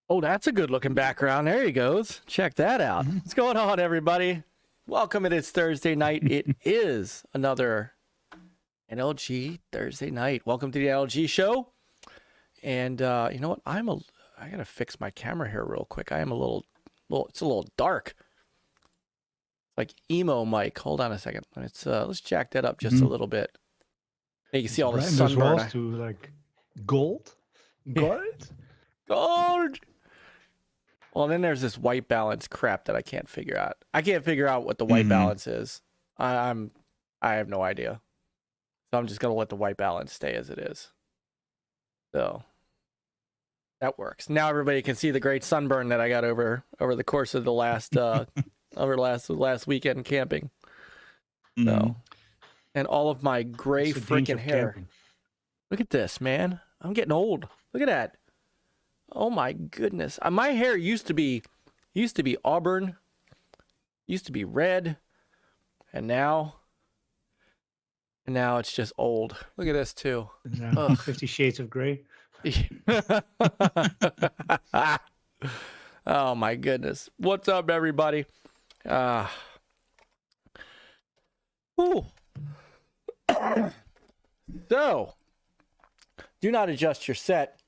Oh, that's a good looking background. There he goes. Check that out. What's going on, everybody? Welcome. It is Thursday night. It is another NLG Thursday night. Welcome to the NLG show. And you know what? I gotta fix my camera here real quick. I am it's a little dark. Like emo Myke. Hold on a second. Let's jack that up just a little bit. You can see all the sunburn. To like gold. Gold. Well, then there's this white balance crap that I can't figure out. I can't figure out what the white balance is. I have no idea. So I'm just gonna let the white balance stay as it is. So that works. Now everybody can see the great sunburn that I got over the course of the last last weekend camping. So, and all of my gray freaking hair. Camping. Look at this, man. I'm getting old. Look at that. Oh my goodness. My hair used to be auburn, used to be red, and now it's just old. Look at this too. 50 Shades of Grey. Oh my goodness. What's up, everybody? So, do not adjust your set.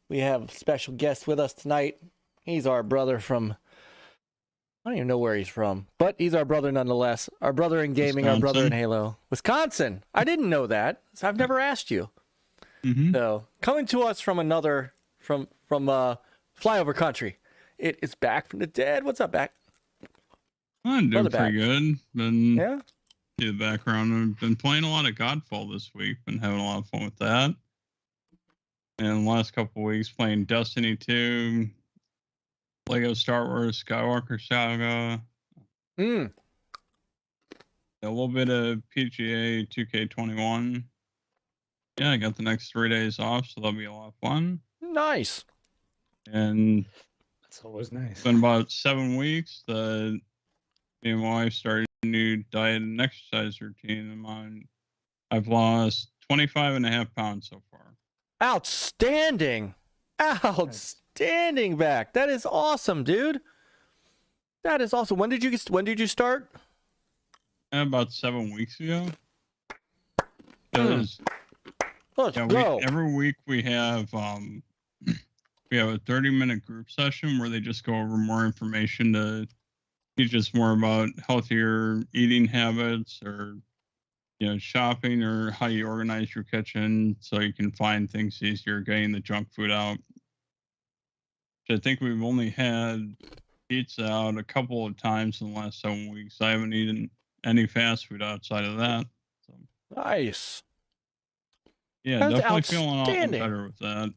We have a special guest with us tonight. He's our brother from, I don't even know where he's from, but he's our brother nonetheless. Our brother in gaming, Wisconsin. Our brother in Halo. Wisconsin. I didn't know that, so I've never asked you. So, coming to us from flyover country, it is Bacfromthedead. What's up, Back? I'm doing pretty good. Yeah? See the background. I've been playing a lot of Godfall this week. Been having a lot of fun with that. And the last couple of weeks playing Destiny 2, Lego Star Wars Skywalker Saga. A little bit of PGA 2K21. Yeah, I got the next 3 days off, so that'll be a lot of fun. Nice. And that's always nice. It's been about 7 weeks that me and my wife started a new diet and exercise routine. And I've lost 25.5 pounds so far. Outstanding. Back. That is awesome, dude. That is awesome. When did you start? About 7 weeks ago. Let's go. Every week we have a 30-minute group session where they just go over more information to teach us more about healthier eating habits, or shopping, or how you organize your kitchen so you can find things easier, getting the junk food out. I think we've only had pizza out a couple of times in the last 7 weeks. I haven't eaten any fast food outside of that. So. Nice. Yeah, that's definitely feeling a lot better with that.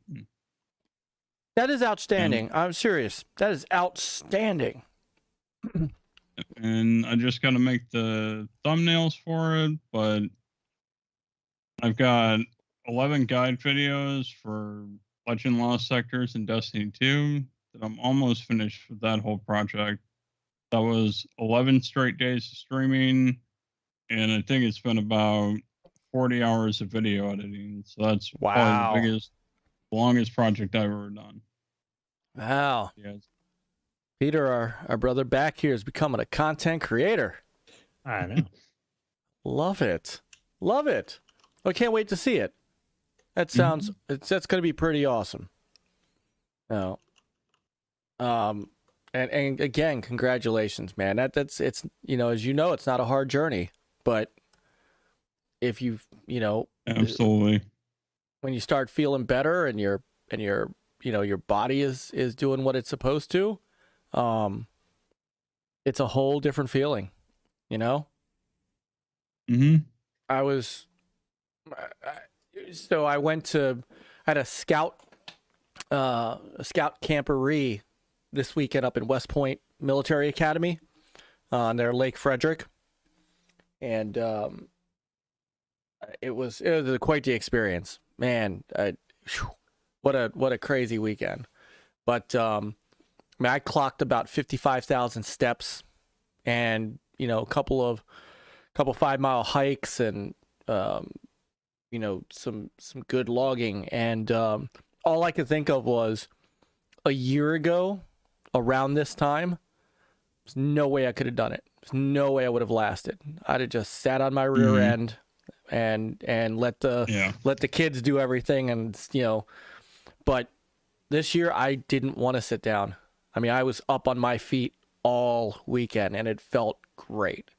That is outstanding. I'm serious. That is outstanding. And I just got to make the thumbnails for it, but I've got 11 guide videos for Legend Lost Sectors and Destiny 2 that I'm almost finished with that whole project. That was 11 straight days of streaming, and I think it's been about 40 hours of video editing. So that's probably the longest project I've ever done. Wow. Yes. Peter, our brother back here, is becoming a content creator. I know. Love it. I can't wait to see it. That sounds that's going to be pretty awesome. Now, and again, congratulations, man. It's as you know, it's not a hard journey, but if absolutely, when you start feeling better and your body is doing what it's supposed to, it's a whole different feeling, I had a scout camperee this weekend up in West Point Military Academy on their Lake Frederick, and it was quite the experience, man. What a crazy weekend. But I clocked about 55,000 steps, and a couple 5-mile hikes, and some good logging, and all I could think of was a year ago, around this time, there's no way I could have done it. There's no way I would have lasted. I'd have just sat on my rear end and let the kids do everything, and But this year I didn't want to sit down. I mean, I was up on my feet all weekend, and it felt great.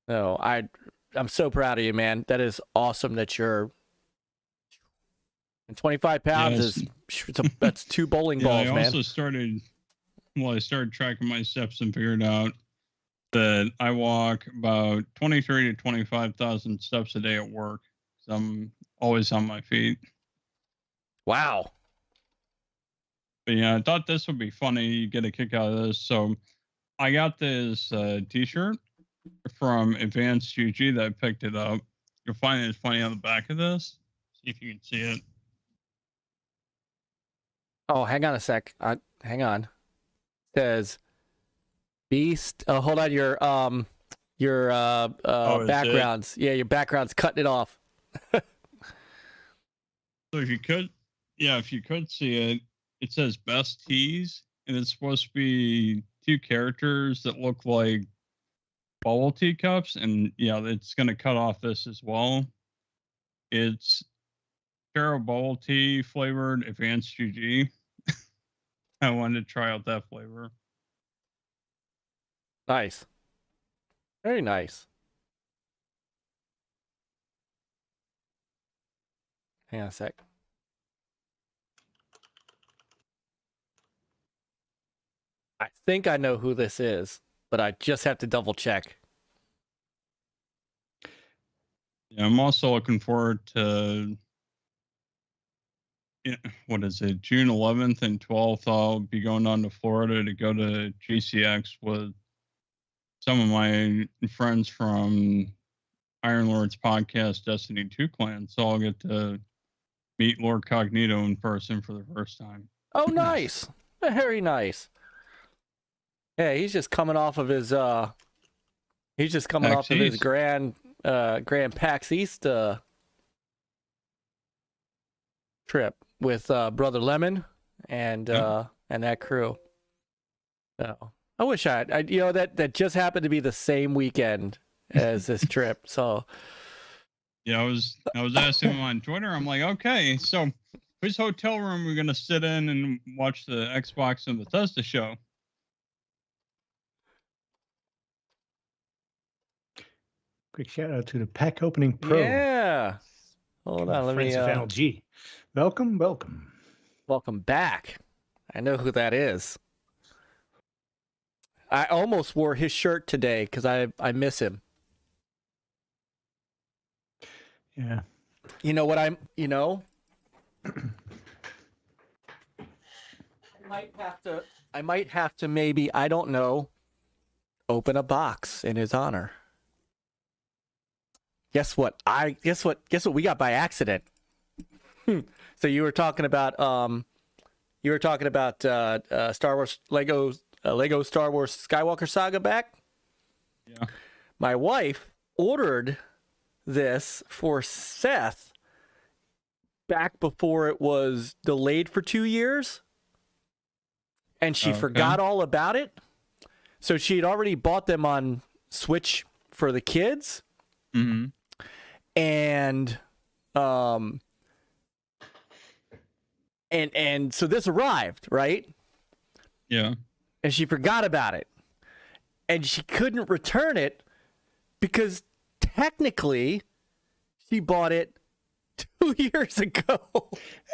So I'm so proud of you, man. That is awesome that you're. And 25 pounds that's 2 bowling balls, man. I also started tracking my steps and figured out that I walk about 23 to 25,000 steps a day at work. So I'm always on my feet. Wow. But yeah, I thought this would be funny. You get a kick out of this. So I got this t-shirt from Advanced GG that I picked it up. You'll find it's funny on the back of this. See if you can see it. Oh, hang on a sec. Hang on. It says Beast. Oh, hold on. Your backgrounds. Yeah, your background's cutting it off. So if you could see it, it says best tees, and it's supposed to be 2 characters that look like bubble tea cups, and yeah, it's gonna cut off this as well. It's Cerebral bubble tea flavored Advanced GG. I wanted to try out that flavor. Nice. Very nice. Hang on a sec. I think I know who this is, but I just have to double check. Yeah, I'm also looking forward to what is it, June 11th and 12th. I'll be going down to Florida to go to GCX with some of my friends from Iron Lord's podcast, Destiny 2 Clan. So I'll get to meet Lord Cognito in person for the first time. Oh, nice. Very nice. Yeah, he's just coming off of his Grand PAX East trip with Brother Lemon and that crew. So I wish I that just happened to be the same weekend as this trip. So yeah, I was asking him on Twitter. I'm like, okay, so whose hotel room are we gonna sit in and watch the Xbox and Bethesda show? Quick shout out to the pack opening pro. Yeah. Hold on, let me. LG. Welcome. Welcome back. I know who that is. I almost wore his shirt today because I miss him. Yeah. You know what I might have to maybe, I don't know, open a box in his honor. Guess what we got by accident. So you were talking about Star Wars Lego Star Wars Skywalker Saga back? Yeah. My wife ordered this for Seth back before it was delayed for 2 years. And she forgot all about it. So she had already bought them on Switch for the kids. Mm-hmm. And and so this arrived, right? Yeah. And she forgot about it. And she couldn't return it because technically she bought it 2 years ago.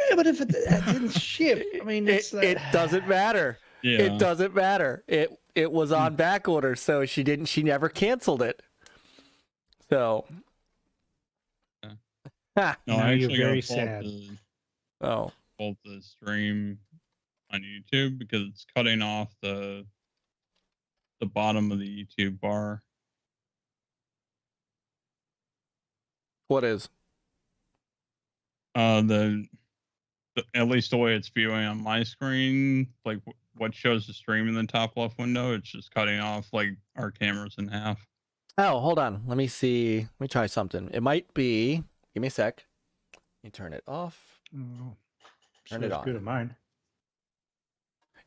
Yeah, but if it didn't ship, I mean, it doesn't matter. Yeah. It doesn't matter. It was on back order, so she never canceled it. So No, I you're actually very got sad. Both the stream on YouTube because it's cutting off the bottom of the YouTube bar. What is? At least the way it's viewing on my screen, like what shows the stream in the top left window, it's just cutting off like our cameras in half. Oh, hold on. Let me see. Let me try something. It might be. Give me a sec. You turn it off. Oh, Turn it on. Good at mine.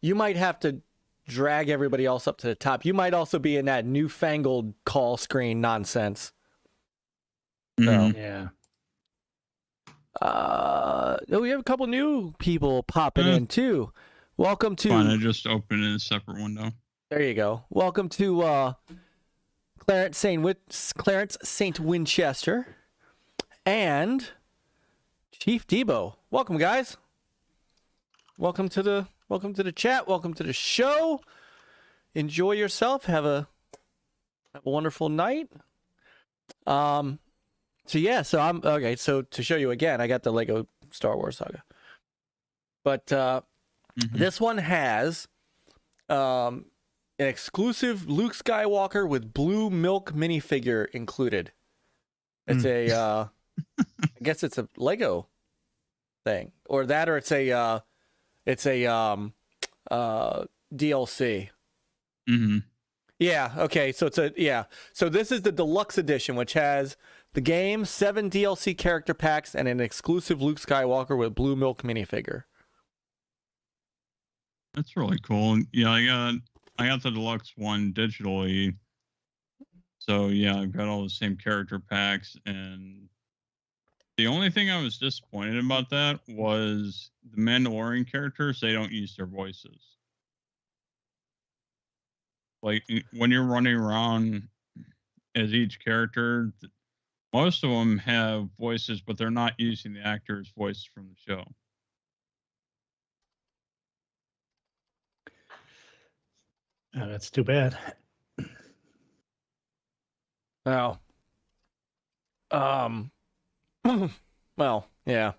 you might have to drag everybody else up to the top. You might also be in that newfangled call screen nonsense. So, yeah. We have a couple new people popping in too. Welcome to. Fine, I just opened in a separate window. There you go. Welcome to Clarence Saint Winchester and Chief Debo. Welcome, guys. Welcome to the chat. Welcome to the show. Enjoy yourself. Have a wonderful night. So I'm okay. So to show you again, I got the Lego Star Wars Saga, but this one has an exclusive Luke Skywalker with blue milk minifigure included. It's I guess it's a Lego thing, or it's a DLC. Yeah. Okay. So So this is the deluxe edition, which has the game, 7 DLC character packs, and an exclusive Luke Skywalker with blue milk minifigure. That's really cool. Yeah, I got the deluxe one digitally. So yeah, I've got all the same character packs, and the only thing I was disappointed about that was the Mandalorian characters, they don't use their voices. Like when you're running around as each character, most of them have voices, but they're not using the actor's voice from the show. Oh, that's too bad. Oh. Well, yeah.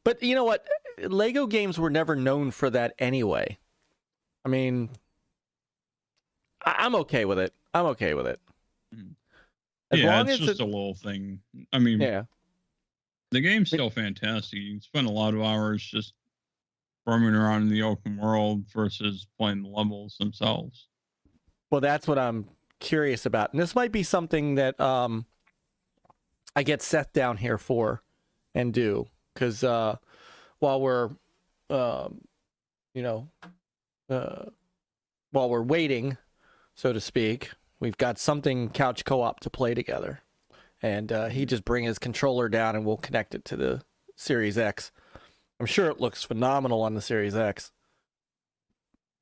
But you know what? Lego games were never known for that anyway. I mean, I'm okay with it. I'm okay with it. As long as it's just a little thing. I mean, yeah. The game's still fantastic. You can spend a lot of hours just roaming around in the open world versus playing the levels themselves. Well, that's what I'm curious about. And this might be something that I get Seth down here for and do. Because while we're, while we're waiting, so to speak, we've got something couch co-op to play together. And he just bring his controller down and we'll connect it to the Series X. I'm sure it looks phenomenal on the Series X.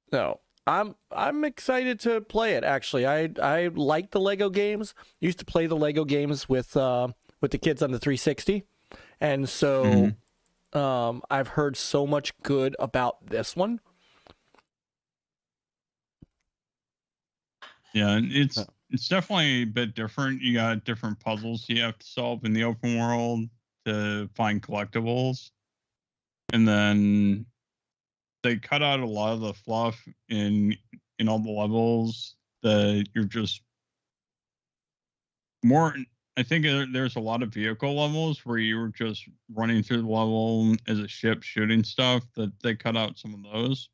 No, I'm excited to play it. Actually, I like the Lego games. Used to play the Lego games with the kids on the 360, and so I've heard so much good about this one. Yeah, and it's definitely a bit different. You got different puzzles you have to solve in the open world to find collectibles. And then they cut out a lot of the fluff in all the levels that you're just more. I think there's a lot of vehicle levels where you were just running through the level as a ship shooting stuff, that they cut out some of those.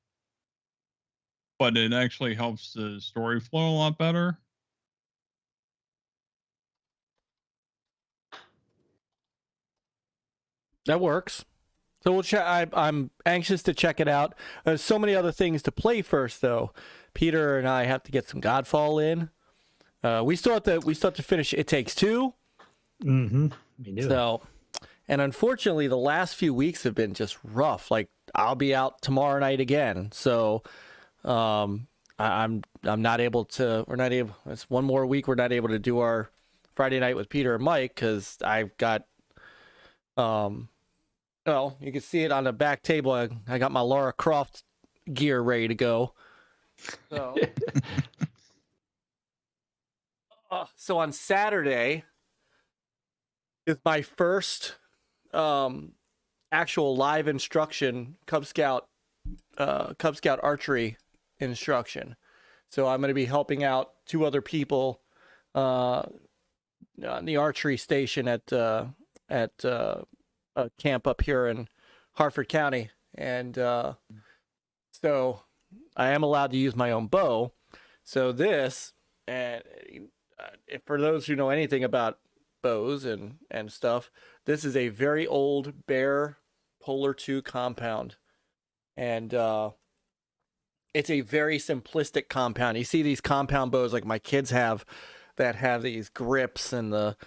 But it actually helps the story flow a lot better. That works. So we'll check. I'm anxious to check it out. There's so many other things to play first, though. Peter and I have to get some Godfall in. We still have to finish It Takes Two. Mm-hmm. We do. So, and unfortunately, the last few weeks have been just rough. Like I'll be out tomorrow night again. So, I'm not able to. We're not able. It's one more week. We're not able to do our Friday night with Peter and Myke because I've got. Well, you can see it on the back table. I got my Lara Croft gear ready to go. So, so on Saturday is my first actual live instruction Cub Scout archery instruction. So I'm going to be helping out 2 other people on the archery station at a camp up here in Harford County, and so I am allowed to use my own bow. So this, and for those who know anything about bows and stuff, this is a very old Bear Polar 2 compound, and it's a very simplistic compound. You see these compound bows like my kids have that have these grips and the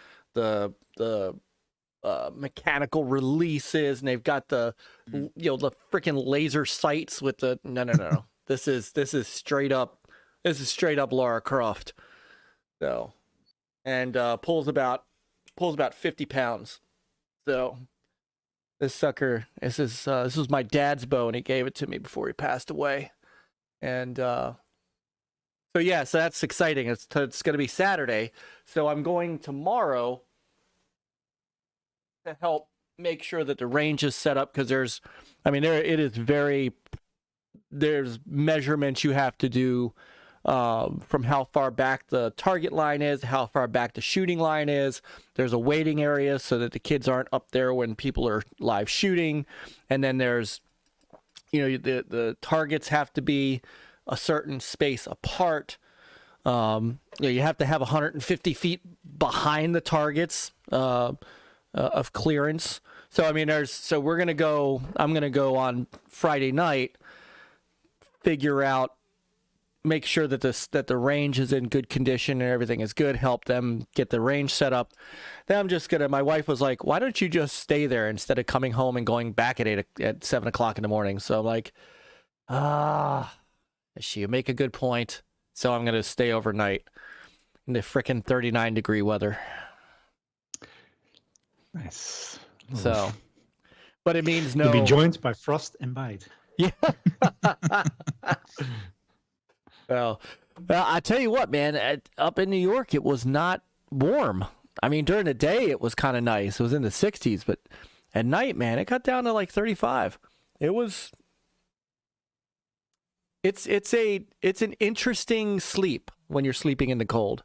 mechanical releases, and they've got the the freaking laser sights with the no. This is straight up Lara Croft. So, and pulls about 50 pounds. So this sucker, this was my dad's bow, and he gave it to me before he passed away. And so that's exciting. It's going to be Saturday. So I'm going tomorrow to help make sure that the range is set up, because there's measurements you have to do from how far back the target line is, how far back the shooting line is. There's a waiting area so that the kids aren't up there when people are live shooting. And then there's, the targets have to be a certain space apart. You have to have 150 feet behind the targets of clearance. So, I'm going to go on Friday night, figure out, make sure that the range is in good condition and everything is good, help them get the range set up. Then my wife was like, why don't you just stay there instead of coming home and going back at 7 o'clock in the morning? So I'm like, you make a good point. So I'm going to stay overnight in the frickin' 39-degree weather. Nice. So, but it means You'll be joined by frost and bite. Yeah. Well, I tell you what, man, up in New York, it was not warm. I mean, during the day, it was kind of nice. It was in the 60s, but at night, man, it got down to like 35. It's an interesting sleep when you're sleeping in the cold.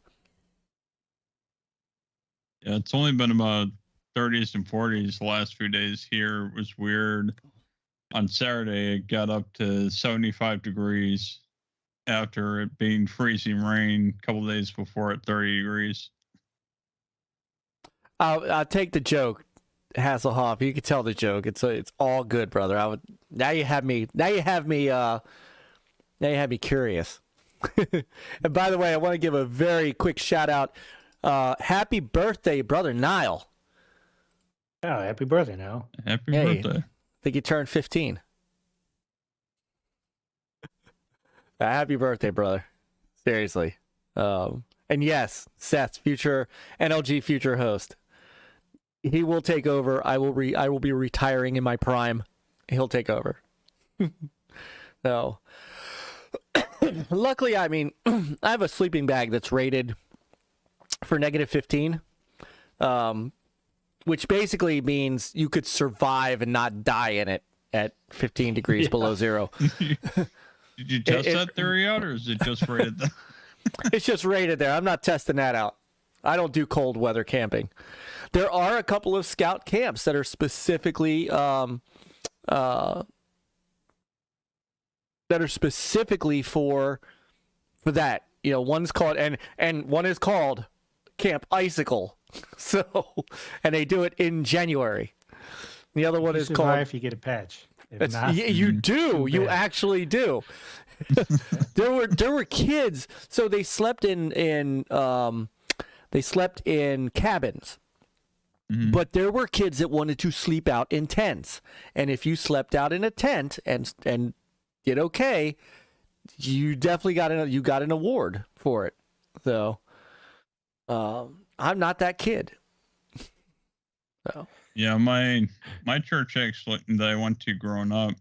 Yeah, it's only been about 30s and 40s the last few days here. It was weird. On Saturday, it got up to 75 degrees after it being freezing rain a couple of days before at 30 degrees. I'll take the joke, Hasslehoff. You can tell the joke. It's all good, brother. Now you have me curious. And by the way, I want to give a very quick shout out. Happy birthday, brother Niall. Oh, happy birthday, Niall. Happy birthday. I think you turned 15. Happy birthday, brother. Seriously. And yes, Seth's future NLG future host. He will take over. I will be retiring in my prime. He'll take over. So luckily, I mean, I have a sleeping bag that's rated for -15. Which basically means you could survive and not die in it at 15 degrees below zero. Did you test that theory out, or is it just rated there? It's just rated there. I'm not testing that out. I don't do cold weather camping. There are a couple of scout camps that are specifically for that. One's called and one is called Camp Icicle. So, and they do it in January. The other one is called. If you get a patch. Not, you do. You actually do. There were kids. So they slept in cabins. Mm-hmm. But there were kids that wanted to sleep out in tents. And if you slept out in a tent and did okay, you definitely got an award for it. So, I'm not that kid. So. Yeah, my church actually that I went to growing up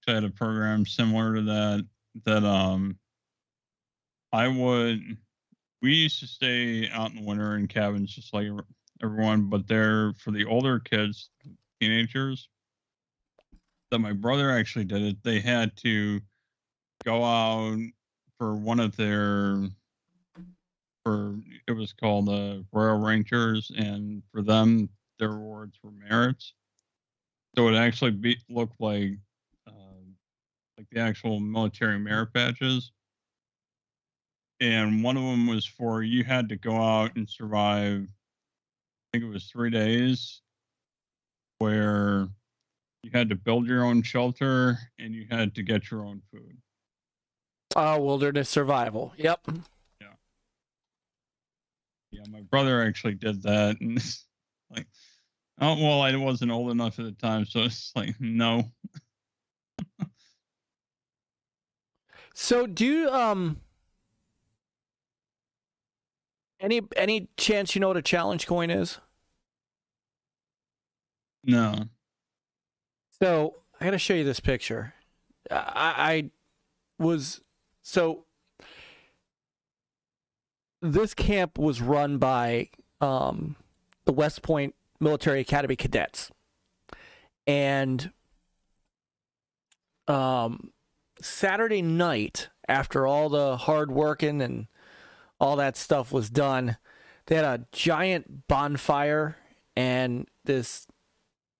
had a program similar to that. We used to stay out in the winter in cabins just like everyone, but they're for the older kids, teenagers. That my brother actually did it. They had to go out for one of it was called the Royal Rangers, and for them their rewards were merits. So it actually looked like the actual military merit badges. And one of them was for you had to go out and survive, I think it was 3 days, where you had to build your own shelter and you had to get your own food. Wilderness survival. Yep. Yeah, my brother actually did that, and it's like, oh well, I wasn't old enough at the time, so it's like no. So do you any chance you know what a challenge coin is? No. So I gotta show you this picture. I was so this camp was run by the West Point Military Academy cadets, and Saturday night, after all the hard working and all that stuff was done, they had a giant bonfire and this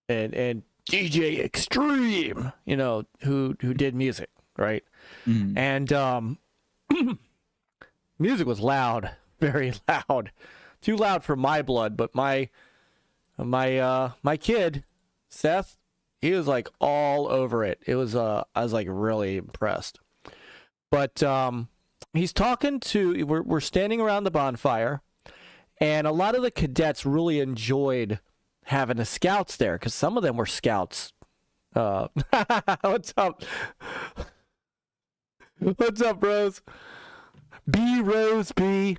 and DJ Extreme, you know, who did music, right? Mm. And music was loud, very loud. Too loud for my blood, but my kid, Seth, he was like all over it. It was I was like really impressed. But he's talking to we're standing around the bonfire, and a lot of the cadets really enjoyed having the scouts there because some of them were scouts. What's up? What's up, bros? B Rose B.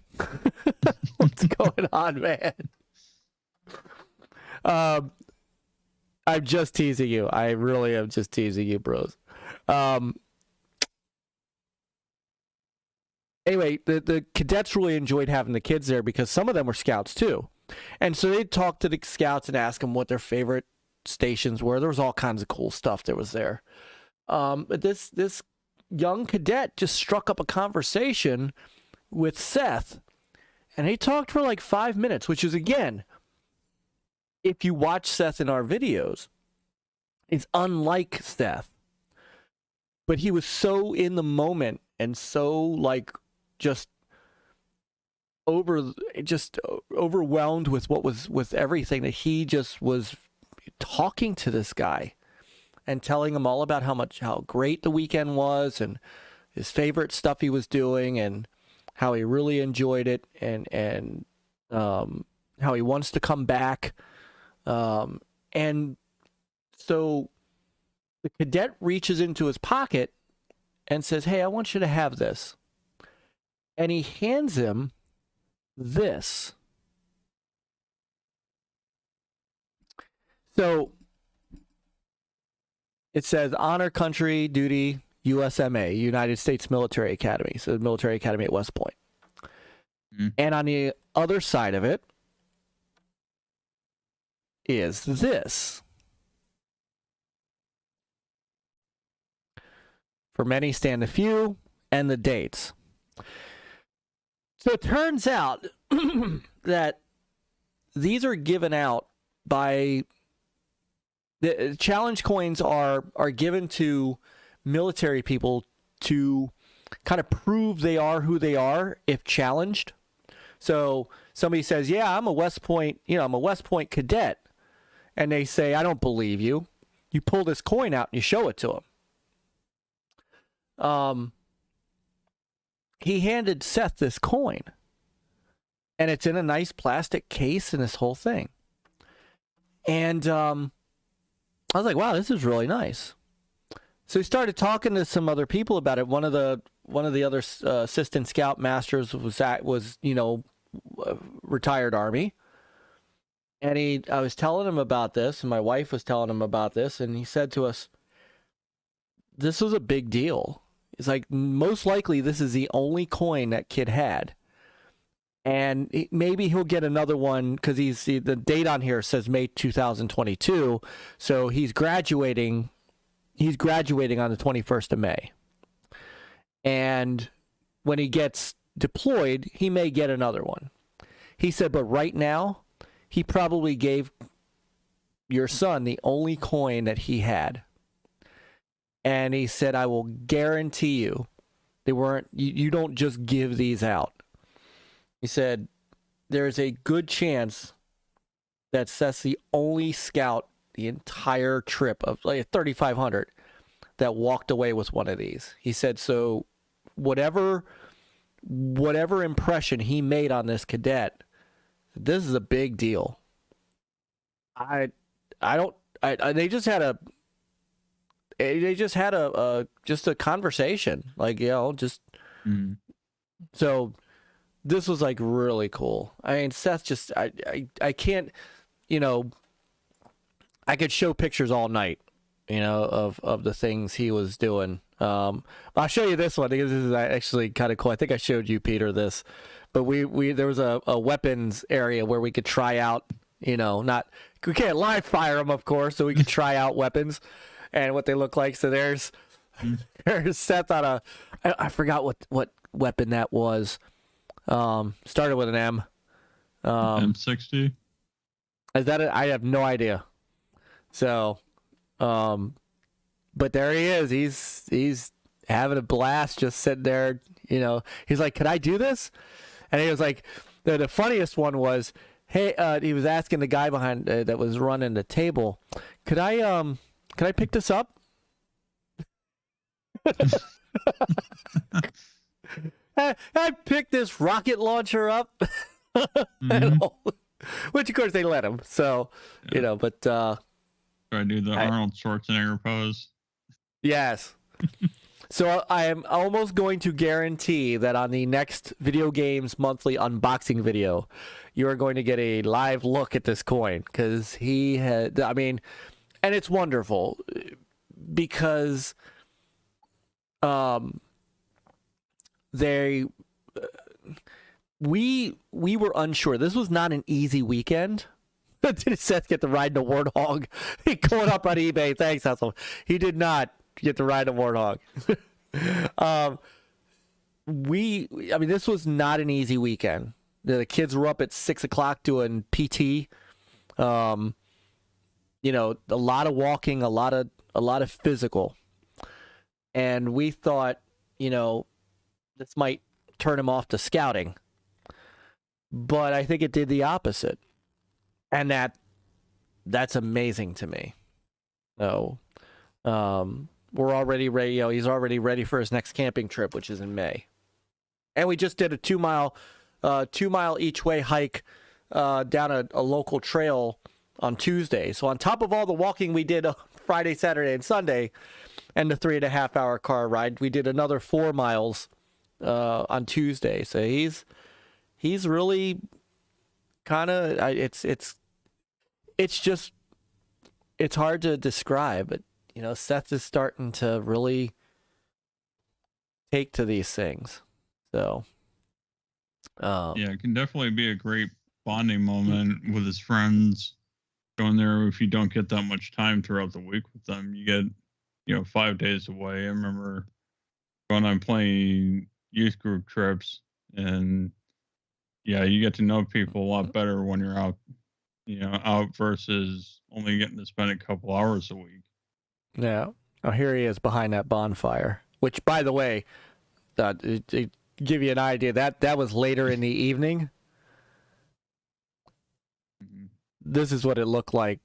What's going on, man? I'm just teasing you. I really am just teasing you, bros. Anyway, the cadets really enjoyed having the kids there because some of them were scouts too. And so they'd talk to the scouts and ask them what their favorite stations were. There was all kinds of cool stuff that was there. But this young cadet just struck up a conversation with Seth, and he talked for like 5 minutes, which is, again, if you watch Seth in our videos, it's unlike Seth. But he was so in the moment and so like just overwhelmed with what was with everything that he just was talking to this guy and telling him all about how great the weekend was and his favorite stuff he was doing and how he really enjoyed it and how he wants to come back. And so the cadet reaches into his pocket and says, "Hey, I want you to have this." And he hands him this. So it says Honor Country Duty USMA, United States Military Academy. So the Military Academy at West Point. Mm. And on the other side of it is this. For many stand a few, and the dates. So it turns out that these are given out by the challenge coins are given to military people to kind of prove they are who they are if challenged. So somebody says, "Yeah, I'm a West Point, I'm a West Point cadet," and they say, "I don't believe you." You pull this coin out and you show it to them. He handed Seth this coin, and it's in a nice plastic case and this whole thing. And I was like, "Wow, this is really nice." So he started talking to some other people about it. One of the other assistant scout masters was retired Army, and I was telling him about this, and my wife was telling him about this, and he said to us, "This was a big deal." It's like, most likely this is the only coin that kid had. And maybe he'll get another one because the date on here says May 2022. So he's graduating. He's graduating on the 21st of May. And when he gets deployed, he may get another one. He said, but right now, he probably gave your son the only coin that he had. And he said, "I will guarantee you, they weren't. You don't just give these out." He said, "There's a good chance that Seth's the only scout the entire trip of like 3,500 that walked away with one of these." He said, "So whatever impression he made on this cadet, this is a big deal. They just had a conversation, like, you know, just so this was like really cool. I mean, Seth just I can't, you know, I could show pictures all night, you know, of the things he was doing. I'll show you this one because this is actually kind of cool. I think I showed you, Peter, this, but we there was a weapons area where we could try out, you know, we can't live fire them, of course, so we could try out weapons and what they look like. So there's Seth on I forgot what weapon that was. Started with an M. M60. Is that it? I have no idea. So, but there he is. He's having a blast, just sitting there. You know, he's like, "Can I do this?" And he was like, the funniest one was, "Hey," he was asking the guy behind that was running the table, "Could I pick this up?" I picked this rocket launcher up, which of course they let him. So, you know, but try to do the Arnold Schwarzenegger pose. Yes. So I am almost going to guarantee that on the next Video Games Monthly unboxing video, you are going to get a live look at this coin, because he had, I mean, and it's wonderful because we were unsure. This was not an easy weekend. Did Seth get to ride the Warthog? He going up on eBay. Thanks, Hasslehoff. He did not get to ride the Warthog. I mean, this was not an easy weekend. The kids were up at 6 o'clock doing PT. You know, a lot of walking, a lot of physical. And we thought, you know, this might turn him off to scouting. But I think it did the opposite. And that's amazing to me. So, we're already ready. You know, he's already ready for his next camping trip, which is in May. And we just did a 2 mile each way hike down a local trail on Tuesday. So on top of all the walking we did Friday, Saturday, and Sunday, and the 3.5 hour car ride, we did another 4 miles on Tuesday. So he's really kind of, it's just, it's hard to describe, but you know, Seth is starting to really take to these things. So yeah, it can definitely be a great bonding moment with his friends. Going there, if you don't get that much time throughout the week with them, you get, you know, 5 days away. I remember going on playing youth group trips, and yeah, you get to know people a lot better when you're out, you know, out versus only getting to spend a couple hours a week. Yeah. Oh, here he is behind that bonfire, which, by the way, to give you an idea, that was later in the evening. Mm-hmm. This is what it looked like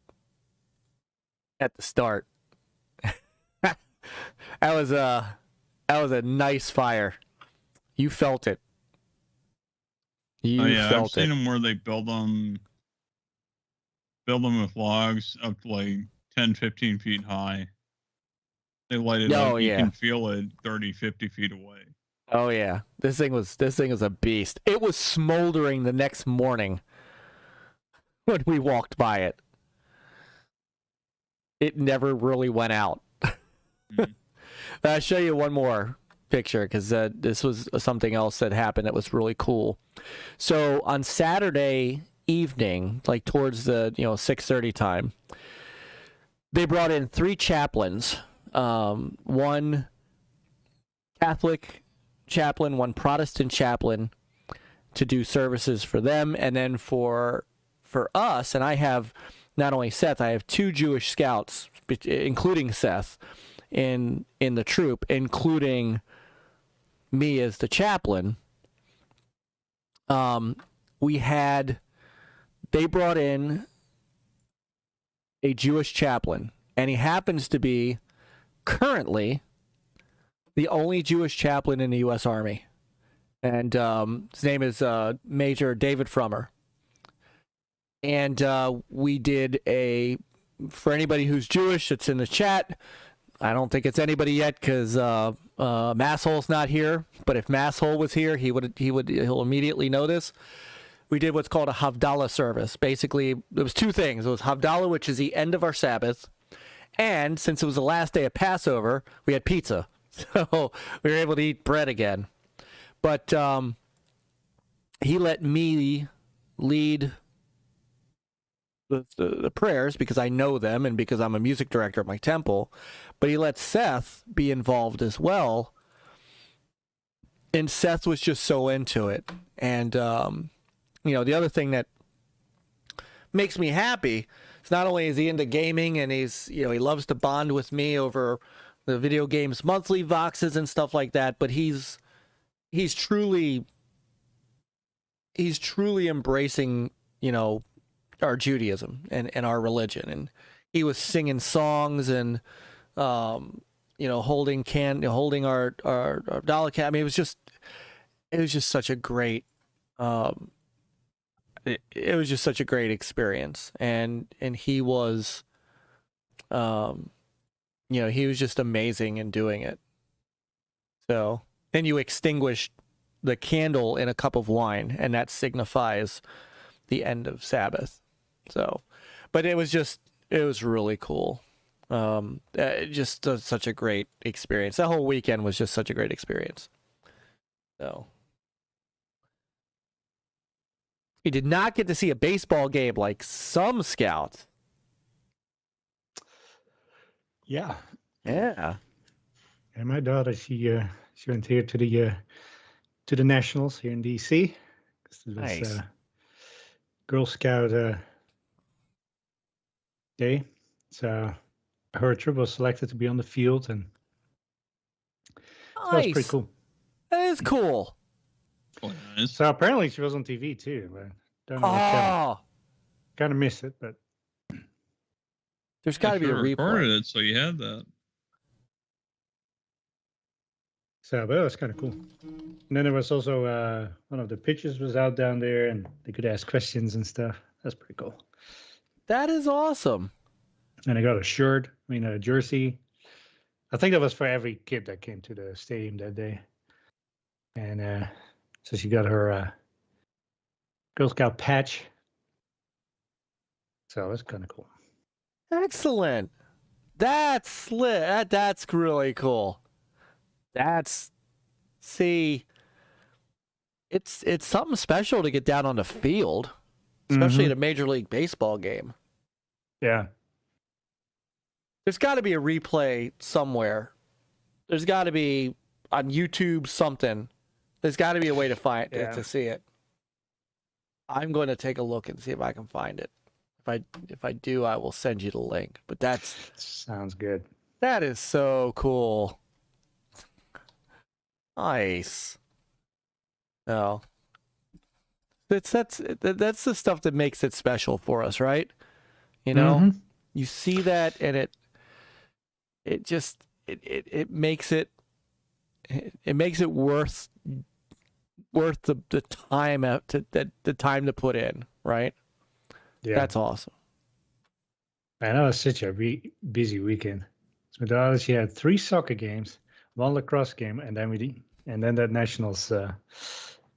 at the start. that was a nice fire. You felt it. I've seen them where they build them with logs up to like 10, 15 feet high. They light it up. You can feel it 30, 50 feet away. Oh yeah. This thing was a beast. It was smoldering the next morning when we walked by it. It never really went out. Mm-hmm. I'll show you one more picture because this was something else that happened that was really cool. So on Saturday evening, like towards the 6:30 time, they brought in 3 chaplains, one Catholic chaplain, one Protestant chaplain, to do services for them, and then for us. And I have not only Seth, I have 2 Jewish scouts, including Seth, in the troop, including me as the chaplain. They brought in a Jewish chaplain, and he happens to be currently the only Jewish chaplain in the U.S. Army. And his name is Major David Frommer. And we did for anybody who's Jewish that's in the chat, I don't think it's anybody yet because Masshole's not here. But if Masshole was here, he'll immediately know this. We did what's called a Havdalah service. Basically, there was two things. It was Havdalah, which is the end of our Sabbath. And since it was the last day of Passover, we had pizza. So we were able to eat bread again. But he let me lead the prayers because I know them and because I'm a music director at my temple. But he let Seth be involved as well. And Seth was just so into it. And, the other thing that makes me happy is not only is he into gaming and he loves to bond with me over the video games monthly voxes and stuff like that, but he's truly embracing, our Judaism and our religion. And he was singing songs and, holding our dollar cap. I mean, it was just such a great, it was just such a great experience. And he was, he was just amazing in doing it. So then you extinguish the candle in a cup of wine, and that signifies the end of Sabbath. So, but it was really cool. Just such a great experience. That whole weekend was just such a great experience. So, we did not get to see a baseball game like some scouts. Yeah. Yeah. And my daughter, she went here to the Nationals here in DC. This Nice. Girl Scout day. So her trip was selected to be on the field, and so that was pretty cool. That is cool. Nice. So apparently she was on TV too, but don't know. Kind of missed it, but there's got to be a replay. Recorded it, so you had that. So, but that was kind of cool. And then there was also one of the pitchers was out down there, and they could ask questions and stuff. That's pretty cool. That is awesome. And I got a shirt, a jersey. I think that was for every kid that came to the stadium that day. And so she got her Girl Scout patch. So that's kind of cool. Excellent. That's lit. That's really cool. It's something special to get down on the field, especially at a Major League Baseball game. Yeah. There's got to be a replay somewhere. There's got to be on YouTube something. There's got to be a way to find it, to see it. I'm going to take a look and see if I can find it. If I do, I will send you the link. But sounds good. That is so cool. Nice. No. That's the stuff that makes it special for us, right? You see that, and it makes it worth the time the time to put in, right? Yeah, that's awesome. Man, that was such a busy weekend. So my daughter, she had 3 soccer games, 1 lacrosse game, and then that Nationals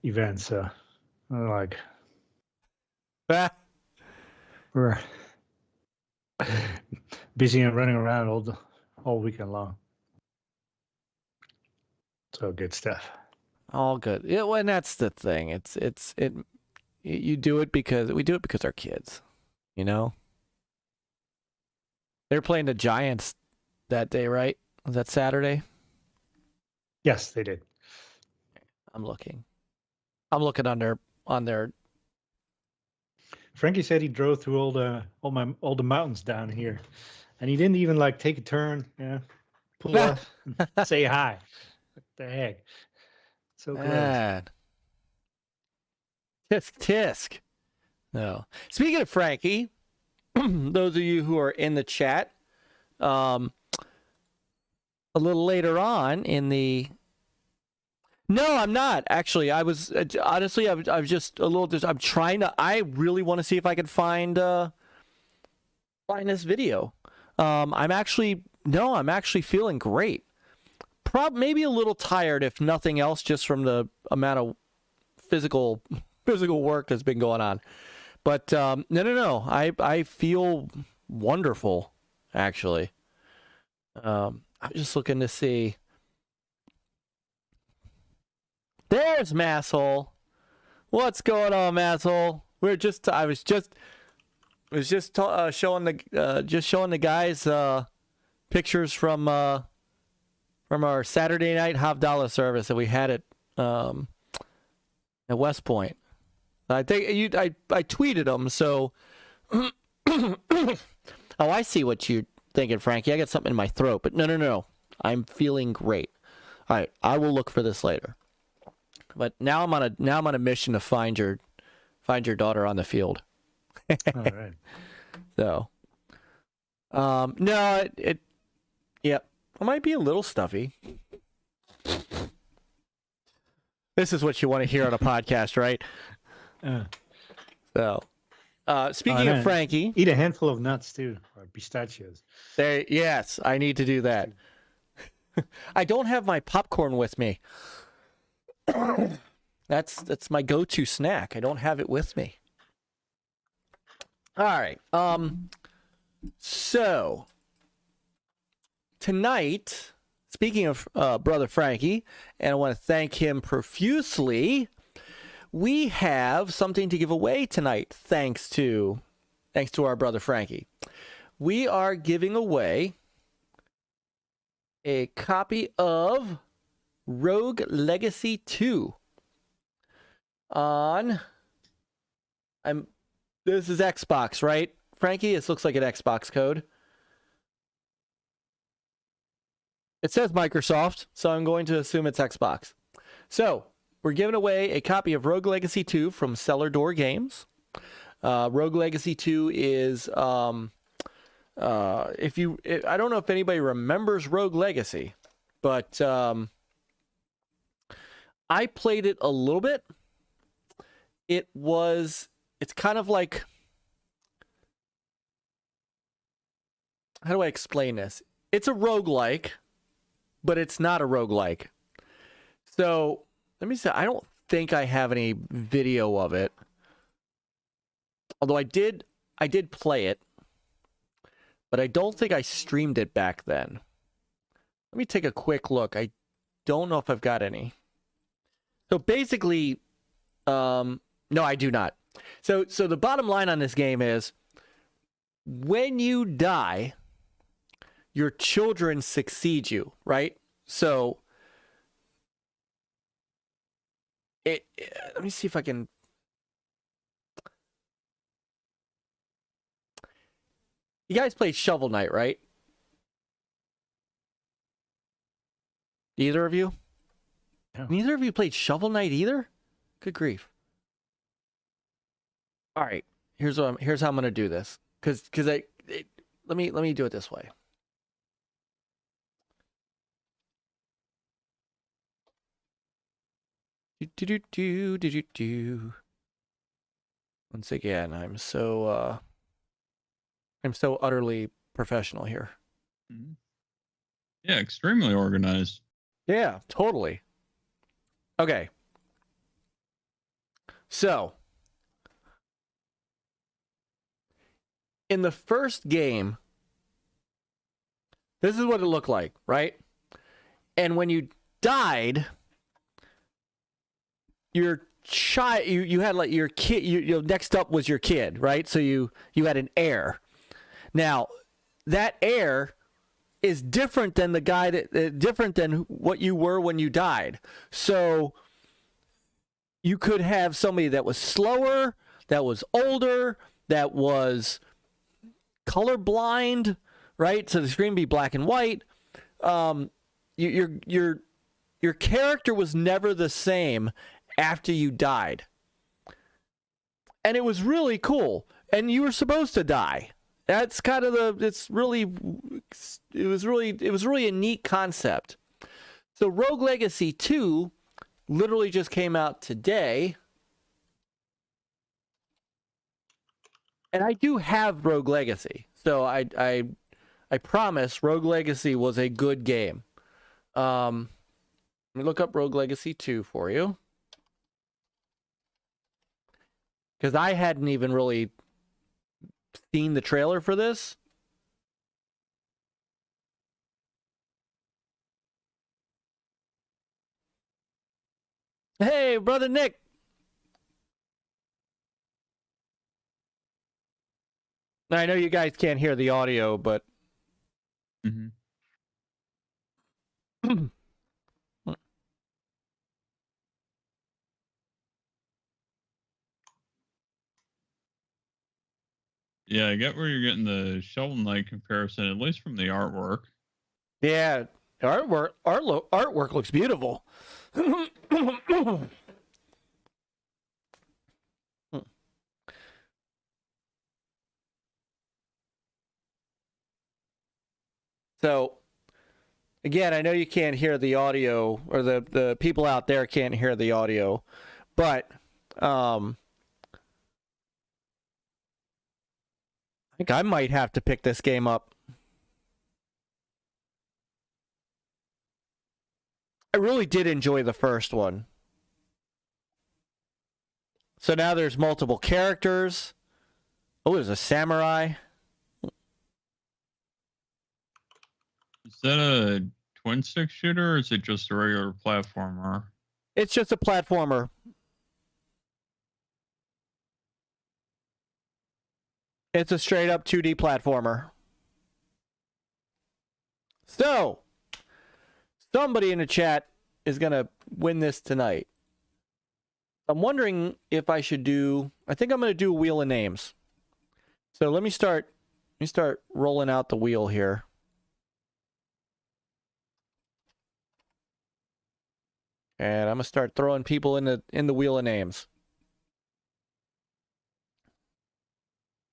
event. So I'm like, we're busy and running around all weekend long. So good stuff. All good. Yeah, well, and that's the thing. We do it because our kids, They're playing the Giants that day, right? Was that Saturday? Yes, they did. I'm looking on their. Frankie said he drove through all the mountains down here, and he didn't even take a turn, pull off, and say hi. What the heck? So close. Tisk. No. Speaking of Frankie, those of you who are in the chat, a little later on in the. No, I'm not actually. I was honestly. I was just a little. I'm trying to. I really want to see if I can find this video. I'm actually feeling great. Maybe a little tired, if nothing else, just from the amount of physical work that's been going on. But no. I feel wonderful, actually. I'm just looking to see. There's Masshole. What's going on, Masshole? I was just showing the guys pictures from our Saturday night Havdalah service that we had at West Point. I think I tweeted them. So, oh, I see what you're thinking, Frankie. I got something in my throat, but no. I'm feeling great. All right, I will look for this later. But now I'm on a mission to find your daughter on the field. All right. So, no, yep. It might be a little stuffy. This is what you want to hear on a podcast, right? So, speaking of Frankie, eat a handful of nuts too, or pistachios. Yes, I need to do that. I don't have my popcorn with me. That's my go-to snack. I don't have it with me. All right. So tonight, speaking of brother Frankie, and I want to thank him profusely, we have something to give away tonight. Thanks to our brother Frankie, we are giving away a copy of Rogue Legacy 2 this is Xbox, right, Frankie? This looks like an Xbox code. It says Microsoft, so I'm going to assume it's Xbox. So we're giving away a copy of Rogue Legacy 2 from Cellar Door Games. Rogue Legacy 2 is I don't know if anybody remembers Rogue Legacy, but I played it a little bit. It's kind of like, how do I explain this? It's a roguelike, but it's not a roguelike. So let me say, I don't think I have any video of it. Although I did play it, but I don't think I streamed it back then. Let me take a quick look. I don't know if I've got any. So basically, no, I do not. So the bottom line on this game is, when you die, your children succeed you, right? So let me see if I can. You guys played Shovel Knight, right? Either of you? No. Neither of you played Shovel Knight either? Good grief. All right, here's how I'm going to do this, because let me do it this way. Once again, I'm so utterly professional here. Yeah, extremely organized. Yeah, totally. Okay. So, in the first game, this is what it looked like, right? And when you died, your child, you had like your kid, you next up was your kid, right? So you had an heir. Now, that heir is different than the guy different than what you were when you died. So you could have somebody that was slower, that was older, that was colorblind, right? So the screen would be black and white. Your character was never the same after you died. And it was really cool. And you were supposed to die. That's kind of it's really it was really a neat concept. So Rogue Legacy 2 literally just came out today. And I do have Rogue Legacy. So I promise Rogue Legacy was a good game. Let me look up Rogue Legacy 2 for you. Because I hadn't even really seen the trailer for this. Hey, brother Nick. I know you guys can't hear the audio, but yeah, I get where you're getting the Shovel Knight comparison, at least from the artwork. Yeah, artwork looks beautiful. So, again, I know you can't hear the audio, or the people out there can't hear the audio, but I think I might have to pick this game up. I really did enjoy the first one. So now there's multiple characters. Oh, there's a samurai. Is that a twin stick shooter, or is it just a regular platformer? It's just a platformer. It's a straight up 2D platformer. So, somebody in the chat is going to win this tonight. I'm wondering if I should do, I think I'm going to do a wheel of names. So let me start rolling out the wheel here. And I'm going to start throwing people in the wheel of names.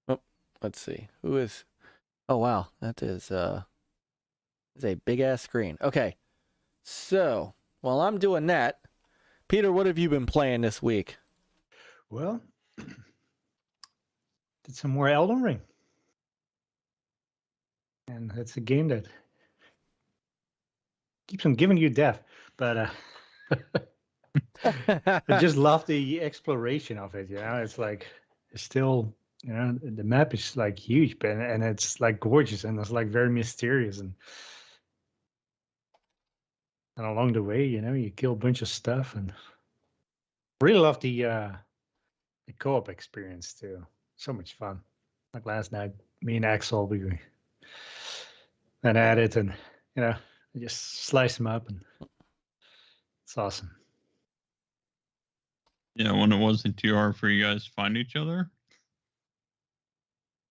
Oh, let's see. Who is, oh wow, that is a big ass screen. Okay. So, while I'm doing that, Peter, what have you been playing this week? Well, did some more Elden Ring. And it's a game that keeps on giving you death. But I just love the exploration of it. You know, it's like, it's still, you know, the map is like huge, but and it's like gorgeous, and it's like very mysterious, and along the way, you know, you kill a bunch of stuff, and really love the co-op experience too. So much fun. Like last night, me and Axel, we went at it, and you know, just slice them up, and it's awesome. Yeah, when it wasn't too hard for you guys to find each other.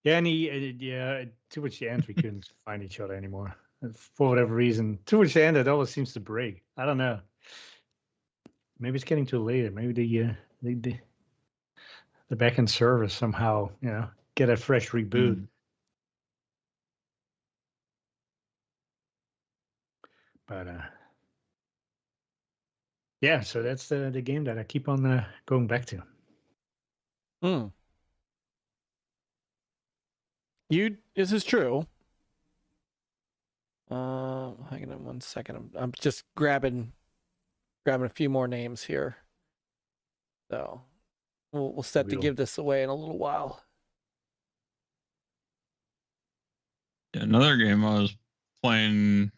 Yeah, and towards the end we couldn't find each other anymore for whatever reason. Towards the end, it always seems to break. I don't know. Maybe it's getting too late. Maybe the backend server somehow, you know, get a fresh reboot. But yeah, so that's the game that I keep on going back to. This is true. Hang on 1 second. I'm just grabbing a few more names here. So we'll set to give this away in a little while. Yeah, another game I was playing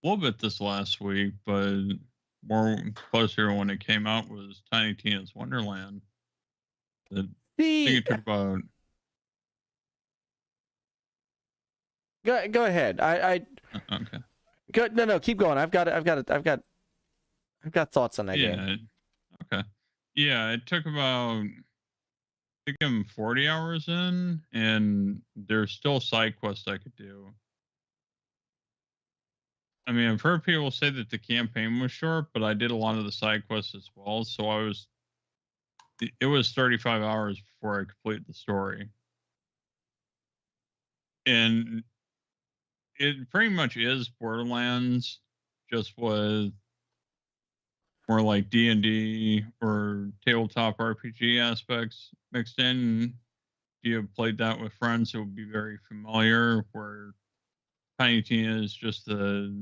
a little bit this last week, but more closer when it came out, was Tiny Tina's Wonderland. I think it took about. Go ahead. Okay. No, keep going. I've got thoughts on that game. Okay. Yeah, it took about, I think I'm 40 hours in, and there's still side quests I could do. I mean, I've heard people say that the campaign was short, but I did a lot of the side quests as well. So it was 35 hours before I completed the story. And it pretty much is Borderlands, just with more like D&D or tabletop RPG aspects mixed in. If you have played that with friends, it would be very familiar, where Tiny Tina is just the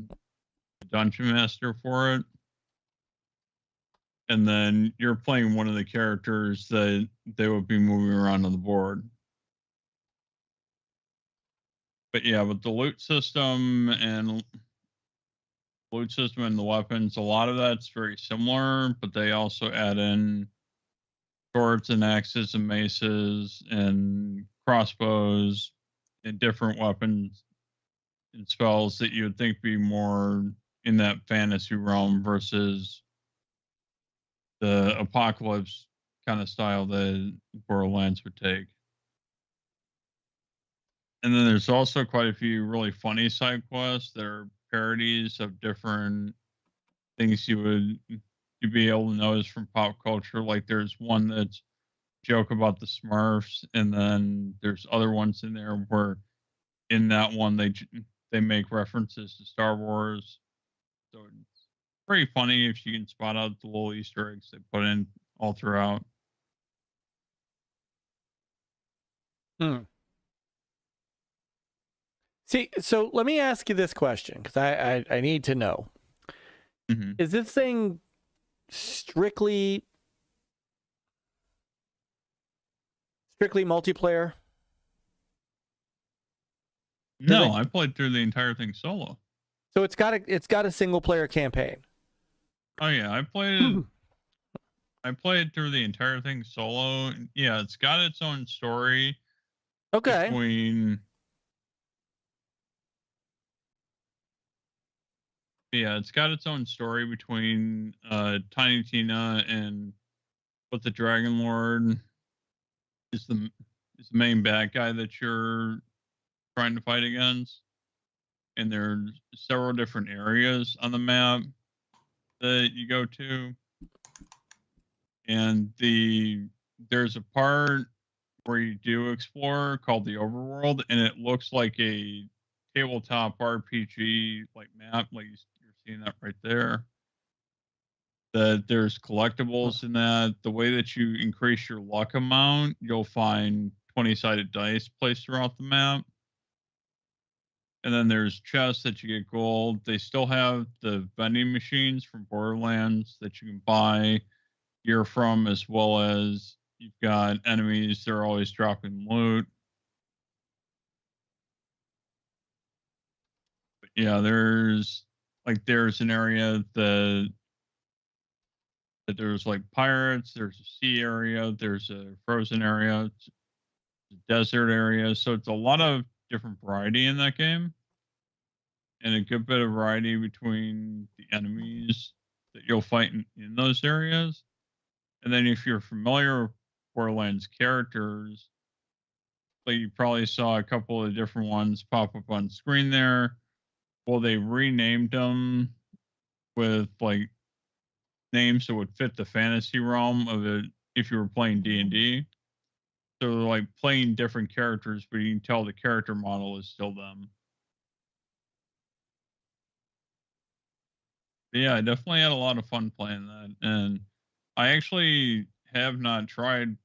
dungeon master for it. And then you're playing one of the characters that they would be moving around on the board. But yeah, with the loot system and the weapons, a lot of that's very similar, but they also add in swords and axes and maces and crossbows and different weapons and spells that you would think be more in that fantasy realm versus the apocalypse kind of style that Borderlands would take. And then there's also quite a few really funny side quests that are parodies of different things you'd be able to notice from pop culture. Like there's one that's joke about the Smurfs, and then there's other ones in there where in that one they make references to Star Wars. So it's pretty funny if you can spot out the little Easter eggs they put in all throughout. See, so let me ask you this question, because I need to know. Mm-hmm. Is this thing strictly multiplayer? No, I played through the entire thing solo. So it's got a single player campaign. Oh yeah, I played through the entire thing solo. Yeah, it's got its own story. Okay. It's got its own story between Tiny Tina and what the Dragon Lord is the main bad guy that you're trying to fight against. And there's several different areas on the map that you go to. And there's a part where you do explore called the Overworld, and it looks like a tabletop RPG like map, like you're seeing that right there. That there's collectibles in that. The way that you increase your luck amount, you'll find 20-sided dice placed throughout the map. And then there's chests that you get gold. They still have the vending machines from Borderlands that you can buy gear from, as well as you've got enemies. They're always dropping loot. But yeah, there's an area that there's like pirates. There's a sea area. There's a frozen area. It's a desert area. So it's a lot of different variety in that game. And a good bit of variety between the enemies that you'll fight in those areas. And then if you're familiar with Borderlands characters, like you probably saw a couple of different ones pop up on screen there. Well, they renamed them with like names that would fit the fantasy realm of it if you were playing D&D. So like playing different characters, but you can tell the character model is still them. But yeah, I definitely had a lot of fun playing that. And I actually have not tried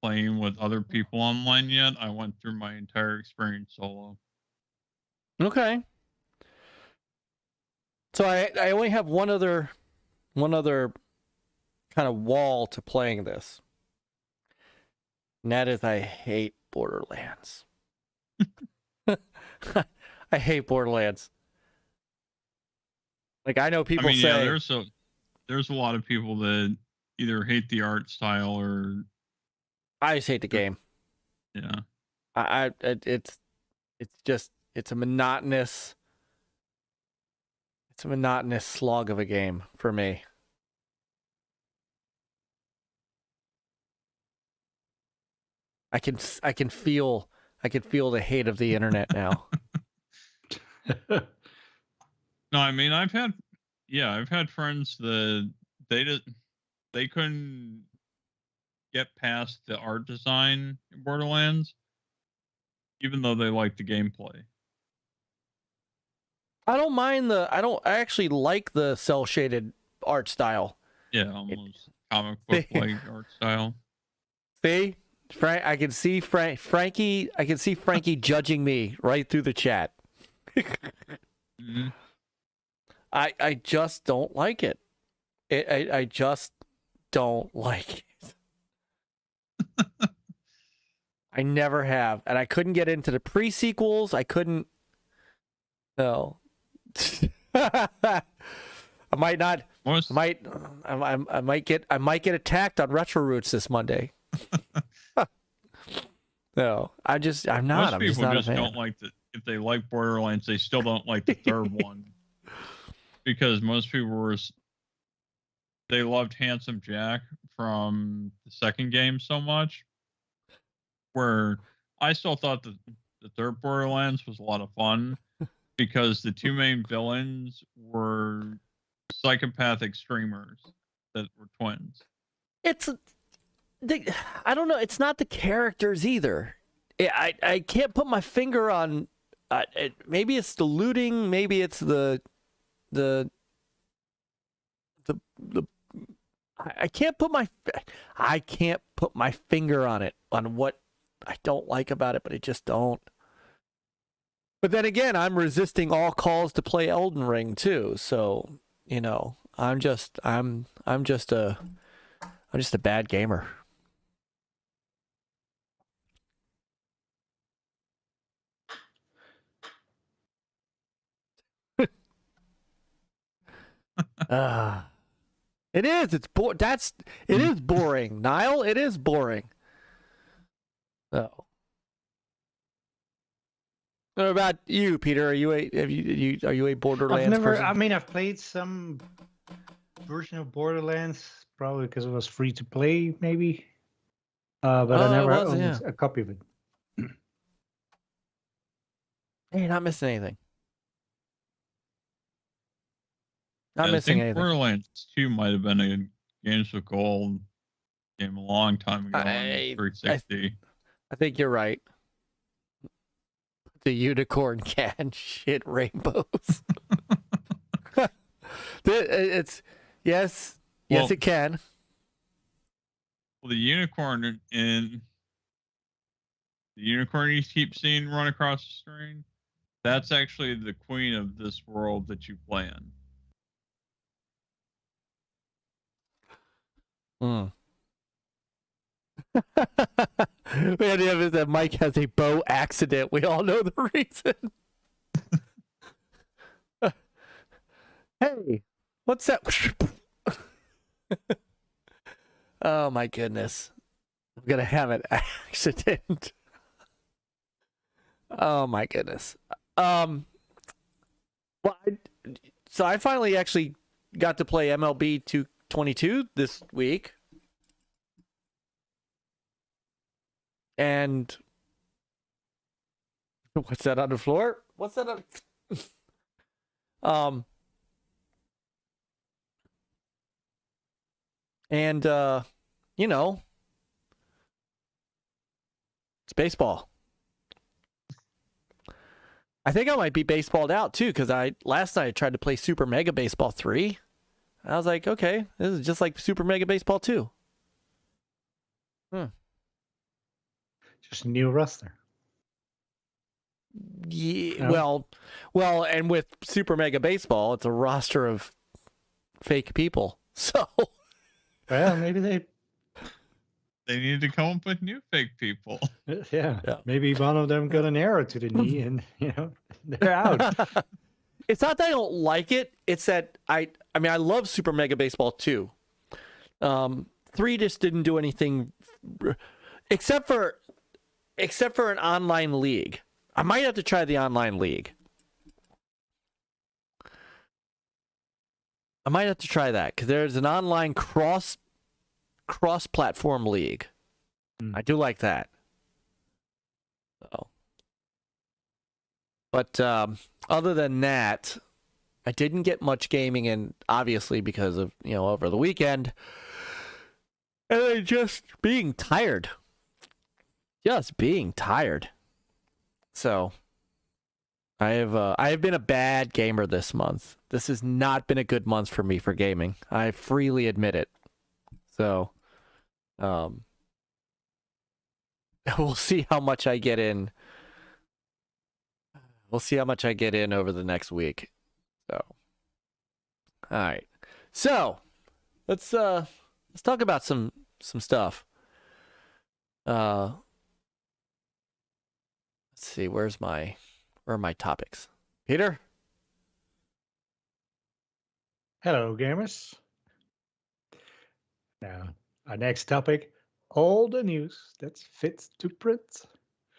playing with other people online yet. I went through my entire experience solo. Okay. So I only have one other kind of wall to playing this. And that is I hate Borderlands. I hate Borderlands. Like I know people say there's a lot of people that either hate the art style or I just hate the game. Yeah. It's a monotonous slog of a game for me. I can feel the hate of the internet now. No, I mean I've had friends that they couldn't get past the art design in Borderlands, even though they liked the gameplay. I don't mind I actually like the cell shaded art style. Yeah, almost comic book like art style. See, Frank, I can see Frankie. I can see Frankie judging me right through the chat. Mm-hmm. I just don't like it. I just don't like it. I never have, and I couldn't get into the pre-sequels. I couldn't. No. I might not. I might get attacked on Retro Roots this Monday. No, I'm not. Most people just don't like if they like Borderlands, they still don't like the third one. Because most people they loved Handsome Jack from the second game so much. Where I still thought the third Borderlands was a lot of fun because the two main villains were psychopathic streamers that were twins. I don't know. It's not the characters either. I can't put my finger on. Maybe it's the looting. Maybe it's the. I can't put my finger on it, on what I don't like about it, but I just don't. But then again, I'm resisting all calls to play Elden Ring too. So, I'm just a bad gamer. It is. It's it is boring, Niall. It is boring. So, what about you, Peter? Are you a Borderlands person? I've played some version of Borderlands, probably because it was free to play, maybe. But I never owned a copy of it. Hey, you're not missing anything. Not missing anything. Borderlands 2 might have been a Games with Gold game a long time ago on 360. I think you're right. The unicorn can shit rainbows. Yes, it can. Well, the unicorn you keep seeing run across the screen, that's actually the queen of this world that you play in. The idea of it that Myke has a bow accident. We all know the reason. Hey, what's that? Oh my goodness. I'm gonna have an accident. Oh my goodness. So I finally actually got to play MLB 2K22 this week. And what's that on the floor? What's that on? It's baseball. I think I might be baseballed out too, because last night I tried to play Super Mega Baseball 3. I was like, okay, this is just like Super Mega Baseball 2. Just a new roster. Yeah, no. well, and with Super Mega Baseball, it's a roster of fake people. So, well, maybe they need to come up with new fake people. Yeah. Maybe one of them got an arrow to the knee, and they're out. It's not that I don't like it. It's that I love Super Mega Baseball 2. 3 just didn't do anything, except for an online league. I might have to try the online league. I might have to try that because there's an online cross-platform league. I do like that. So, but other than that, I didn't get much gaming in, obviously because of over the weekend, and just being tired. So I have been a bad gamer this month. This has not been a good month for me for gaming. I freely admit it. So, we'll see how much I get in. We'll see how much I get in over the next week. So, all right. So, let's talk about some stuff. Let's see. Where are my topics? Peter? Hello, gamers. Now, our next topic, all the news that's fit to print.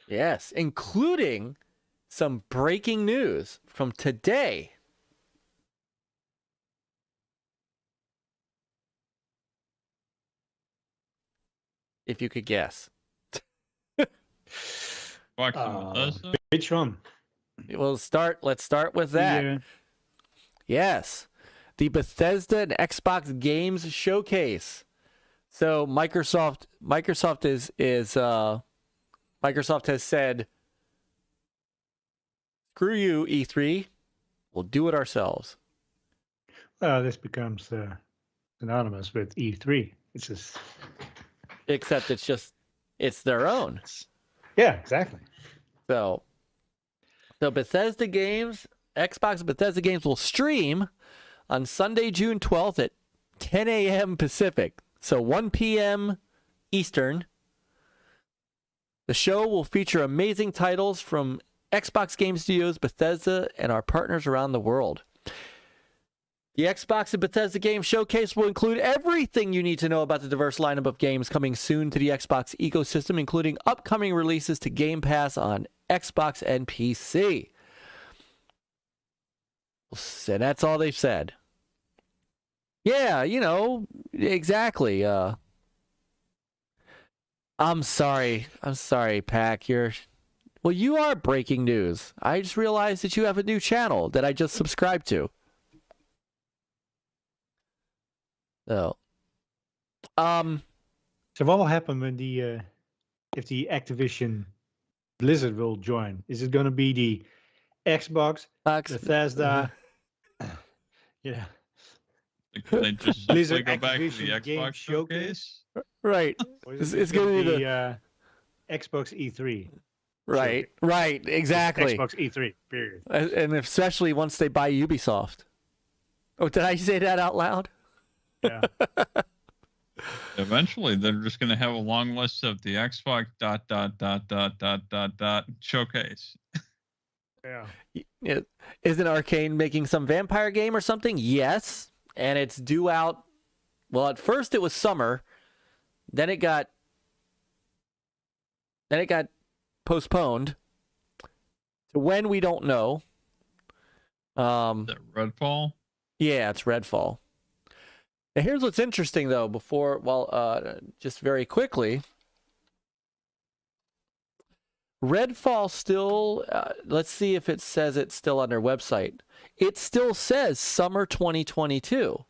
Yes, including some breaking news from today. If you could guess. Which one? Let's start with that. Yes. The Bethesda and Xbox Games Showcase. So Microsoft has said, screw you, E3. We'll do it ourselves. This becomes synonymous with E3. It's just... Except it's their own. Yeah, exactly. So Bethesda games, Xbox Bethesda games will stream on Sunday, June 12th at 10 a.m. Pacific. So 1 p.m. Eastern. The show will feature amazing titles from Xbox Game Studios, Bethesda, and our partners around the world. The Xbox and Bethesda Game Showcase will include everything you need to know about the diverse lineup of games coming soon to the Xbox ecosystem, including upcoming releases to Game Pass on Xbox and PC. And that's all they've said. Yeah, exactly. I'm sorry, Pac. You are breaking news. I just realized that you have a new channel that I just subscribed to. So, so what will happen when if the Activision Blizzard will join? Is it going to be the Xbox, Bethesda? Yeah. They just Blizzard go back to the Activision Game Xbox showcase? Right. It's going to be the Xbox E3. Right. Right. Exactly. Xbox E3. Period. And especially once they buy Ubisoft. Oh, did I say that out loud? Yeah. Eventually, they're just going to have a long list of the Xbox ... showcase. Yeah. Isn't Arcane making some vampire game or something? Yes. And it's due out. Well, at first it was summer. Then it got postponed to when we don't know. Is that Redfall? Yeah, it's Redfall. Now, here's what's interesting, though, just very quickly. Redfall still, let's see if it says it's still on their website. It still says summer 2022.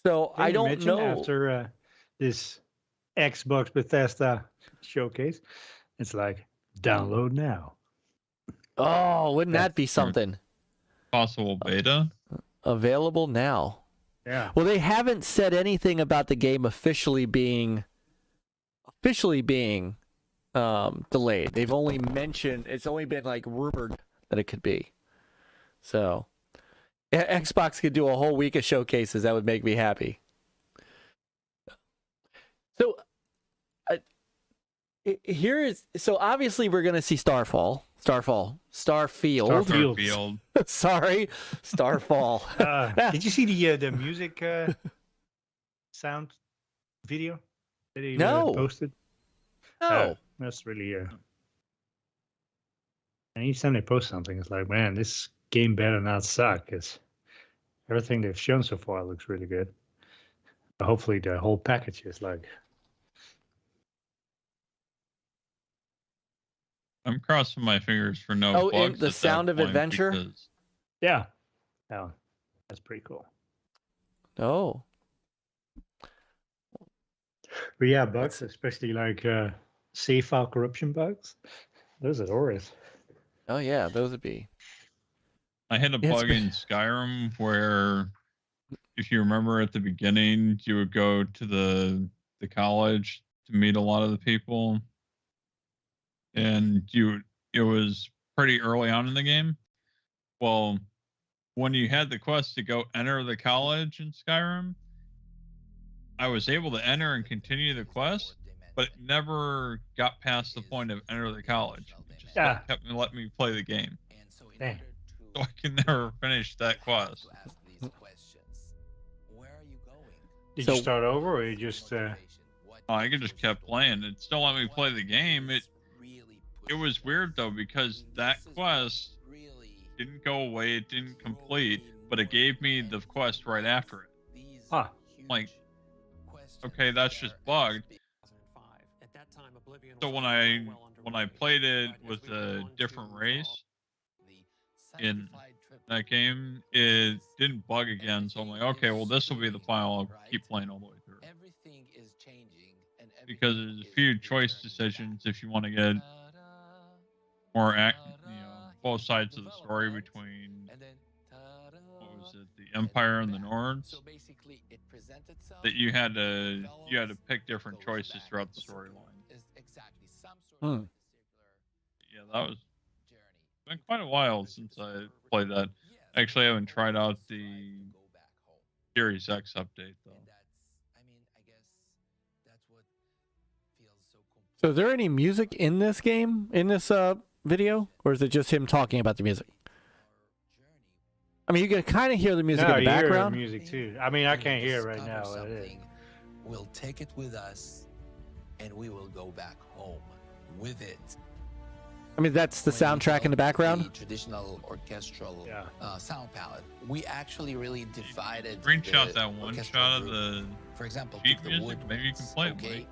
So I don't know. After this Xbox Bethesda showcase, it's like, download now. Oh, wouldn't that be something? Possible beta? Available now. Yeah. Well, they haven't said anything about the game officially being delayed. They've only mentioned, it's only been like rumored that it could be. So Xbox could do a whole week of showcases. That would make me happy. So so obviously we're going to see Starfield. Sorry, Starfall. Did you see the music sound video that he posted? No. That's really and each time they post something, it's like, man, this game better not suck, because everything they've shown so far looks really good. But hopefully the whole package is like... I'm crossing my fingers for no bugs. The Sound of Adventure? Because... Yeah. Oh, that's pretty cool. Oh. But yeah, bugs, especially like save file corruption bugs. Those are always... Oh yeah, those would be. I had a bug in Skyrim where, if you remember at the beginning, you would go to the college to meet a lot of the people, and it was pretty early on in the game. Well, when you had the quest to go enter the college in Skyrim, I was able to enter and continue the quest, but it never got past the point of enter the college. It just kept letting me play the game. Dang. So I can never finish that quest. Did you start over, or you just? I just kept playing. It still let me play the game. It was weird though, because that quest didn't go away. It didn't complete, but it gave me the quest right after it. Huh. Like, okay, that's just bugged. So when I played it with a different race in that game, it didn't bug again. So I'm like, okay, well, this will be the final. I'll keep playing all the way through. Because there's a few choice decisions if you want to get more, both sides of the story between, what was it, the Empire and the Nords. That you had to pick different choices throughout the storyline. Yeah, that was been quite a while since I played that. Actually, I haven't tried out the Series X update though. So is there any music in this game, in this video? Or is it just him talking about the music? I mean, you can kind of hear the music in the background. Hear the music too. I mean, I can't hear it right now. We'll take it with us, and we will go back home with it. I mean, that's the soundtrack in the background. The traditional orchestral sound palette. We actually really divided. Screenshot that one shot of the. For example, sheet music. Maybe you can play it. Myke.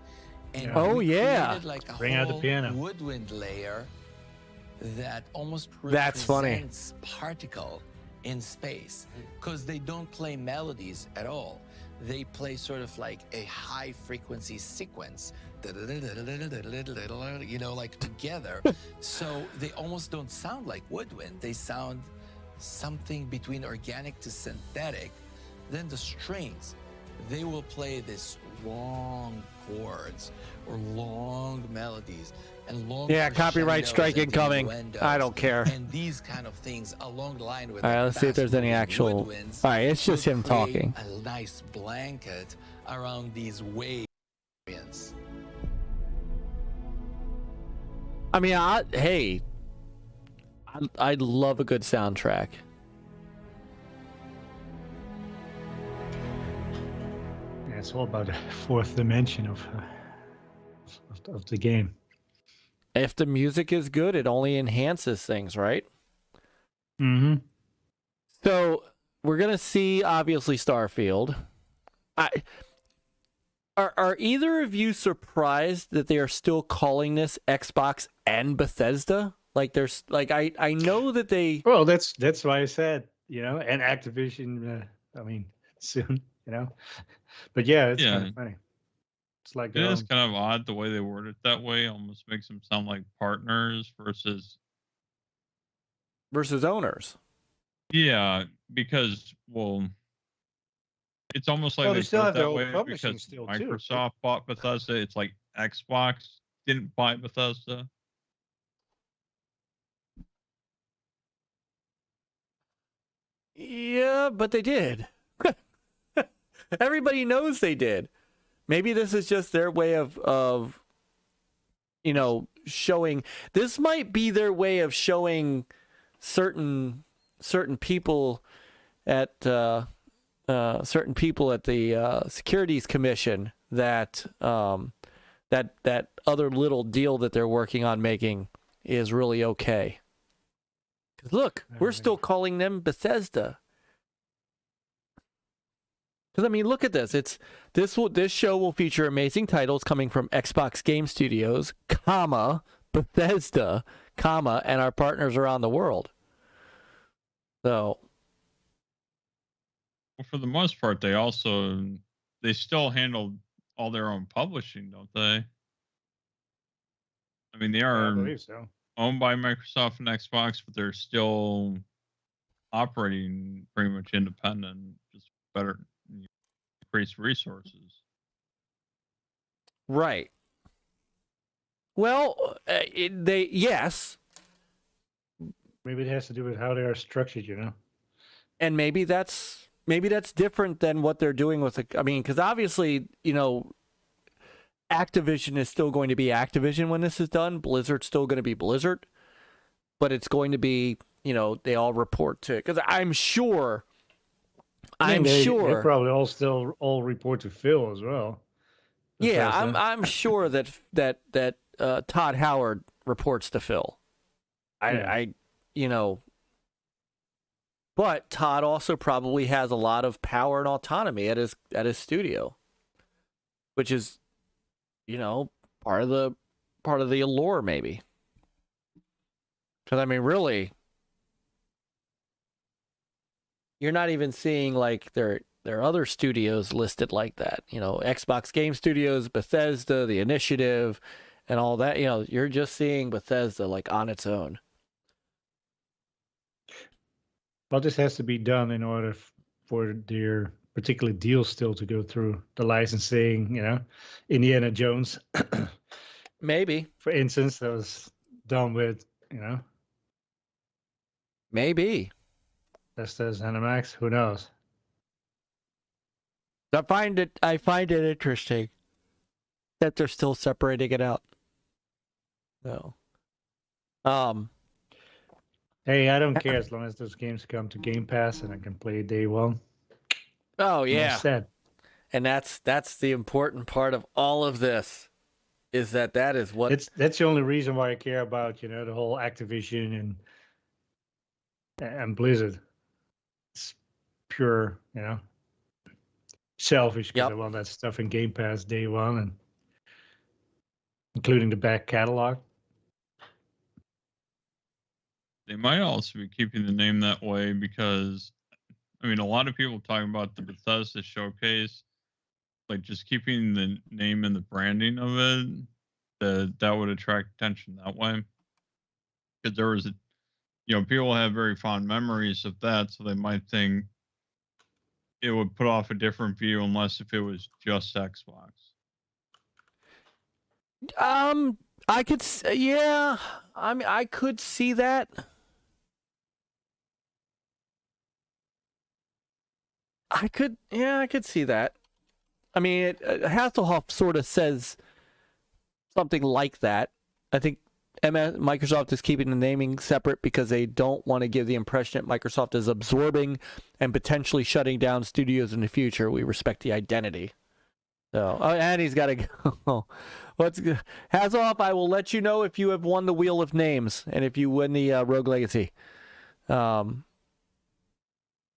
And oh yeah! Like bring out the piano. Woodwind layer that almost that's funny. Particle in space, because they don't play melodies at all. They play sort of like a high frequency sequence, you know, like together. So they almost don't sound like woodwind. They sound something between organic to synthetic. Then the strings, they will play this long chords or long melodies and long copyright strike incoming. I don't care. And these kind of things along the line with. All right, let's see if there's any actual. All right, it's just him talking. A nice blanket around these waves. I mean, I love a good soundtrack. Yeah, it's all about the fourth dimension of the game. If the music is good, it only enhances things, right? Mm-hmm. So we're gonna see, obviously, Starfield. Are either of you surprised that they are still calling this Xbox and Bethesda? Like, there's like I know that they. Well, that's why I said, you know, and Activision. I mean, soon, you know. But yeah, it's kind of funny. It's like it is kind of odd the way they word it that way. Almost makes them sound like partners versus owners. Yeah, because it's almost like they still have that way because Microsoft bought Bethesda. It's like Xbox didn't buy Bethesda. Yeah, but they did. Everybody knows they did. Maybe this is just their way of you know, showing. This might be their way of showing certain people at the Securities Commission that that other little deal that they're working on making is really okay. 'Cause look, we're still calling them Bethesda. Because I mean, look at this. This show will feature amazing titles coming from Xbox Game Studios, Bethesda, and our partners around the world. So, well, for the most part, they still handle all their own publishing, don't they? I mean, they are. I believe so. owned by Microsoft and Xbox, but they're still operating pretty much independent, just better increased resources. Right. Well, yes. Maybe it has to do with how they are structured, And maybe that's different than what they're doing with I mean, because obviously, Activision is still going to be Activision when this is done. Blizzard's still going to be Blizzard, but it's going to be, they all report to it. Because I'm sure. They probably all report to Phil as well. Yeah, I'm sure that Todd Howard reports to Phil. But Todd also probably has a lot of power and autonomy at his studio, which is, part of the allure maybe. Because I mean, really, you're not even seeing like there are other studios listed like that. Xbox Game Studios, Bethesda, The Initiative, and all that. You're just seeing Bethesda like on its own. Well, this has to be done in order for their particular deals still to go through. The licensing, Indiana Jones. Maybe. For instance, that was done with, Maybe. Bethesda's ZeniMax. Who knows? I find it interesting that they're still separating it out. So, hey, I don't care as long as those games come to Game Pass and I can play day one. Oh yeah, Said. And that's the important part of all of this, is that is what that's the only reason why I care about the whole Activision and Blizzard. It's pure selfish because I want that stuff in Game Pass day one, and including the back catalog. They might also be keeping the name that way because, I mean, a lot of people talking about the Bethesda showcase, like just keeping the name and the branding of it, that would attract attention that way. Because there was people have very fond memories of that, so they might think it would put off a different view unless if it was just Xbox. I could, yeah. I mean, I could see that. I could see that. I mean, Hasslehoff sort of says something like that. I think Microsoft is keeping the naming separate because they don't want to give the impression that Microsoft is absorbing and potentially shutting down studios in the future. We respect the identity. So, and he's got to go. Hasslehoff, I will let you know if you have won the Wheel of Names and if you win the Rogue Legacy.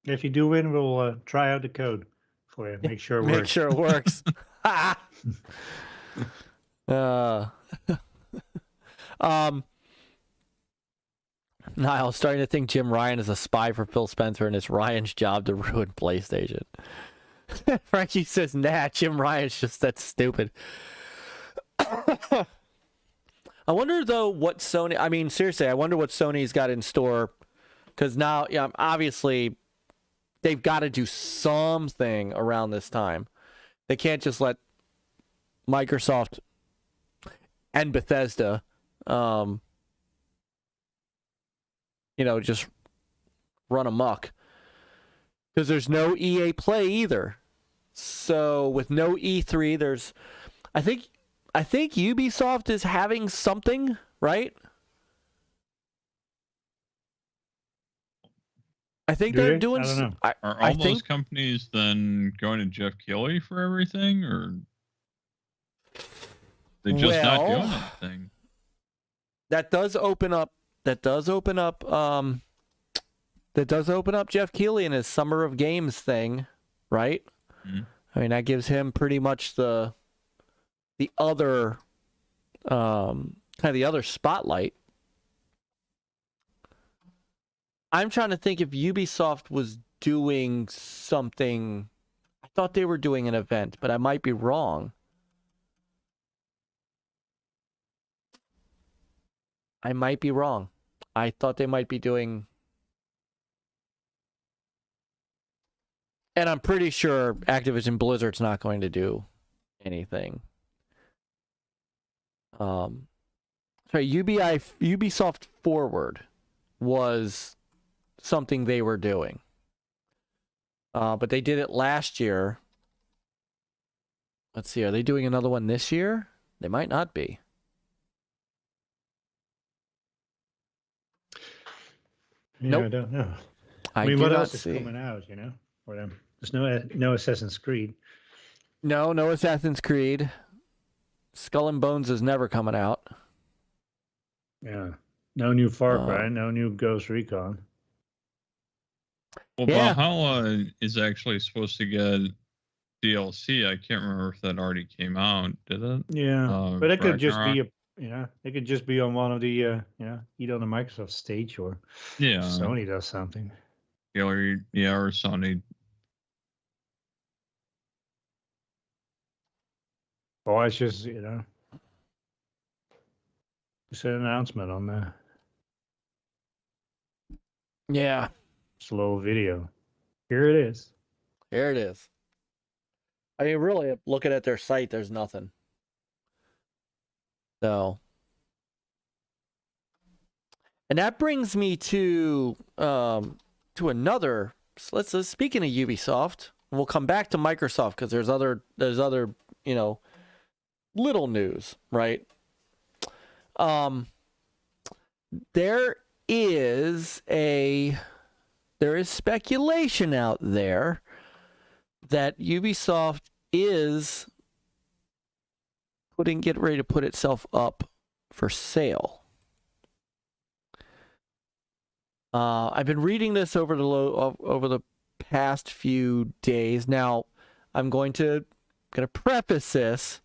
If you do win, we'll try out the code for you. Make sure it works. Make sure it works. Niall, starting to think Jim Ryan is a spy for Phil Spencer and it's Ryan's job to ruin PlayStation. Frankie says, nah, Jim Ryan's just that stupid. I wonder, though, what Sony... I mean, seriously, I wonder what Sony's got in store. Because now, obviously, they've got to do something around this time. They can't just let Microsoft and Bethesda, just run amok. Because there's no EA Play either. So with no E3, there's... I think Ubisoft is having something, right? I think they're doing... I don't know. Are all those companies then going to Jeff Keighley for everything, or they just not doing anything? That does open up Jeff Keighley and his Summer of Games thing, right? Mm-hmm. I mean, that gives him pretty much the other kind of the other spotlight. I'm trying to think if Ubisoft was doing something. I thought they were doing an event, but I might be wrong. I might be wrong. I thought they might be doing... And I'm pretty sure Activision Blizzard's not going to do anything. Sorry, Ubisoft Forward was something they were doing. But they did it last year. Let's see, are they doing another one this year? They might not be. Yeah, Nope. I don't know. I mean, do what not else is see. coming out, for them? There's no Assassin's Creed. No Assassin's Creed. Skull and Bones is never coming out. Yeah. No new Far Cry, no new Ghost Recon. Well, Yeah. Valhalla is actually supposed to get DLC. I can't remember if that already came out. Did it? Yeah, but it could just Ragnarok? be it could just be on one of the either on the Microsoft stage or Yeah. Sony does something. Or Sony. Or it's just just an announcement on the Yeah. slow video. Here it is. Here it is. I mean, really, looking at their site, there's nothing. So, and that brings me to another. Let's speaking of Ubisoft, we'll come back to Microsoft because there's other little news, right? There is speculation out there that Ubisoft is getting ready to put itself up for sale. I've been reading this over the past few days. Now, I'm going to preface this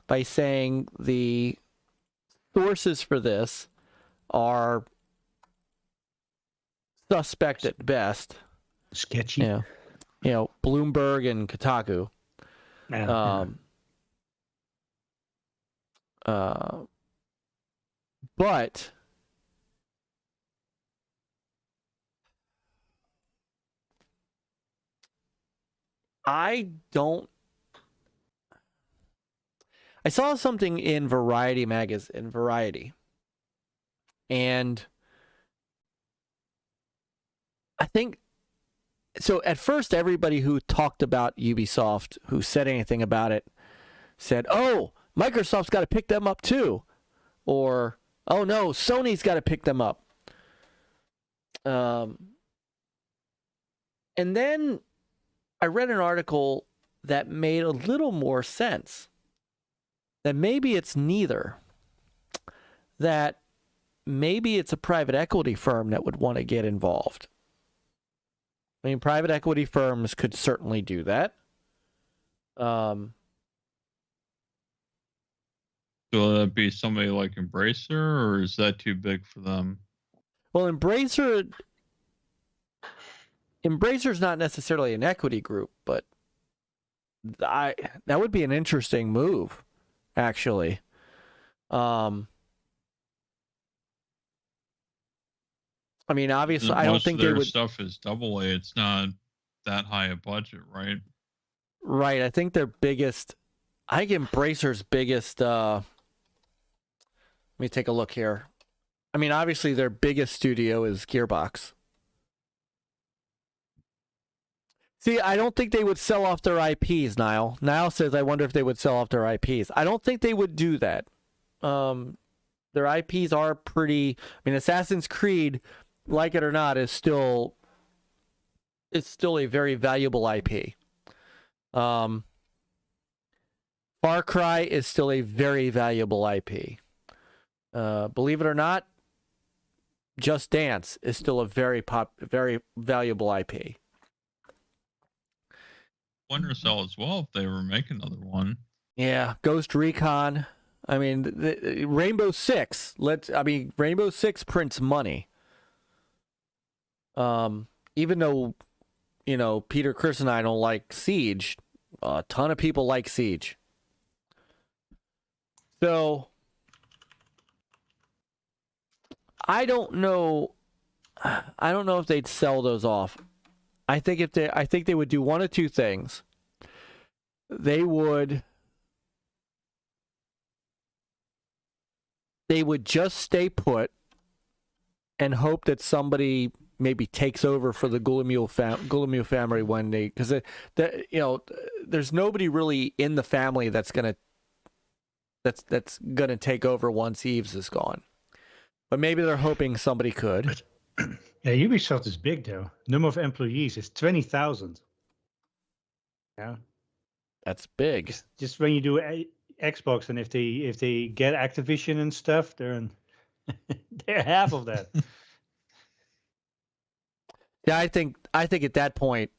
by saying the sources for this are suspect at best. Sketchy. Yeah. Bloomberg and Kotaku. But I saw something in Variety magazine, and I think so. At first, everybody who talked about Ubisoft, who said anything about it, said, "Oh, Microsoft's got to pick them up too," or "Oh no, Sony's got to pick them up." And then I read an article that made a little more sense. That maybe it's neither. That maybe it's a private equity firm that would want to get involved. I mean, private equity firms could certainly do that. So will that be somebody like Embracer, or is that too big for them? Well, Embracer's not necessarily an equity group, but that would be an interesting move, actually. I mean, obviously, I don't think they would. Most of their stuff is AA. It's not that high a budget, right? Right. I think their biggest. I think Embracer's biggest. Let me take a look here. I mean, obviously, their biggest studio is Gearbox. See, I don't think they would sell off their IPs, Niall. Niall says, I wonder if they would sell off their IPs. I don't think they would do that. Their IPs are pretty... I mean, Assassin's Creed, like it or not, is still a very valuable IP. Far Cry is still a very valuable IP. Believe it or not, Just Dance is still a very valuable IP. Wonder Cell as well if they were making another one. Yeah, Ghost Recon. I mean, Rainbow Six. Rainbow Six prints money. Even though, Peter, Chris, and I don't like Siege, a ton of people like Siege. So I don't know. I don't know if they'd sell those off. I think they would do one of two things. They would just stay put and hope that somebody maybe takes over for the GoGameGo family when they, because there's nobody really in the family that's gonna take over once Yves is gone. But maybe they're hoping somebody could. Yeah, Ubisoft is big though. Number of employees is 20,000. Yeah, that's big. Just when you do Xbox, and if they get Activision and stuff, they're half of that. Yeah, I think at that point,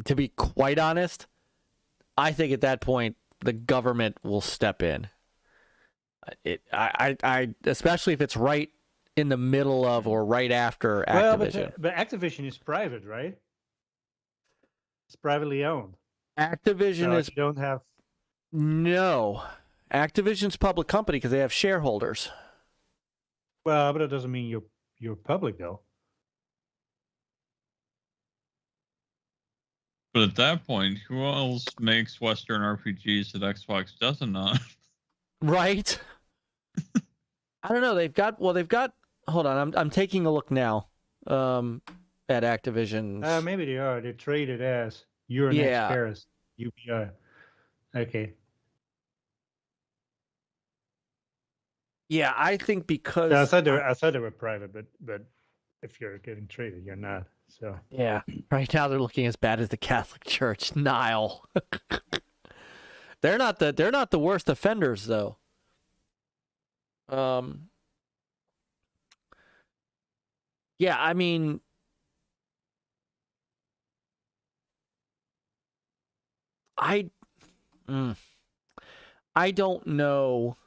to be quite honest, I think at that point the government will step in. I especially if it's right in the middle of or right after Activision. Well, but Activision is private, right? It's privately owned. Activision is. You don't have. No, Activision's public company because they have shareholders. Well, but it doesn't mean you're public though. But at that point, who else makes Western RPGs that Xbox doesn't know? Right. I don't know. They've got. Hold on. I'm taking a look now. At Activision. Maybe they are. They're traded as Euronext Paris, UPI. Okay. Yeah, I think because I thought they were private, but if you're getting traded, you're not. So yeah, right now they're looking as bad as the Catholic Church. Nile. They're not the worst offenders though. Yeah, I mean, I don't know.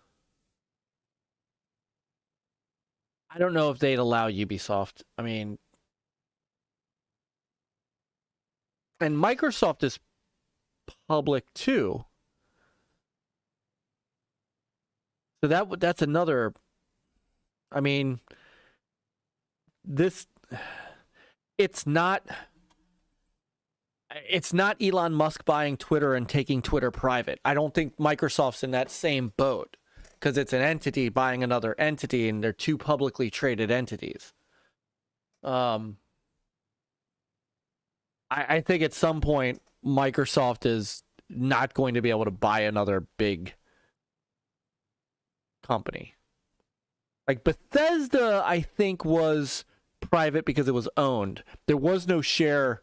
I don't know if they'd allow Ubisoft. I mean, and Microsoft is public too. So that's another. I mean, it's not Elon Musk buying Twitter and taking Twitter private. I don't think Microsoft's in that same boat because it's an entity buying another entity and they're two publicly traded entities. I think at some point Microsoft is not going to be able to buy another big company. Like Bethesda, I think was private because it was owned. There was no share.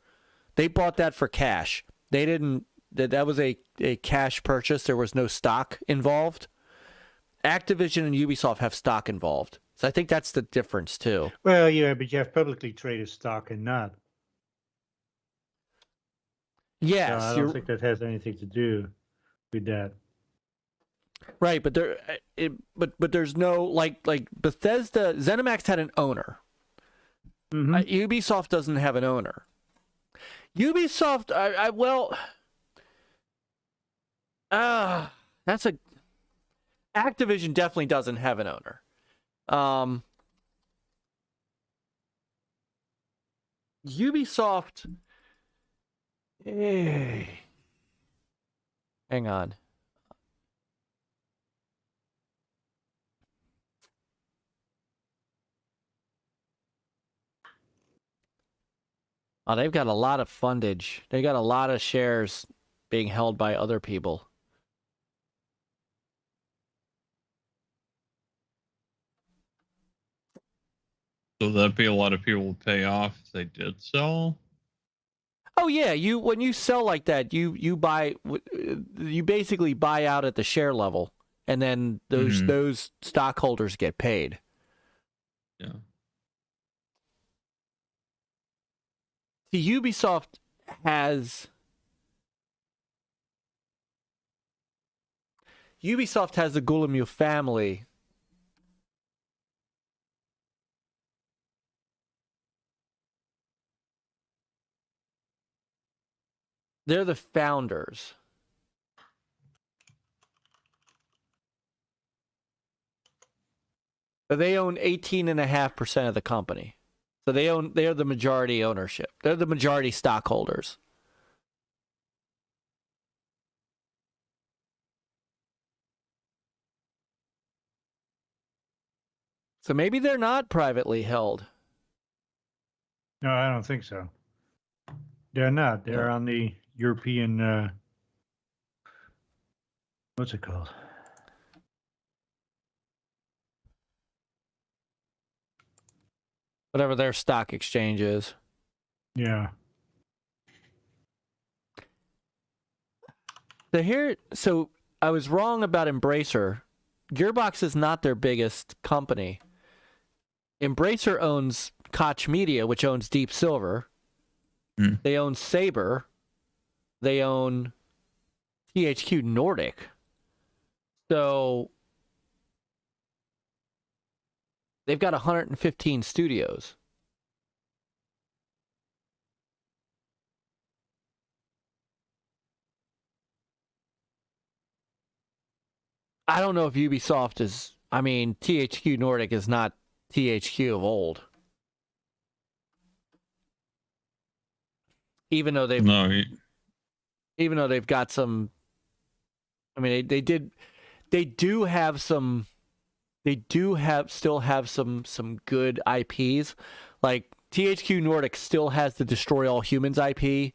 They bought that for cash. They didn't. That was a cash purchase. There was no stock involved. Activision and Ubisoft have stock involved. So I think that's the difference too. Well, yeah, but you have publicly traded stock and not. Yes, so I don't think that has anything to do with that. Right, but but there's no like Bethesda. ZeniMax had an owner. Mm-hmm. Ubisoft doesn't have an owner. Ubisoft, that's a. Activision definitely doesn't have an owner. Ubisoft. Hang on. Oh, they've got a lot of fundage. They got a lot of shares being held by other people. So that'd be a lot of people would pay off if they did sell. Oh yeah, when you sell like that, you basically buy out at the share level, and then those stockholders get paid. Yeah. See, Ubisoft has the GoGameGo family. They're the founders. But they own 18.5% of the company. So they're the majority ownership. They're the majority stockholders. So maybe they're not privately held. No, I don't think so. They're not. They're on the European. What's it called? Whatever their stock exchange is. Yeah. So I was wrong about Embracer. Gearbox is not their biggest company. Embracer owns Koch Media, which owns Deep Silver. They own Saber. They own THQ Nordic. So they've got 115 studios. I don't know if Ubisoft is... I mean, THQ Nordic is not THQ of old. Even though they've... Even though they've got some... I mean, they do have some... They still have some good IPs. Like, THQ Nordic still has the Destroy All Humans IP.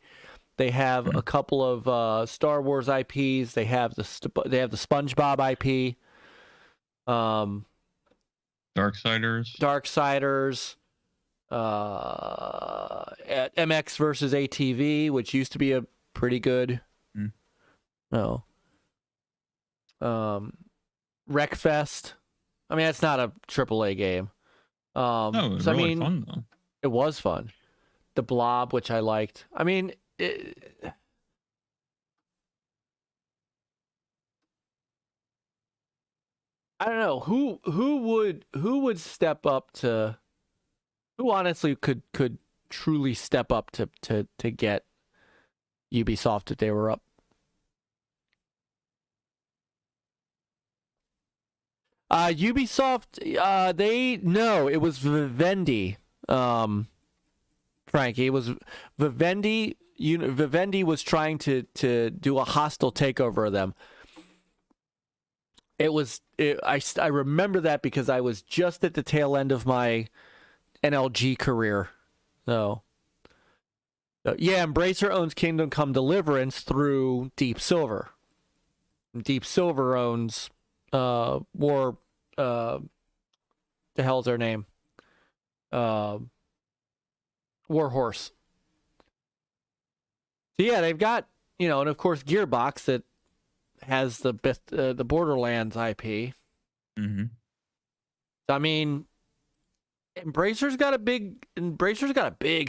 They have a couple of Star Wars IPs. They have the SpongeBob IP. Darksiders. MX versus ATV, which used to be a pretty good. No. Wreckfest. I mean, it's not a AAA game. No, it was really fun, though. It was fun. The Blob, which I liked. I mean, I don't know who would step up to. Who honestly could truly step up to get Ubisoft if they were up. Ubisoft, it was Vivendi, Frankie. It was Vivendi. Vivendi was trying to do a hostile takeover of them. I remember that because I was just at the tail end of my NLG career. So yeah, Embracer owns Kingdom Come Deliverance through Deep Silver. Deep Silver owns the hell's their name? Warhorse. So yeah, they've got, and of course Gearbox that has the Borderlands IP. I mean, Embracer's got a big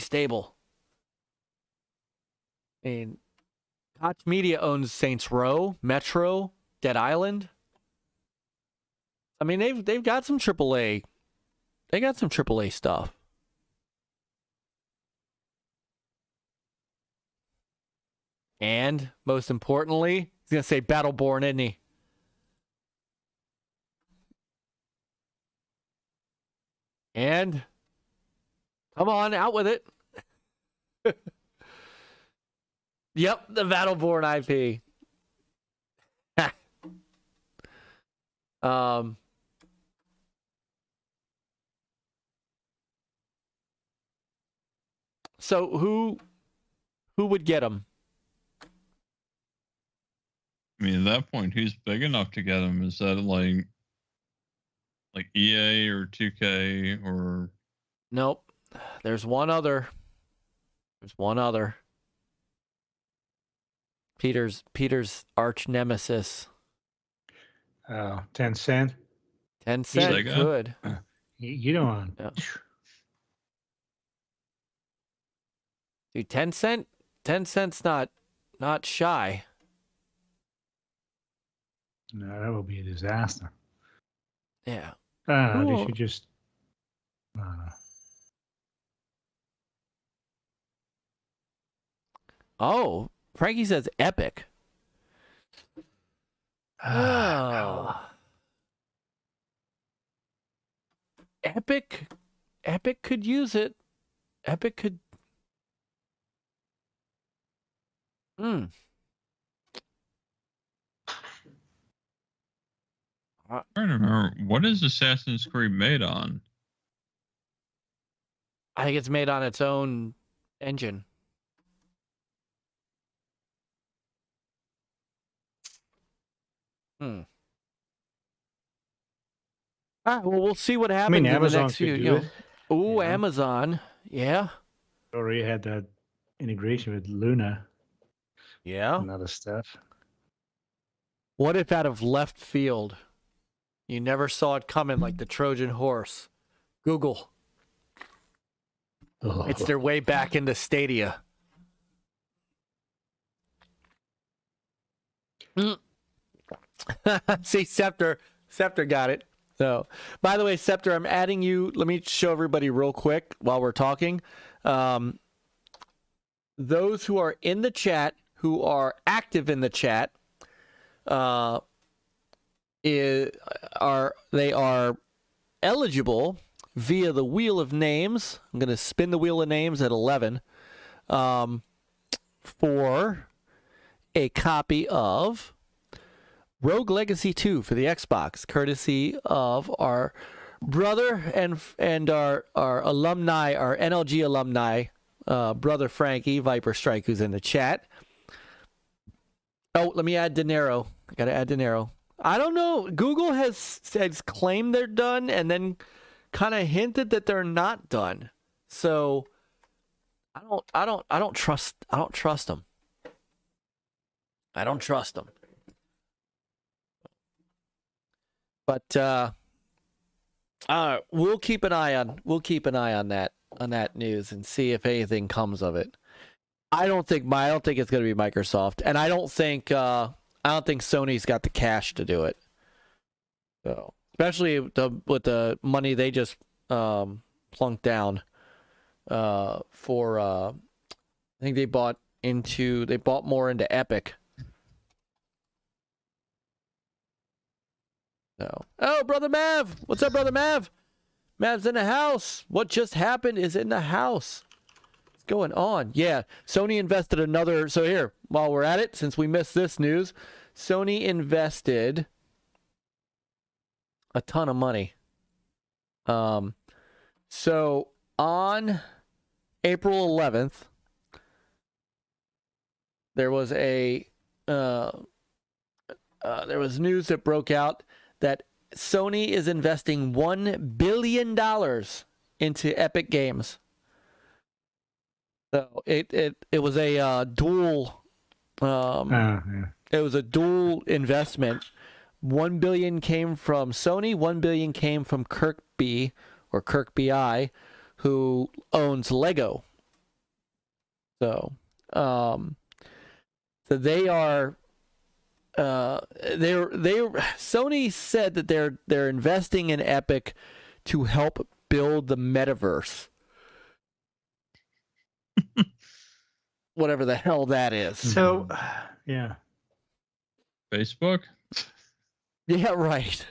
stable. I mean, Koch Media owns Saints Row, Metro, Dead Island. I mean, they've got some AAA. They got some AAA stuff. And most importantly, he's gonna say Battleborn, isn't he? And come on, out with it. Yep, the Battleborn IP. So who would get him? I mean, at that point, who's big enough to get him? Is that like EA or 2K or? Nope. There's one other. Peter's arch nemesis. Oh, Tencent. Tencent could. You don't want. Yeah. Dude, Tencent's not shy. No, that will be a disaster. Yeah. They should just. Oh, Frankie says Epic. Oh. Epic could use it. Epic could. I trying to remember, what is Assassin's Creed made on? I think it's made on its own engine. Well, we'll see what happens in the Amazon next few. could do it. Ooh, Yeah. Amazon. Yeah. Already had that integration with Luna Yeah. and other stuff. What if out of left field, you never saw it coming like the Trojan horse? Google. Oh. It's their way back into Stadia. See, Scepter got it. So, by the way, Scepter, I'm adding you. Let me show everybody real quick while we're talking. Those who are in the chat, who are active in the chat, are eligible via the Wheel of Names. I'm going to spin the Wheel of Names at 11 for a copy of Rogue Legacy 2 for the Xbox, courtesy of our brother and our alumni, our NLG alumni, brother Frankie, Viper Strike, who's in the chat. Oh, let me add Dinero. I got to add Dinero. I don't know. Google has claimed they're done and then kind of hinted that they're not done. So I don't trust them. I don't trust them. But we'll keep an eye on that news and see if anything comes of it. I don't think it's going to be Microsoft, and I don't think Sony's got the cash to do it. So, especially with the money they just plunked down for I think they bought more into Epic. So, oh, Brother Mav, what's up, Brother Mav? Mav's in the house. What just happened is in the house. What's going on? Yeah, Sony invested another. So here, while we're at it, since we missed this news, Sony invested a ton of money. So on April 11th, there was news that broke out that Sony is investing $1 billion into Epic Games. So it was a dual. It was a dual investment. $1 billion came from Sony. $1 billion came from Kirkby or Kirkby, who owns Lego. So they are. Sony said that they're investing in Epic to help build the metaverse. Whatever the hell that is. So, yeah. Facebook? Yeah, right.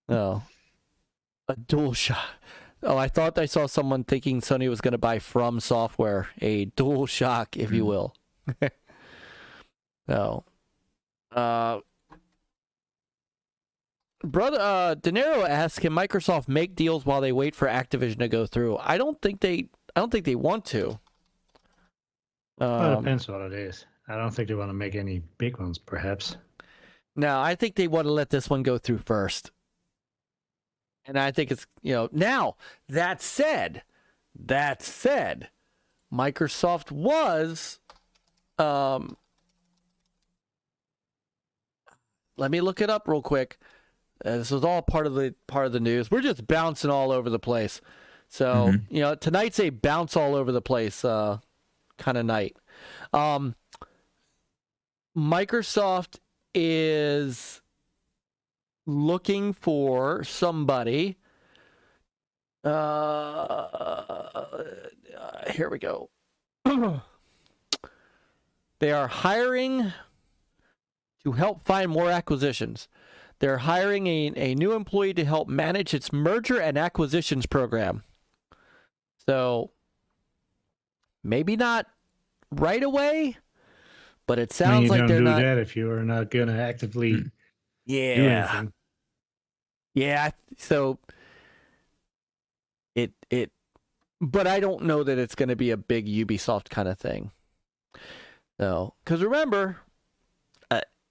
Oh. A dual shot. Oh, I thought I saw someone thinking Sony was going to buy From Software, a dual shock, if you will. So. Brother Dinero asks, can Microsoft make deals while they wait for Activision to go through? I don't think they want to. Well, it depends what it is. I don't think they want to make any big ones, perhaps. No, I think they want to let this one go through first. And I think it's, now that said, Microsoft was, let me look it up real quick. This was all part of the news. We're just bouncing all over the place. So, tonight's a bounce all over the place kind of night. Microsoft is looking for somebody. Here we go. They are hiring to help find more acquisitions. They're hiring a new employee to help manage its merger and acquisitions program. So maybe not right away, but it sounds like they're not. You don't do that if you are not going to actively do anything. Yeah. So but I don't know that it's going to be a big Ubisoft kind of thing. No, because remember,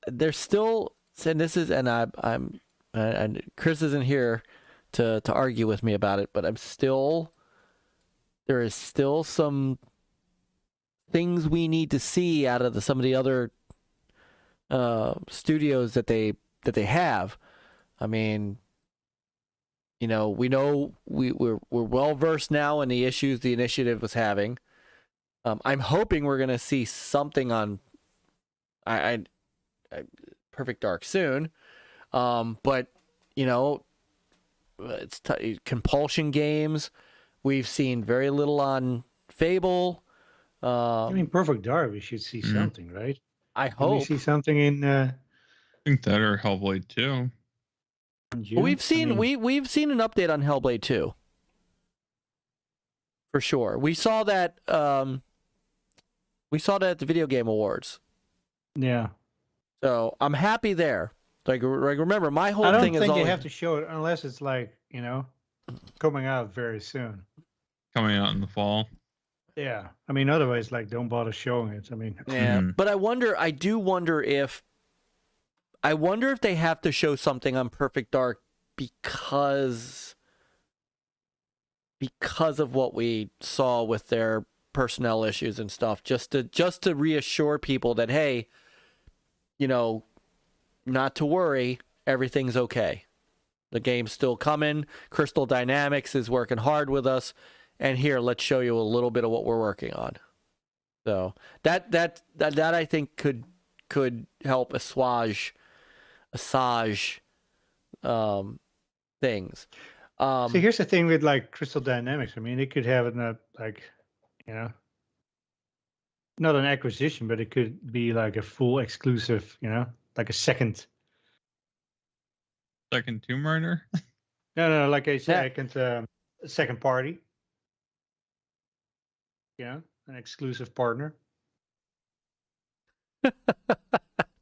there's still, and this is, and I'm Chris isn't here to argue with me about it, but there is still some things we need to see out of some of the other studios that they have. I mean, we know we're well versed now in the issues the initiative was having. I'm hoping we're gonna see something on Perfect Dark soon, but it's Compulsion Games. We've seen very little on Fable. I mean, Perfect Dark, we should see something, right? I hope we see something in. I think that or Hellblade 2. We've seen we've seen an update on Hellblade 2. For sure. We saw that at the Video Game Awards. Yeah. So I'm happy there. Like remember, my whole thing is I don't think always, they have to show it unless it's coming out very soon. Coming out in the fall. Yeah. I mean, otherwise, don't bother showing it. I mean, yeah. But I do wonder if they have to show something on Perfect Dark because of what we saw with their personnel issues and stuff, just to reassure people that, hey, not to worry, everything's okay. The game's still coming. Crystal Dynamics is working hard with us, and here, let's show you a little bit of what we're working on. So that I think could help assuage things. so here's the thing with Crystal Dynamics. I mean, it could have it not not an acquisition, but it could be a full exclusive, like a second Tomb Raider. No, like a second party. An exclusive partner.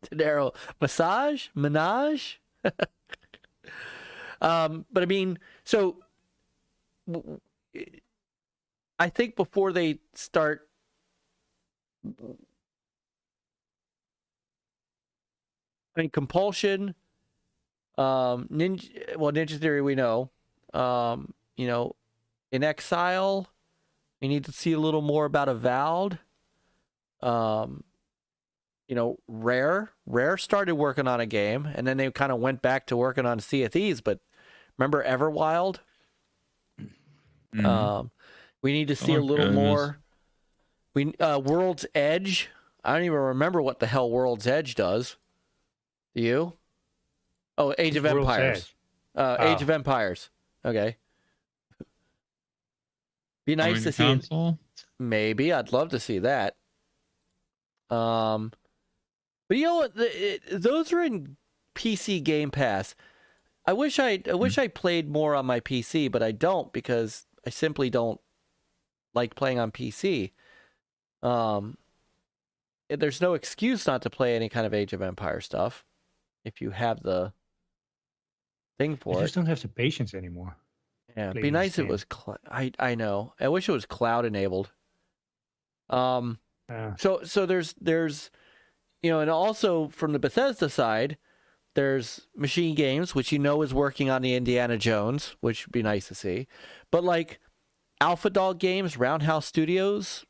Tadero, menage. But I mean, so I think before they start, Compulsion, Ninja Theory, we know, In Exile, we need to see a little more about Avowed. Rare started working on a game, and then they kind of went back to working on Sea of Thieves. But remember Everwild? We need to see a little more. World's Edge. I don't even remember what the hell World's Edge does. Do you? Oh, Age of Empires. Age of Empires. Okay. Be nice to see console? Maybe. I'd love to see that. But you know what? Those are in PC Game Pass. I wish I played more on my PC, but I don't, because I simply don't like playing on PC. There's no excuse not to play any kind of Age of Empire stuff if you have the thing for it. I just don't have the patience anymore. Yeah, it'd be nice if it was. I know. I wish it was cloud enabled. So there's and also from the Bethesda side, there's Machine Games, which is working on the Indiana Jones, which would be nice to see. But Alpha Dog Games, Roundhouse Studios,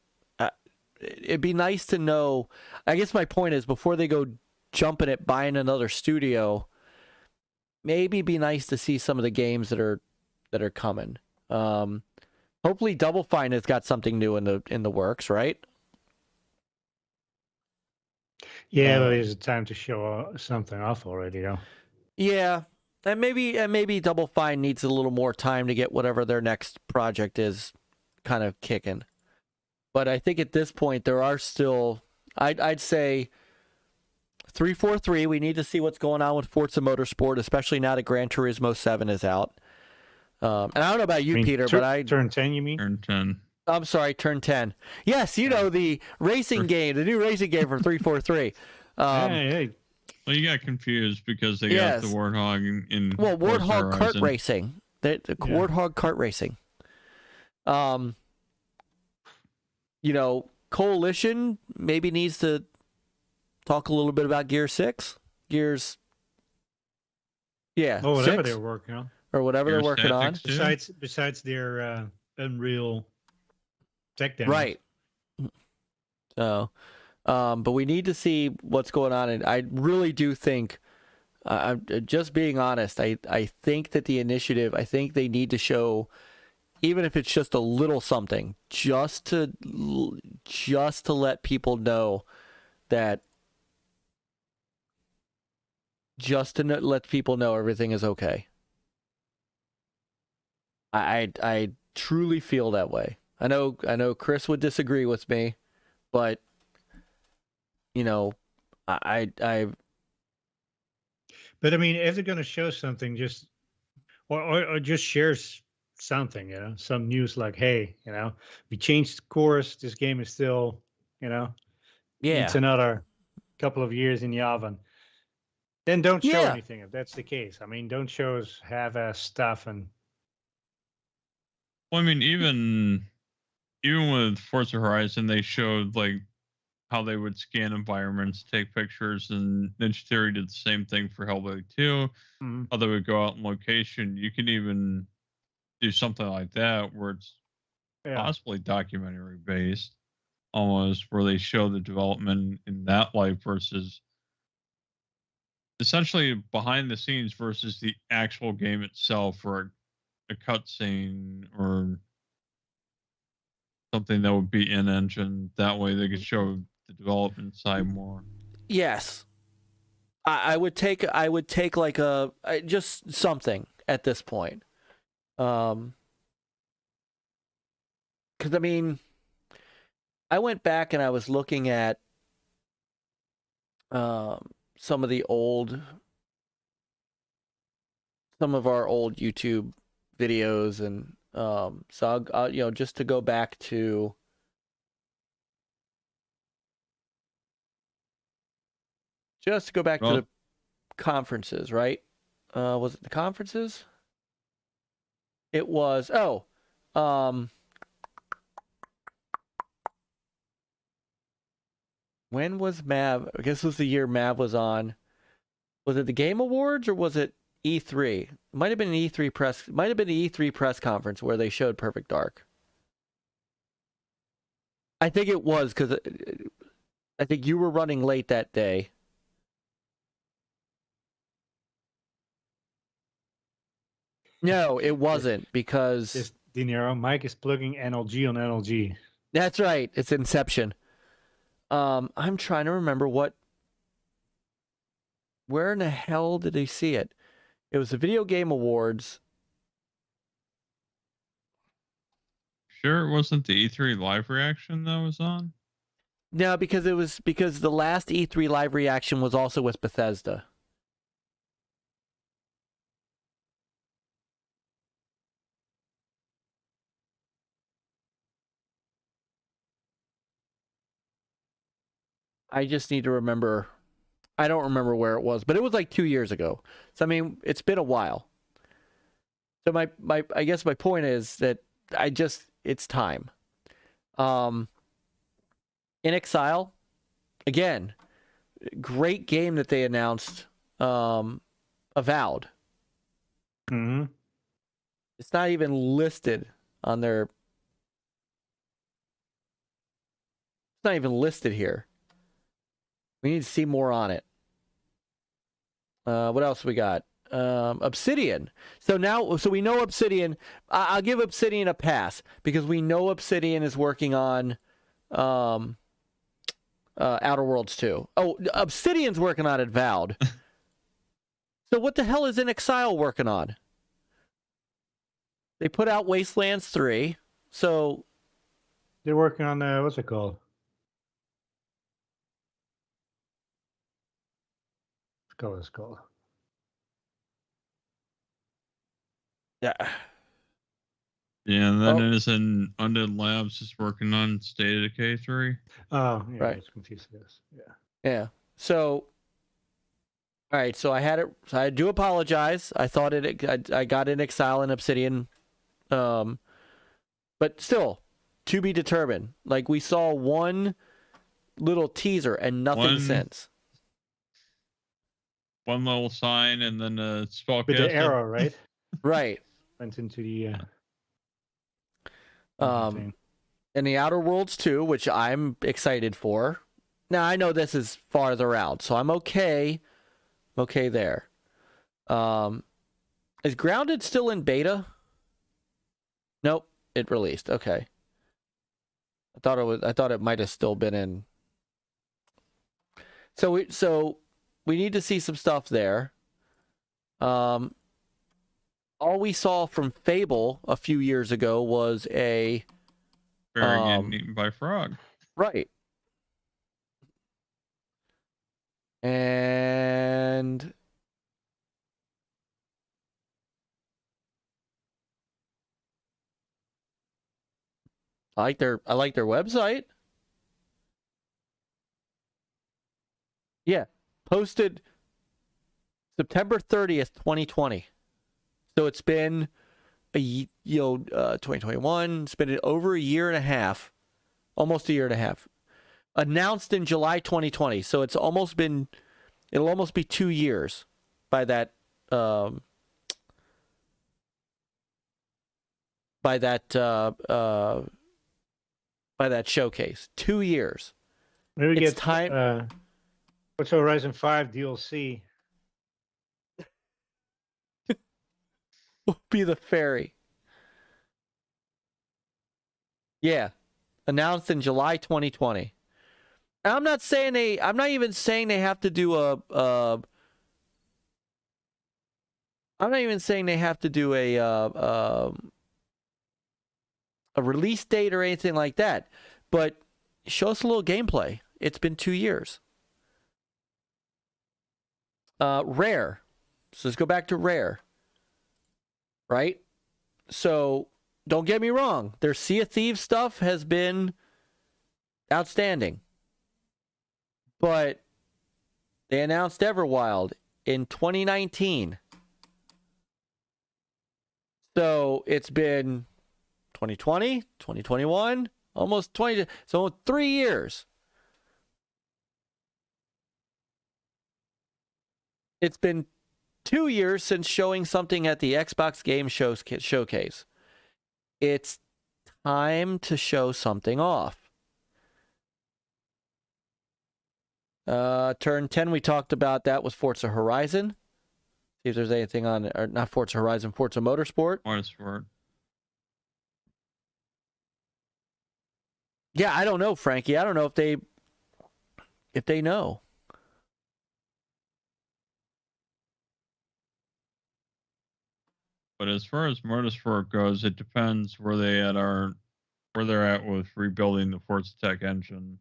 it'd be nice to know. I guess my point is, before they go jumping at buying another studio, maybe it'd be nice to see some of the games that are coming. Hopefully Double Fine has got something new in the works, right? Yeah, but it's time to show something off already, though. Yeah, and maybe Double Fine needs a little more time to get whatever their next project is kind of kicking. But I think at this point there are still, I'd say, 343. We need to see what's going on with Forza Motorsport, especially now that Gran Turismo 7 is out. And I don't know about you, Peter, but I turn 10. You mean Turn 10. I'm sorry, turn 10. Yes, you know the racing game, the new racing game from 343. Hey. Well, you got confused because they got the Warthog in well, Forza Warthog kart Horizon. racing. The Warthog kart racing. You know, Coalition maybe needs to talk a little bit about Gear 6. Gears. Yeah. Oh, whatever 6, they're working on. or whatever they're working on. Besides their Unreal tech demos. Right. So, but we need to see what's going on, and I really do think, I'm just being honest, I think that the initiative, I think they need to show, even if it's just a little something, just to let people know that, let people know everything is okay. I truly feel that way. I know Chris would disagree with me, but you know, But I mean, if they're going to show something, just or just share something, you know, some news like, hey, you know, we changed course. This game is still, you know, it's another couple of years in the oven. Then don't show anything if that's the case. I mean, don't show us half-ass stuff and. Well, I mean, even with Forza Horizon, they showed like how they would scan environments, take pictures, and Ninja Theory did the same thing for Hellblade 2. Mm-hmm. How they would go out in location. You can even do something like that where it's possibly documentary based, almost, where they show the development in that light versus essentially behind the scenes versus the actual game itself, or a cutscene or something that would be in engine. That way they could show the development side more. Yes. I would take like just something at this point. Because I mean, I went back and I was looking at some of our old YouTube videos, and so I'll just to go back to the conferences, right? Was it the conferences? It was when was MAV? I guess it was the year MAV was on. Was it the Game Awards or was it E3? It might have been an E3 press. Might have been the E3 press conference where they showed Perfect Dark. I think it was because I think you were running late that day. No, it wasn't because this Dinero. Myke is plugging NLG on NLG. That's right. It's Inception. I'm trying to remember where in the hell did they see it? It was the Video Game Awards. Sure, it wasn't the E3 live reaction that was on? No, because the last E3 live reaction was also with Bethesda. I just need to remember. I don't remember where it was, but it was like 2 years ago. So I mean, it's been a while. So I guess my point is that it's time. In Exile, again, great game that they announced. Avowed. Mm-hmm. It's not even listed on their. It's not even listed here. We need to see more on it. What else we got? Obsidian. So we know Obsidian. I'll give Obsidian a pass because we know Obsidian is working on Outer Worlds 2. Oh, Obsidian's working on Avowed. So what the hell is In Exile working on? They put out Wastelands 3. So they're working on what's it called? Skull is Skull. Yeah. Yeah, and then it is in Undead Labs is working on State of Decay 3. Oh, yeah, Right. I was confused. Yes. Yeah. Yeah. So, all right. So I had it. So I do apologize. I thought I got in Exile and Obsidian, but still, to be determined. Like we saw one little teaser and nothing since. One little sign and then a spellcaster. With the arrow, right? Right. Went into the. And the Outer Worlds 2, which I'm excited for. Now I know this is farther out, so I'm okay. I'm okay there. Is Grounded still in beta? Nope, it released. Okay. I thought it might have still been in. So we need to see some stuff there. All we saw from Fable a few years ago was a Bear getting eaten by frog. Right. And I like their website. Yeah, posted September 30th, 2020. So it's been 2021. It's been over a year and a half, almost a year and a half. Announced in July 2020. So it'll almost be 2 years by that showcase. 2 years. Maybe It's get time. What's Horizon 5 DLC? Will be the fairy. Yeah. Announced in July 2020. And I'm not even saying they have to do a release date or anything like that, but show us a little gameplay. It's been 2 years. Rare. So let's go back to Rare. Right? So don't get me wrong. Their Sea of Thieves stuff has been outstanding. But they announced Everwild in 2019. So it's been 2020, 2021, almost 20, so 3 years. It's been 2 years since showing something at the Xbox Game Showcase. It's time to show something off. Turn 10, we talked about that with Forza Horizon. See if there's anything on, or not Forza Horizon, Forza Motorsport. Motorsport. Yeah, I don't know, Frankie. I don't know if they know. But as far as Motorsport goes, it depends where they're at with rebuilding the Forza Tech engine.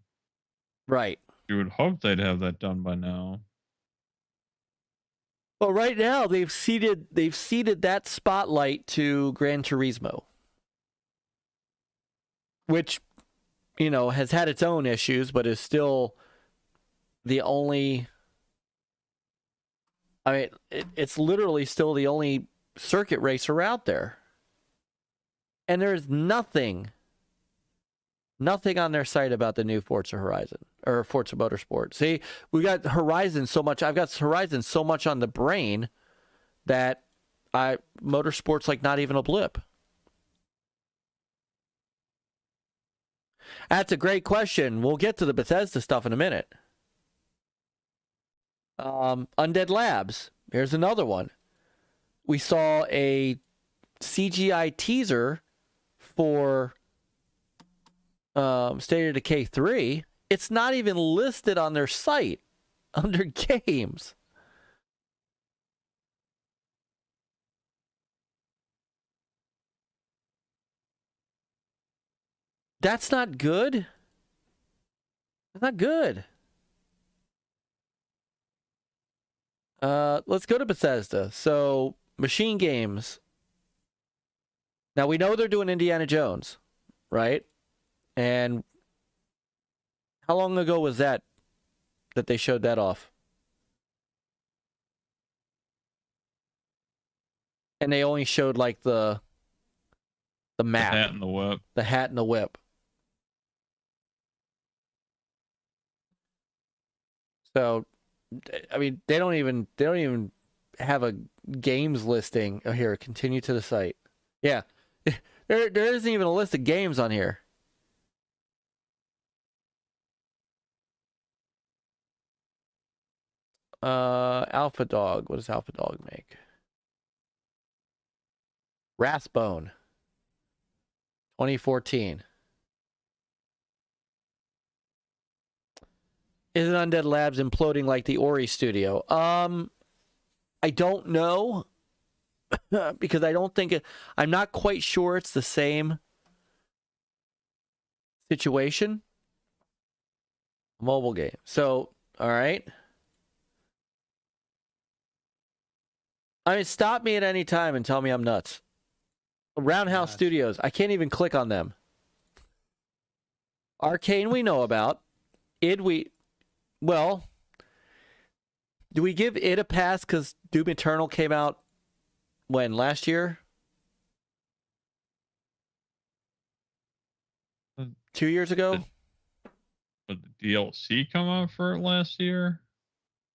Right. You would hope they'd have that done by now. Well, right now they've ceded that spotlight to Gran Turismo, which, has had its own issues, but is still the only. I mean, it's literally still the only circuit racer out there, and there's nothing on their site about the new Forza Horizon or Forza Motorsport. See, we got Horizon so much. I've got Horizon so much on the brain that Motorsport's like not even a blip. That's a great question. We'll get to the Bethesda stuff in a minute. Undead Labs. Here's another one. We saw a CGI teaser for State of Decay 3. It's not even listed on their site under games. That's not good. That's not good. Let's go to Bethesda. So, Machine Games. Now, we know they're doing Indiana Jones, right? And how long ago was that they showed that off? And they only showed, like, the map. The hat and the whip. The hat and the whip. So, I mean, they don't even have a games listing. Oh, here, continue to the site. Yeah, there isn't even a list of games on here. Alpha Dog. What does Alpha Dog make? Rathbone. 2014. Isn't Undead Labs imploding like the Ori studio? I don't know. Because I don't think I'm not quite sure it's the same situation. Mobile game. So, all right. I mean, stop me at any time and tell me I'm nuts. Roundhouse Studios. I can't even click on them. Arcane we know about. Well, do we give it a pass because Doom Eternal came out when? Last year? 2 years ago? Did the DLC come out for it last year?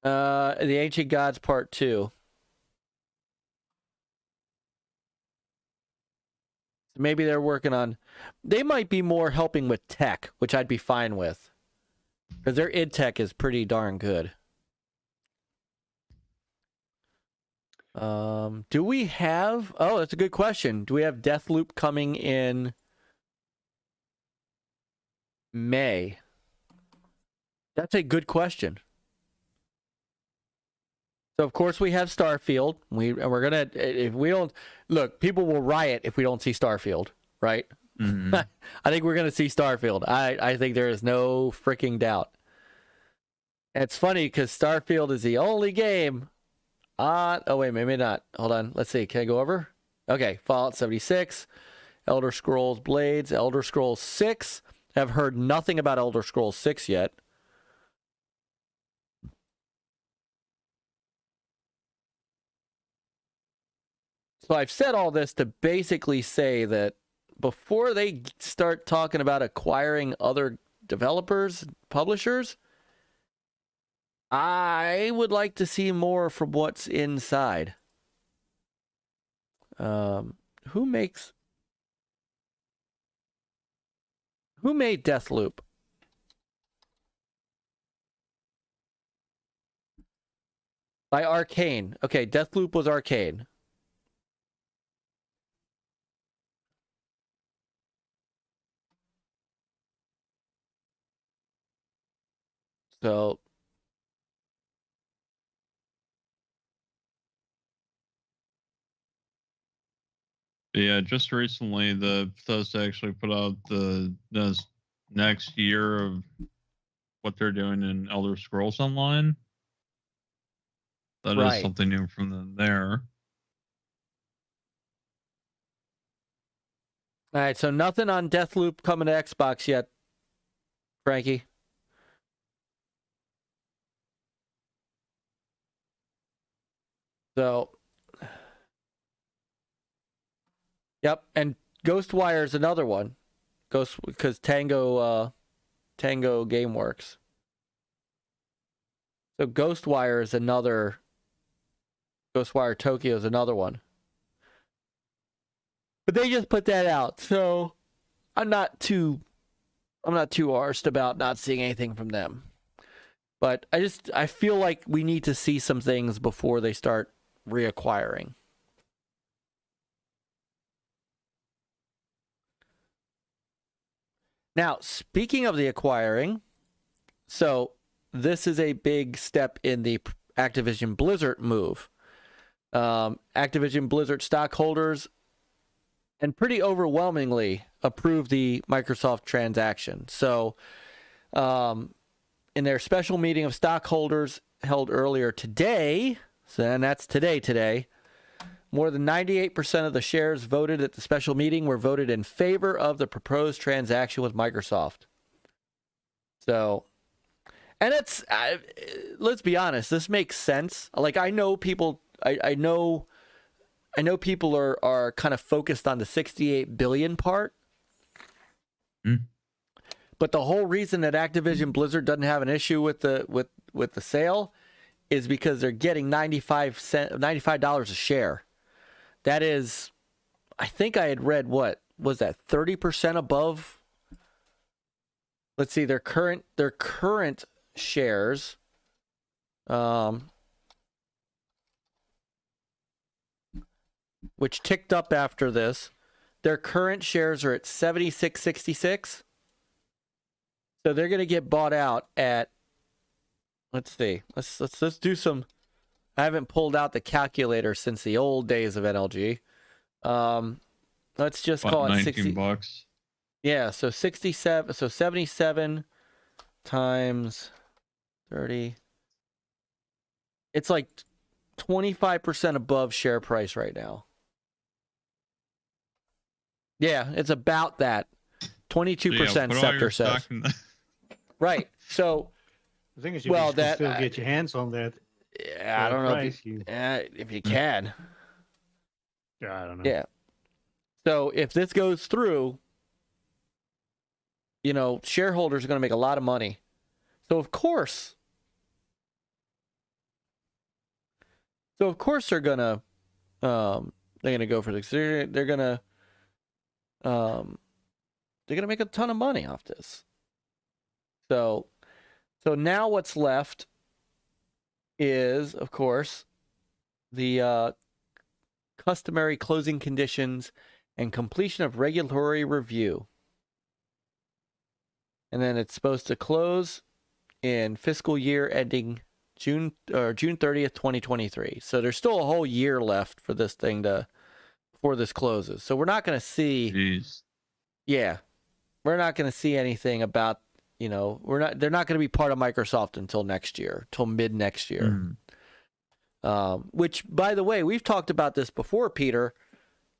The Ancient Gods Part 2. So maybe they're working on... They might be more helping with tech, which I'd be fine with. Because their id tech is pretty darn good. Do we have... Oh, that's a good question. Do we have Deathloop coming in May? That's a good question. So, of course, we have Starfield. We're going to... If we don't... Look, people will riot if we don't see Starfield, right? Mm-hmm. I think we're going to see Starfield. I think there is no freaking doubt. And it's funny because Starfield is the only game... oh, wait, maybe not. Hold on. Let's see. Can I go over? Okay. Fallout 76, Elder Scrolls Blades, Elder Scrolls 6. Have heard nothing about Elder Scrolls 6 yet. So I've said all this to basically say that before they start talking about acquiring other developers, publishers, I would like to see more from what's inside. Who made Deathloop? By Arcane. Okay, Deathloop was Arcane. So yeah, just recently the Bethesda actually put out the next year of what they're doing in Elder Scrolls Online. That is something new from them there. All right, so nothing on Deathloop coming to Xbox yet, Frankie. So, yep, and Ghostwire is another one. Because Tango GameWorks. So Ghostwire is another. Ghostwire Tokyo is another one. But they just put that out, so I'm not too arsed about not seeing anything from them. But I feel like we need to see some things before they start reacquiring. Now, speaking of the acquiring, so this is a big step in the Activision Blizzard move. Activision Blizzard stockholders and pretty overwhelmingly approved the Microsoft transaction. So, in their special meeting of stockholders held earlier today, So, and that's today. More than 98% of the shares voted at the special meeting were voted in favor of the proposed transaction with Microsoft. So, and it's, let's be honest, this makes sense. Like, I know people, I know people are kind of focused on the 68 billion part. But the whole reason that Activision Blizzard doesn't have an issue with the sale is because they're getting $95 a share. That is, I think I had read, what was that, 30% above? Let's see, their current shares. Which ticked up after this. Their current shares are at 76.66. So they're going to get bought out at, let's see, let's do some. I haven't pulled out the calculator since the old days of NLG. Let's just call it 60 $19. Yeah, so 67, so 77 times 30. It's like 25% above share price right now. Yeah, it's about that. 22% Scepter says. Right. So the thing is, you can still get your hands on that. Yeah, I don't know if you can. Yeah, I don't know. Yeah. So if this goes through, you know, shareholders are going to make a lot of money. So of course they're gonna go for this. They're gonna make a ton of money off this. So now what's left is, of course, the customary closing conditions and completion of regulatory review. And then it's supposed to close in fiscal year ending June 30th, 2023. So there's still a whole year left for this thing before this closes. So we're not going to see. Jeez. Yeah, we're not going to see anything about, you know, they're not going to be part of Microsoft until next year, till mid next year. Which, by the way, we've talked about this before, Peter.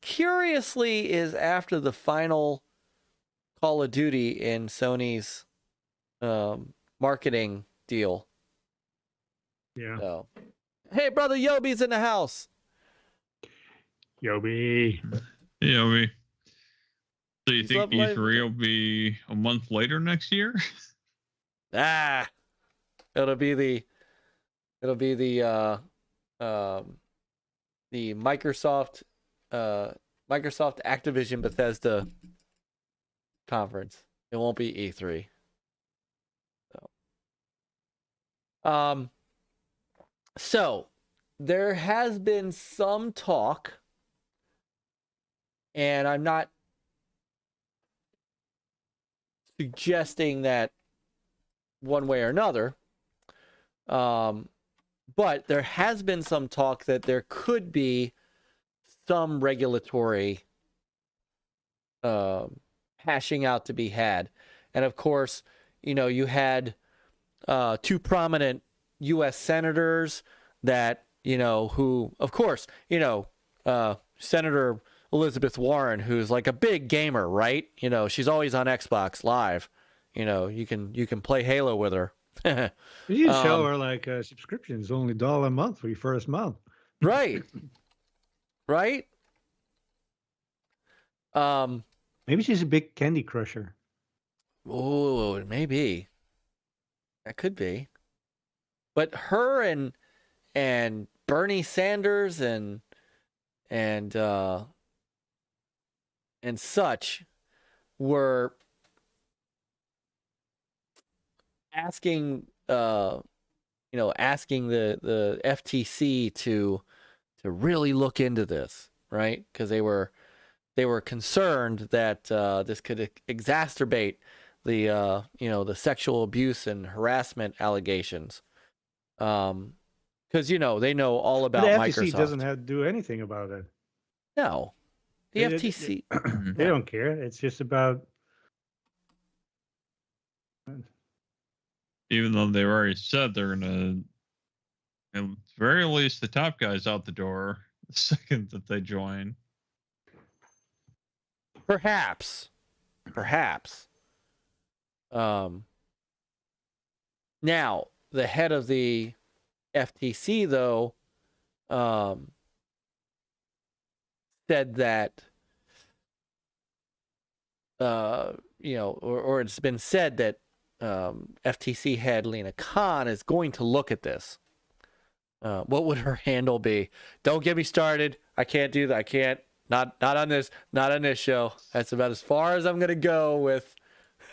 Curiously, is after the final Call of Duty in Sony's marketing deal. Yeah. So, hey, brother Yobi's in the house. Yobi. Hey, Yobi. So you think E3 will be a month later next year? It'll be the Microsoft Activision Bethesda conference. It won't be E3. So there has been some talk, and I'm not suggesting that one way or another, but there has been some talk that there could be some regulatory hashing out to be had. And of course, you know, you had two prominent U.S. senators that, you know, who, of course, you know, Senator Elizabeth Warren, who's like a big gamer, right? You know, she's always on Xbox Live. You know, you can play Halo with her. You show her like subscriptions, only $1 a month for your first month. Right. Right. Maybe she's a big Candy Crusher. Oh, maybe. That could be. But her and Bernie Sanders and such were asking the FTC to really look into this, right? Because they were concerned that this could exacerbate the sexual abuse and harassment allegations. Because, you know, they know all about Microsoft. The FTC doesn't have to do anything about it. No. The FTC. They don't care. It's just about... Even though they've already said they're going to At the very least, the top guy's out the door the second that they join. Perhaps. Now, the head of the FTC, though, said that, or it's been said that FTC head Lena Khan is going to look at this. What would her handle be? Don't get me started. I can't do that. I can't. Not on this show. That's about as far as I'm gonna go with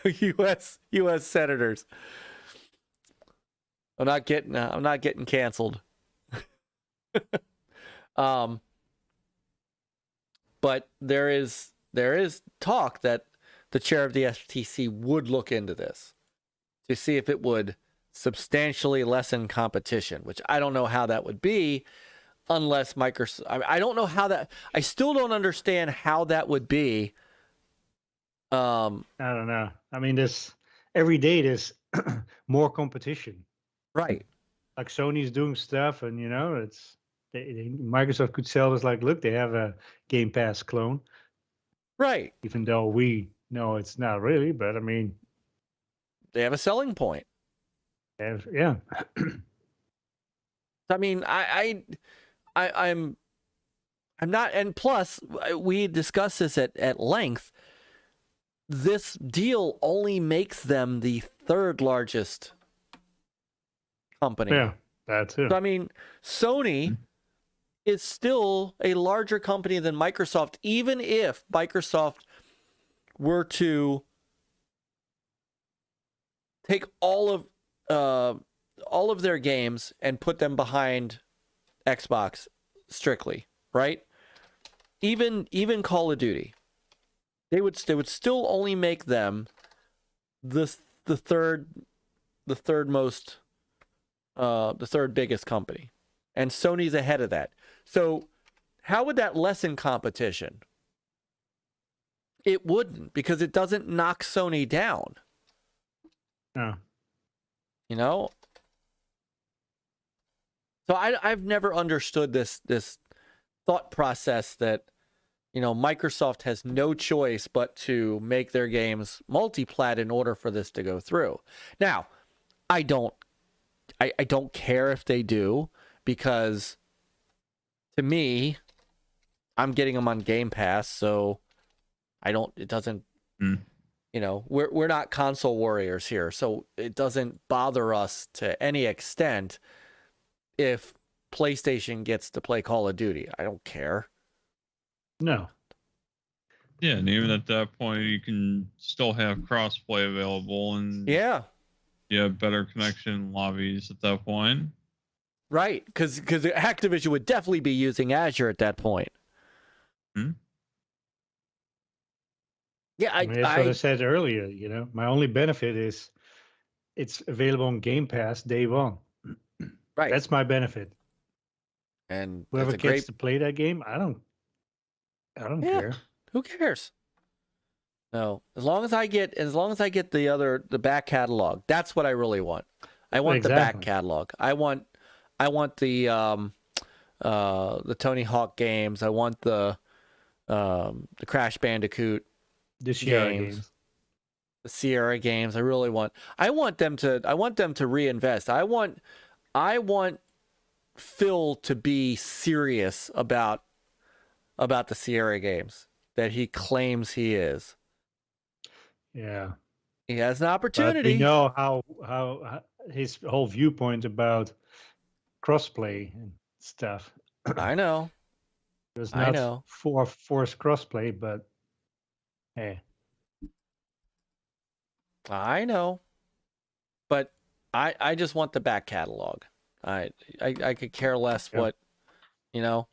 U.S. senators. I'm not getting canceled. But there is talk that the chair of the FTC would look into this to see if it would substantially lessen competition, which I don't know how that would be unless Microsoft. I don't know how that. I still don't understand how that would be. I don't know. I mean, every day there's more competition. Right. Like Sony's doing stuff, and Microsoft could sell us like, look, they have a Game Pass clone. Right. Even though we know it's not really, but I mean, they have a selling point. Yeah. I mean, I'm not, and plus we discussed this at length. This deal only makes them the third largest company. Yeah, that's it. So, I mean, Sony is still a larger company than Microsoft, even if Microsoft were to take all of their games and put them behind Xbox strictly, right? Even Call of Duty, they would still only make them the third biggest company, and Sony's ahead of that. So how would that lessen competition? It wouldn't, because it doesn't knock Sony down. No. You know? So I've never understood this thought process that, Microsoft has no choice but to make their games multi-plat in order for this to go through. Now, I don't care if they do, because to me, I'm getting them on Game Pass, so it doesn't, we're not console warriors here, so it doesn't bother us to any extent if PlayStation gets to play Call of Duty. I don't care. No. Yeah, and even at that point, you can still have crossplay available, and yeah, better connection lobbies at that point. Right, because Activision would definitely be using Azure at that point. Yeah, I mean, that's what I said earlier. My only benefit is it's available on Game Pass day one. Right, that's my benefit. And whoever gets to play that game, I don't care. Who cares? No, as long as I get the back catalog, that's what I really want. I want the back catalog. I want the Tony Hawk games. I want the Crash Bandicoot, the Sierra games. The Sierra games. I want them to reinvest. I want Phil to be serious about the Sierra games that he claims he is. Yeah. He has an opportunity. But we know how his whole viewpoint about crossplay and stuff. I know. There's not forced crossplay, but hey. I know. But I just want the back catalog. I could care less what, You know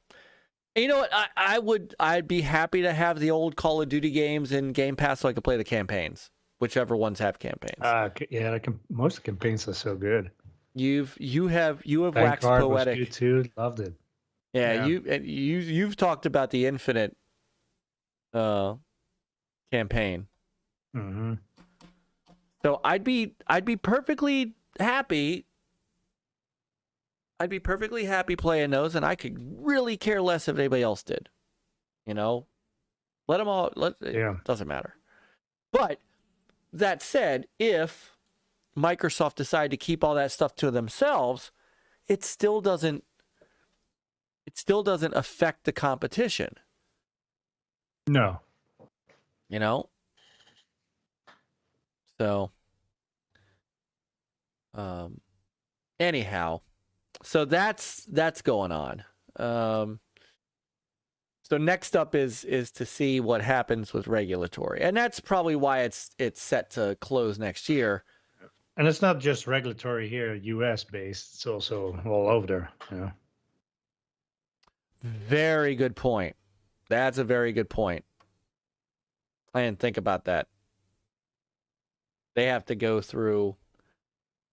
what? I'd be happy to have the old Call of Duty games in Game Pass so I could play the campaigns, whichever ones have campaigns. Yeah, most campaigns are so good. You have waxed poetic. poetic. Was good too. Loved it. Yeah, you've talked about the Infinite campaign. Mm-hmm. So I'd be perfectly happy. I'd be perfectly happy playing those, and I could really care less if anybody else did. You know, let them all. It doesn't matter. But that said, if Microsoft decided to keep all that stuff to themselves, it still doesn't affect the competition. No. You know? So anyhow, so that's going on. So next up is to see what happens with regulatory. And that's probably why it's set to close next year. And it's not just regulatory here, US based, it's also all over there, you know. Very good point. That's a very good point. I didn't think about that. They have to go through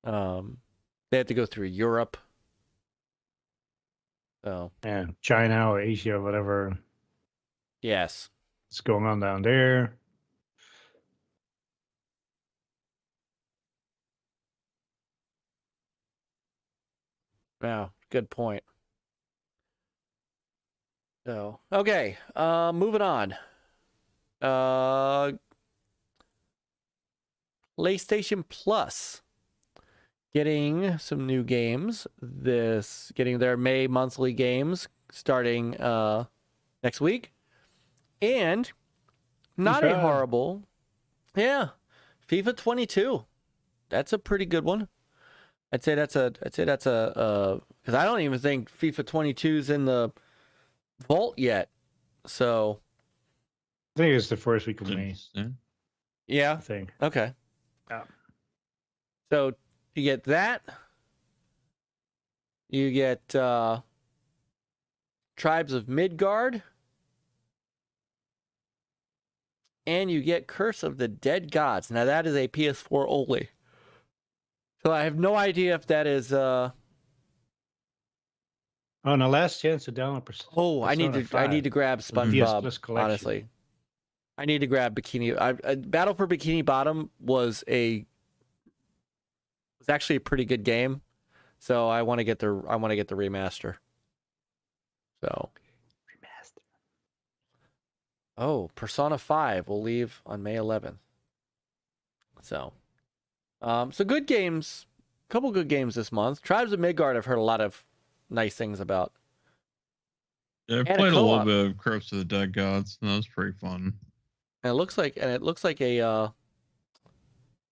Europe. So yeah, China or Asia, whatever. Yes. What's going on down there? Wow, good point. So okay, moving on. PlayStation Plus getting some new games. Getting their May monthly games starting next week, and not a horrible, FIFA 22. That's a pretty good one. I'd say that's a because I don't even think FIFA 22's in the vault yet. So I think it's the first week of May. Yeah. I think. Okay. Yeah. So you get that. You get Tribes of Midgard. And you get Curse of the Dead Gods. Now that is a PS4 only. So I have no idea if that is Oh, no, last chance to download I need to grab SpongeBob, honestly. I need to grab Bikini. Battle for Bikini Bottom was actually a pretty good game. So I want to get the remaster. So remaster. Oh, Persona 5 will leave on May 11th. So so good games, a couple good games this month. Tribes of Midgard I've heard a lot of nice things about. Yeah, I played a little bit of Curse of the Dead Gods, and that was pretty fun. And it looks like a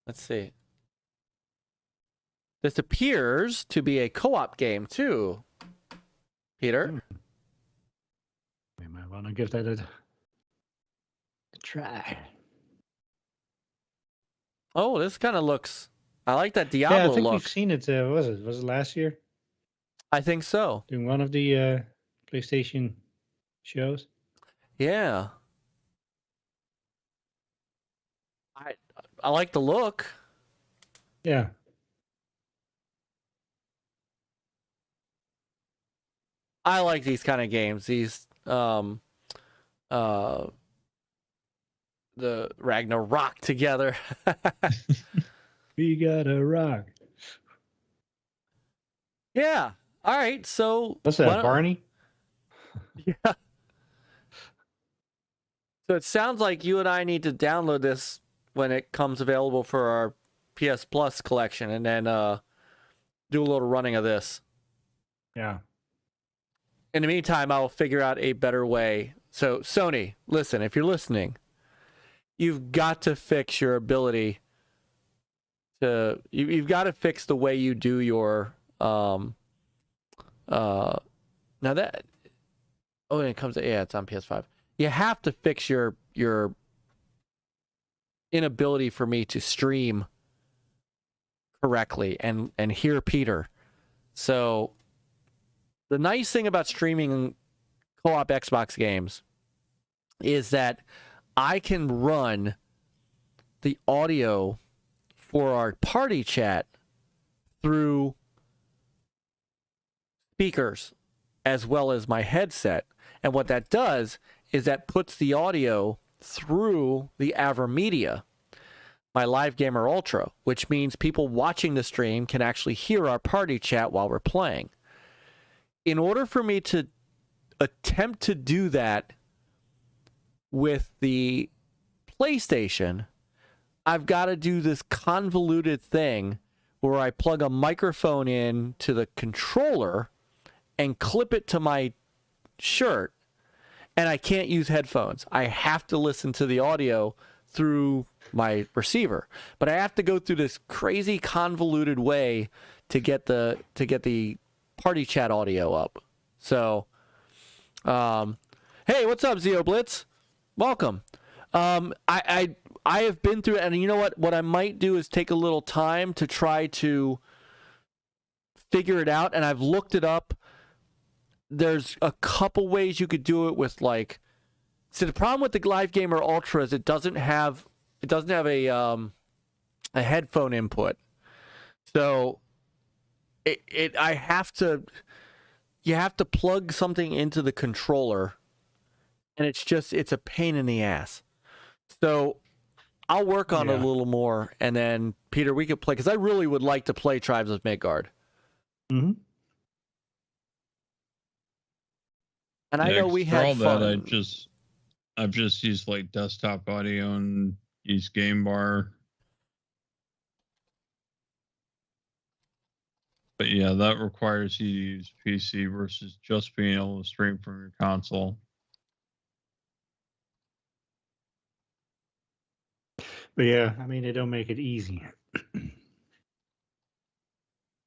let's see. This appears to be a co-op game too, Peter. We might want to give that a try. Oh, this kind of looks. I like that Diablo look. Yeah, I think look. we've seen it. Was it last year? I think so. During one of the PlayStation shows. Yeah. I like the look. Yeah. I like these kind of games. These the Ragnarok together. We gotta rock. Yeah. All right. So what's that, Barney? Yeah. So it sounds like you and I need to download this when it comes available for our PS Plus collection, and then do a little running of this. Yeah. In the meantime, I'll figure out a better way. So Sony, listen, if you're listening, you've got to fix your ability to. You've got to fix the way you do your. Now that. Oh, and it comes. Yeah, it's on PS5. You have to fix your inability for me to stream correctly and hear Peter. So the nice thing about streaming co-op Xbox games is that I can run the audio for our party chat through speakers as well as my headset. And what that does is that puts the audio through the AverMedia, my Live Gamer Ultra, which means people watching the stream can actually hear our party chat while we're playing. in order for me to attempt to do that with the PlayStation, I've got to do this convoluted thing where I plug a microphone in to the controller and clip it to my shirt, and I can't use headphones. I have to listen to the audio through my receiver, but I have to go through this crazy convoluted way to get the party chat audio up. So, hey, what's up, Zeo Blitz? Welcome. I have been through it, and you know what? What I might do is take a little time to try to figure it out, and I've looked it up. There's a couple ways you could do it with, like, so the problem with the Live Gamer Ultra is it doesn't have a headphone input. So you have to plug something into the controller, and it's a pain in the ass. So I'll work on it a little more, and then Peter, we could play, because I really would like to play Tribes of Midgard. Mm-hmm. And I know we had fun. That I've just used like desktop audio and used Game Bar. But yeah, that requires you to use PC versus just being able to stream from your console. But yeah, I mean, they don't make it easy.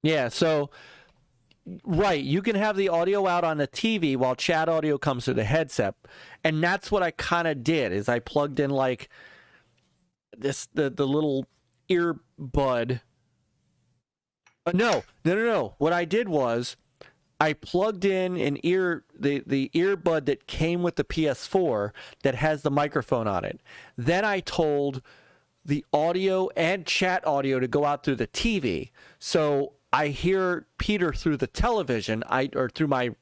Yeah, so right, you can have the audio out on the TV while chat audio comes through the headset, and that's what I kind of did. Is I plugged in like the little earbud. No. What I did was I plugged in the earbud that came with the PS4 that has the microphone on it. Then I told the audio and chat audio to go out through the TV. So I hear Peter through the television, or through my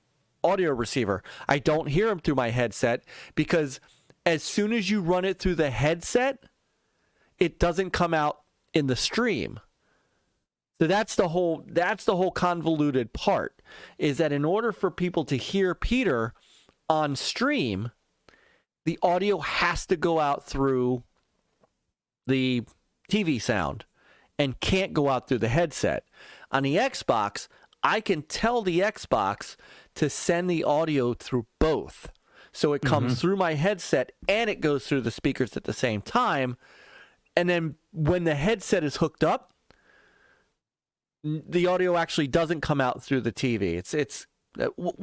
audio receiver. I don't hear him through my headset, because as soon as you run it through the headset, it doesn't come out in the stream. So that's the whole convoluted part, is that in order for people to hear Peter on stream, the audio has to go out through the TV sound and can't go out through the headset. On the Xbox, I can tell the Xbox to send the audio through both. So it comes through my headset and it goes through the speakers at the same time. And then when the headset is hooked up, the audio actually doesn't come out through the TV. It's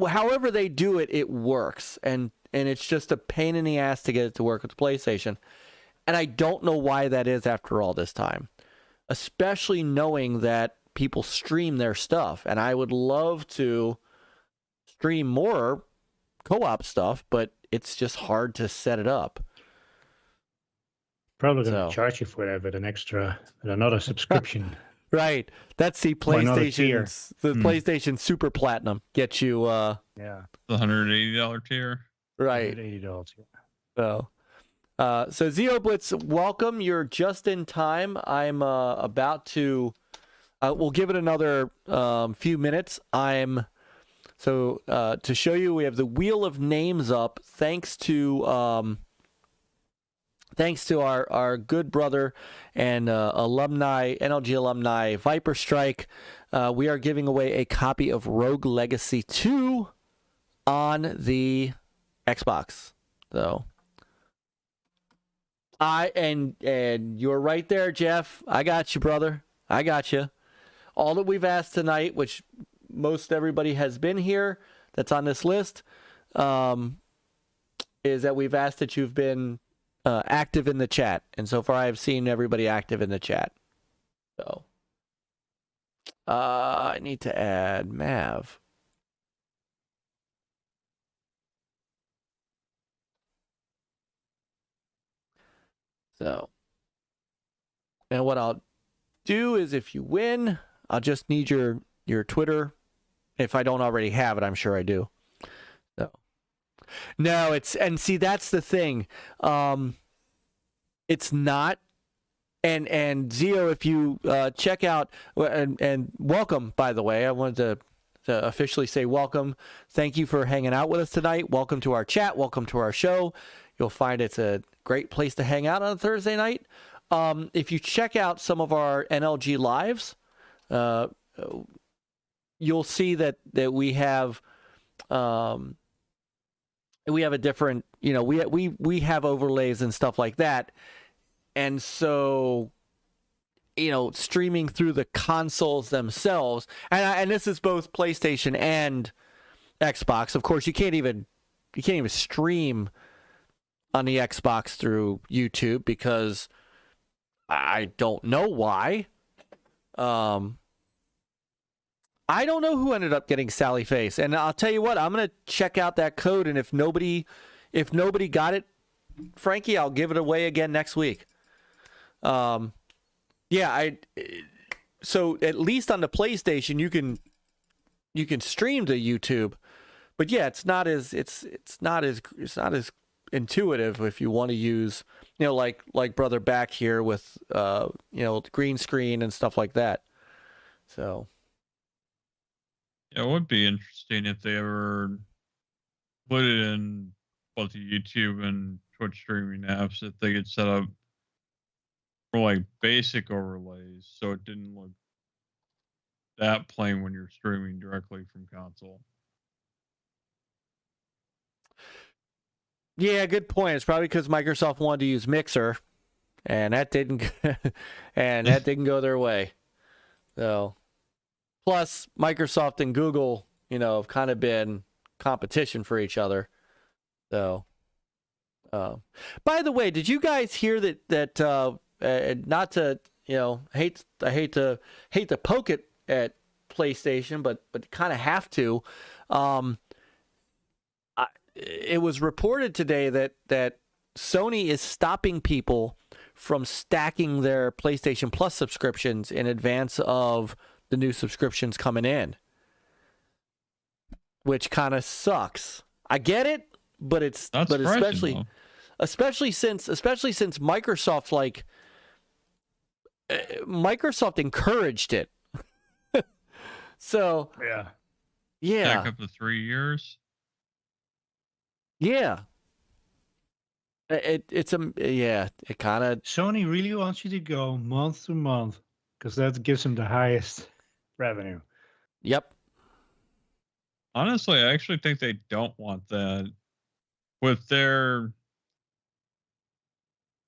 however they do it, it works. And it's just a pain in the ass to get it to work with the PlayStation. And I don't know why that is after all this time, especially knowing that people stream their stuff. And I would love to stream more co-op stuff, but it's just hard to set it up. Probably going to charge you for that with another subscription. Right. That's the PlayStation Super Platinum. Get you the $180 tier. Right. $180. So Zeo Blitz, welcome. You're just in time. I'm about to we'll give it another few minutes. To show you, we have the Wheel of Names up, thanks to our good brother and NLG alumni Viper Strike. We are giving away a copy of Rogue Legacy 2 on the Xbox. So and you're right there, Jeff. I got you, brother. I got you. All that we've asked tonight, which most everybody has been here that's on this list, is that we've asked that you've been active in the chat, and so far I've seen everybody active in the chat. So I need to add Mav. So, and what I'll do is, if you win, I'll just need your Twitter. If I don't already have it, I'm sure I do. So, no, and see, that's the thing. It's not. And Zeo, if you check out, and welcome, by the way. I wanted to to officially say welcome. Thank you for hanging out with us tonight. Welcome to our chat. Welcome to our show. You'll find it's a great place to hang out on a Thursday night. If you check out some of our NLG lives, you'll see that we have a different, we have overlays and stuff like that. And so, streaming through the consoles themselves, and this is both PlayStation and Xbox. Of course, you can't even stream on the Xbox through YouTube because I don't know why. I don't know who ended up getting Sally Face, and I'll tell you what, I'm gonna check out that code, and if nobody got it, Frankie, I'll give it away again next week. So at least on the PlayStation you can stream to YouTube, but yeah, it's not as intuitive if you want to use, like Brother Back here with green screen and stuff like that. So yeah, it would be interesting if they ever put it in both the YouTube and Twitch streaming apps, if they could set up for like basic overlays so it didn't look that plain when you're streaming directly from console. Yeah, good point. It's probably because Microsoft wanted to use Mixer, and that didn't go their way. So, plus Microsoft and Google, have kind of been competition for each other. So, by the way, did you guys hear that not to hate to poke it at PlayStation, but kind of have to. It was reported today that Sony is stopping people from stacking their PlayStation Plus subscriptions in advance of the new subscriptions coming in, which kind of sucks. I get it, but especially since Microsoft Microsoft encouraged it. So yeah, Back up to 3 years. Yeah. It kind of. Sony really wants you to go month to month because that gives them the highest revenue. Yep. Honestly, I actually think they don't want that. With their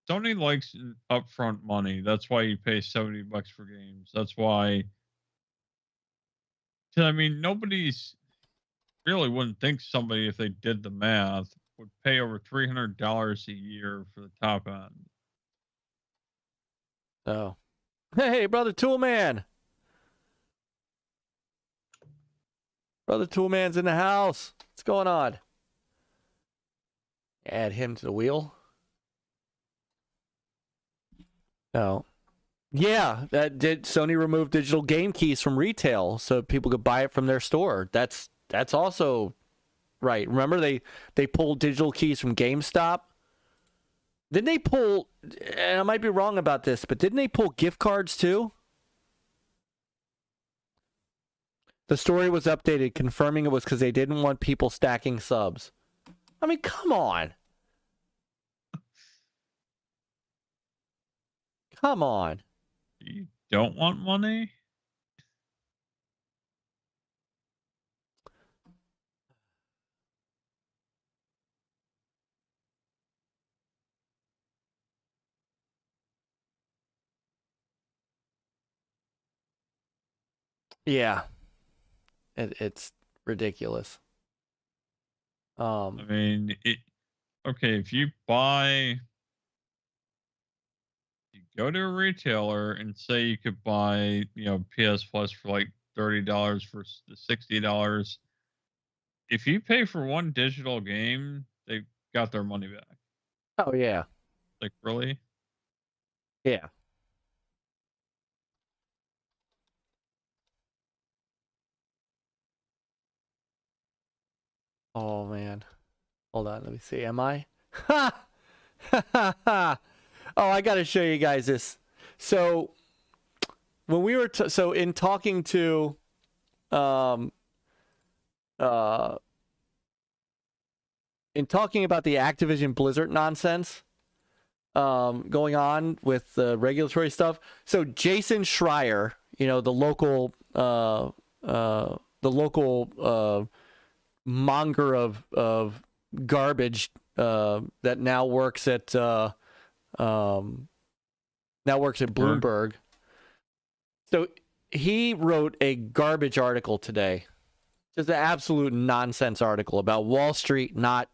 Sony likes upfront money. That's why you pay $70 for games. That's why. I mean, nobody's really wouldn't think somebody, if they did the math, would pay over $300 a year for the top end. Oh, hey, brother Toolman. Brother Toolman's in the house. What's going on? Add him to the wheel. No. Yeah, Sony removed digital game keys from retail so people could buy it from their store. That's also right. Remember they pulled digital keys from GameStop? Didn't they pull, and I might be wrong about this, but didn't they pull gift cards too? The story was updated confirming it was because they didn't want people stacking subs. I mean, come on. Come on. You don't want money? Yeah. It's ridiculous. I mean, okay, if you go to a retailer and say you could buy, PS Plus for like $30 for the $60. If you pay for one digital game, they got their money back. Oh yeah. Like, really? Yeah. Oh man. Hold on, let me see. Am I? Ha! Oh, I got to show you guys this. So when we were in talking to in talking about the Activision Blizzard nonsense going on with the regulatory stuff. So Jason Schreier, you know, the local monger of garbage that now works at Bloomberg. So he wrote a garbage article today, just an absolute nonsense article about Wall Street not,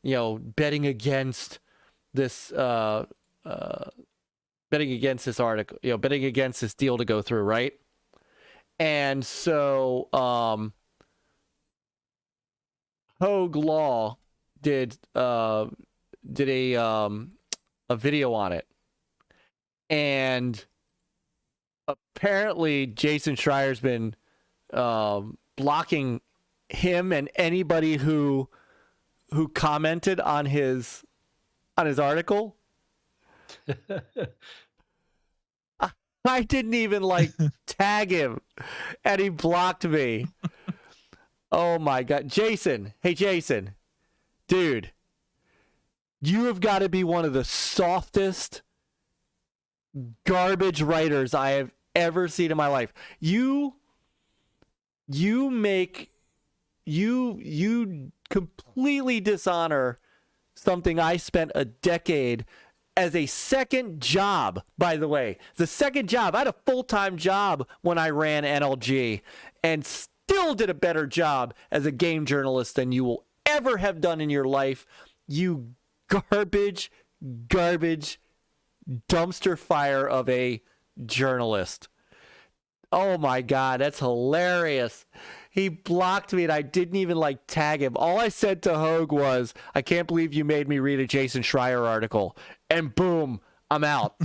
you know, betting against this article, you know, betting against this deal to go through, right? And so Hogue Law did a video on it, and apparently Jason Schreier's been blocking him and anybody who commented on his article. I didn't even like tag him, and he blocked me. Oh my God. Jason. Hey, Jason. Dude, you have got to be one of the softest garbage writers I have ever seen in my life. You completely dishonor something I spent a decade as a second job, by the way. The second job. I had a full-time job when I ran NLG and still did a better job as a game journalist than you will ever have done in your life. You garbage dumpster fire of a journalist. Oh my God, that's hilarious. He blocked me and I didn't even like tag him. All I said to Hogue was, I can't believe you made me read a Jason Schreier article. And boom, I'm out.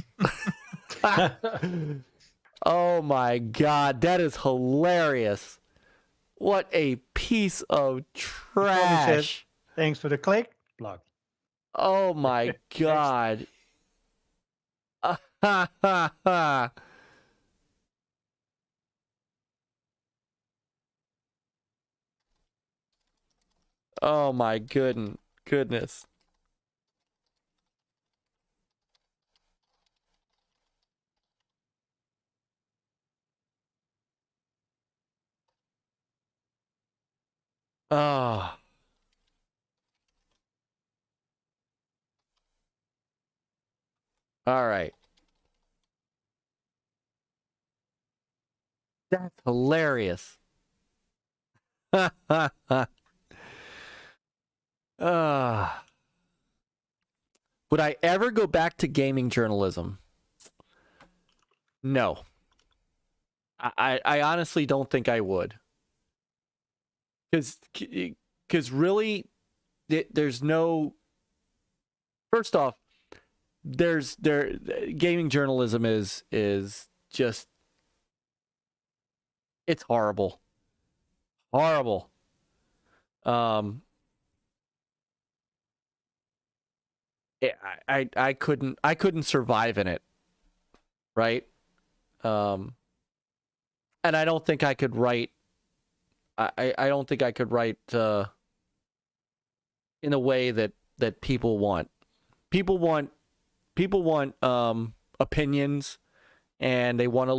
Oh my God, that is hilarious. What a piece of trash. Thanks for the click. Block. Oh my God. Oh my goodness. Oh. All right. That's hilarious. Would I ever go back to gaming journalism? No. I honestly don't think I would. Because really, there's no... First off, gaming journalism is just... It's horrible. Horrible. I couldn't survive in it, right? And I don't think I could write. I don't think I could write in a way that people want. People want opinions, and they want to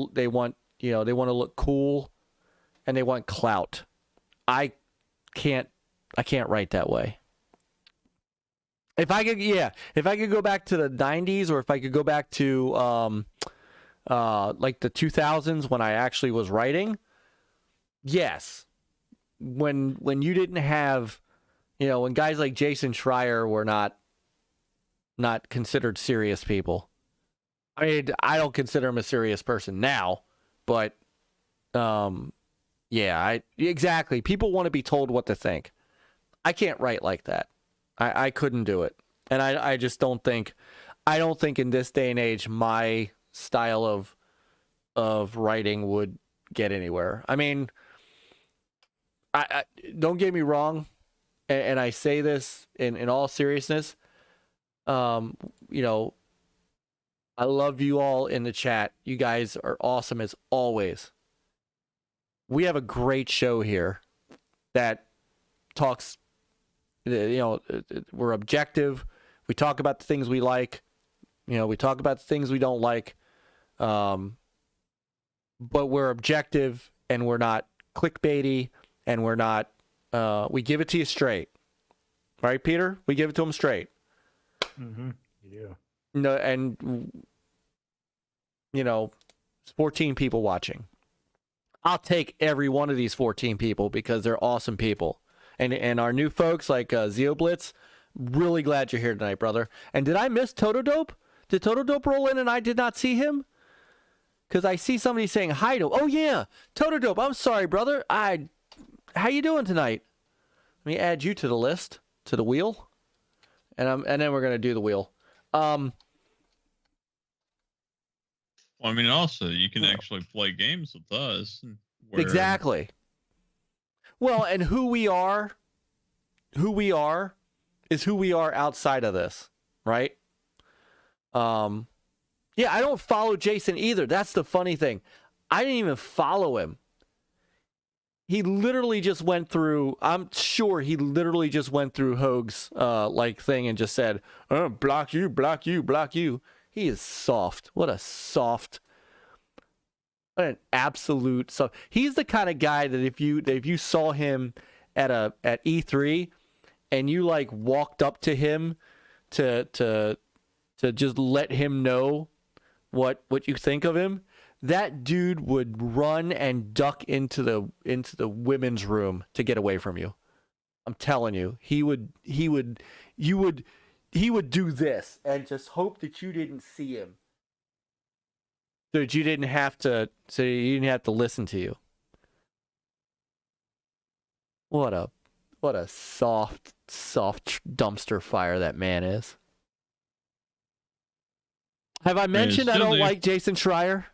look cool, and they want clout. I can't write that way. If I could go back to the 90s, or if I could go back to like the 2000s when I actually was writing, yes. When you didn't have, when guys like Jason Schreier were not considered serious people. I mean, I don't consider him a serious person now, but yeah, exactly. People want to be told what to think. I can't write like that. I couldn't do it. And I just don't think in this day and age my style of writing would get anywhere. I mean, I don't get me wrong, and I say this in all seriousness. I love you all in the chat. You guys are awesome as always. We have a great show here. that talks, we're objective. We talk about the things we like. We talk about the things we don't like. But we're objective, and we're not clickbaity, and we're not, we give it to you straight. Right, Peter? We give it to them straight. Mm-hmm. You do. No, and 14 people watching. I'll take every one of these 14 people because they're awesome people. And our new folks like Zeoblitz, really glad you're here tonight, brother. And did I miss Totodope? Did Totodope roll in and I did not see him? Because I see somebody saying hi to. Oh yeah, Totodope. I'm sorry, brother. How you doing tonight? Let me add you to the list, to the wheel, and then we're gonna do the wheel. Well, I mean, also you can actually play games with us. Exactly. Well, and who we are is who we are outside of this, right? Yeah, I don't follow Jason either. That's the funny thing. I didn't even follow him. He literally just went through, I'm sure he literally just went through Hoag's thing and just said, block you, block you, block you. He is soft. What an absolute soft. He's the kind of guy that if you saw him at E3 and you walked up to him to just let him know what you think of him, that dude would run and duck into the women's room to get away from you. I'm telling you, he would do this and just hope that you didn't see him, so that you didn't have to listen to you. What a soft dumpster fire that man is. Have I mentioned I don't like Jason Schreier?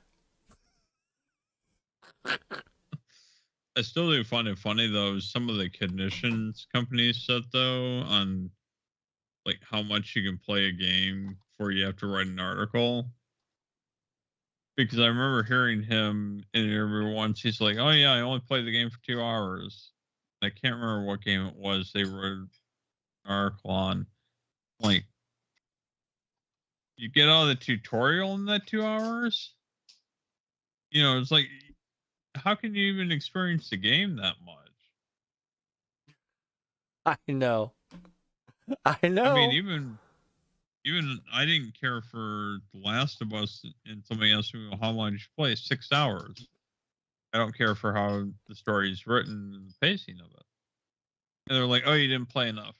I still do find it funny though, some of the conditions companies set though on how much you can play a game before you have to write an article. Because I remember hearing him in an interview once, he's like, oh yeah, I only played the game for 2 hours. I can't remember what game it was they wrote an article on. You get out of the tutorial in that 2 hours? It's like, how can you even experience the game that much? I know. I mean, even I didn't care for The Last of Us, and somebody asked me, well, how long did you play? 6 hours. I don't care for how the story is written and the pacing of it. And they're like, oh, you didn't play enough.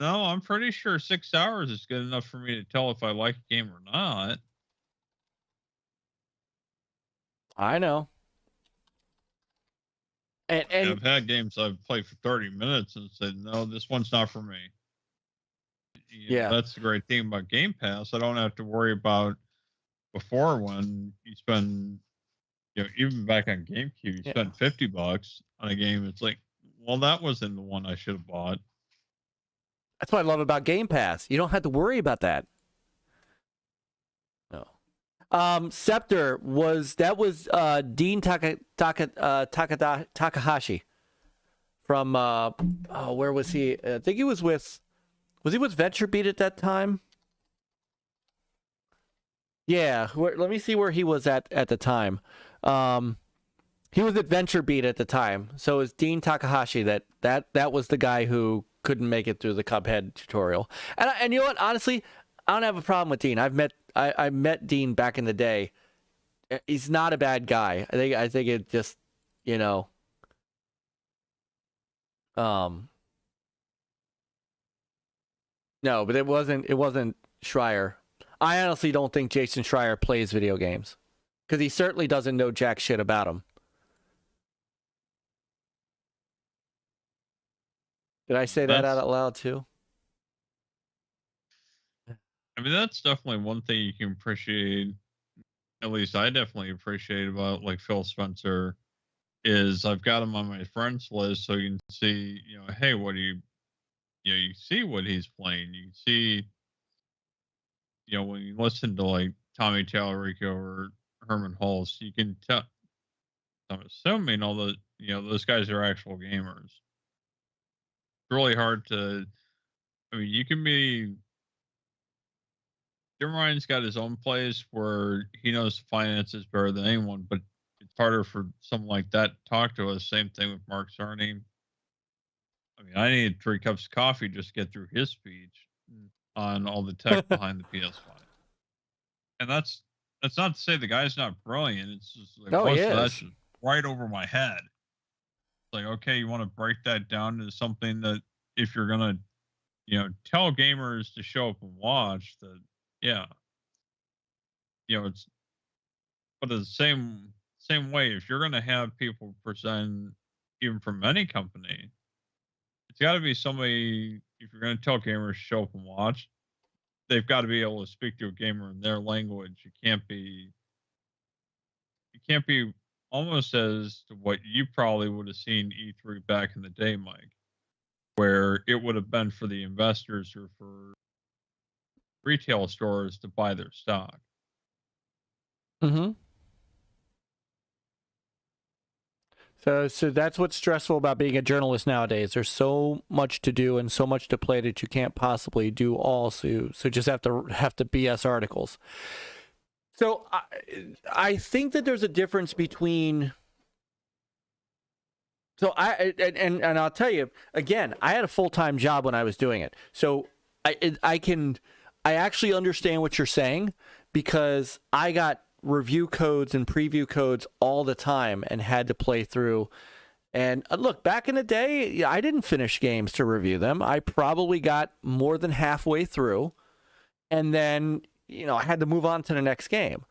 No, I'm pretty sure 6 hours is good enough for me to tell if I like a game or not. I know. And I've had games I've played for 30 minutes and said, no, this one's not for me. That's the great thing about Game Pass. I don't have to worry about before when you spend, even back on GameCube, you spend $50 on a game. It's like, well, that wasn't the one I should have bought. That's what I love about Game Pass. You don't have to worry about that. No. Scepter was Dean Takahashi from where was he? I think he was he with VentureBeat at that time? Yeah, let me see where he was at the time. He was at VentureBeat at the time. So it was Dean Takahashi that was the guy who couldn't make it through the Cuphead tutorial. And you know what? Honestly, I don't have a problem with Dean. I met Dean back in the day. He's not a bad guy. I think it just, no, but it wasn't Schreier. I honestly don't think Jason Schreier plays video games, because he certainly doesn't know jack shit about them. Did I say that out loud too? I mean, that's definitely one thing you can appreciate. At least I definitely appreciate about Phil Spencer, is I've got him on my friends list, so you can see, hey, what do you see what he's playing. You can see, when you listen to Tommy Tallarico or Herman Hulse, you can tell I'm assuming all the those guys are actual gamers. It's really hard to. I mean, you can be. Jim Ryan's got his own place where he knows finances better than anyone, but it's harder for someone like that to talk to us. Same thing with Mark Cerny. I mean, I need 3 cups of coffee just to get through his speech on all the tech behind the PS5. And that's not to say the guy's not brilliant. It's just like most of that's just right over my head. It's like, okay, you want to break that down to something that if you're gonna, tell gamers to show up and watch, that it's, but the same way, if you're gonna have people present even from any company, it's got to be somebody. If you're going to tell gamers to show up and watch, they've got to be able to speak to a gamer in their language. You can't be almost as to what you probably would have seen E3 back in the day, Myke, where it would have been for the investors or for retail stores to buy their stock. Mm-hmm. So that's what's stressful about being a journalist nowadays. There's so much to do and so much to play that you can't possibly do all. So just have to BS articles. So I think that there's a difference between. So and I'll tell you again, I had a full-time job when I was doing it. So I actually understand what you're saying, because I got review codes and preview codes all the time and had to play through. And look, back in the day, I didn't finish games to review them. I probably got more than halfway through, and then I had to move on to the next game.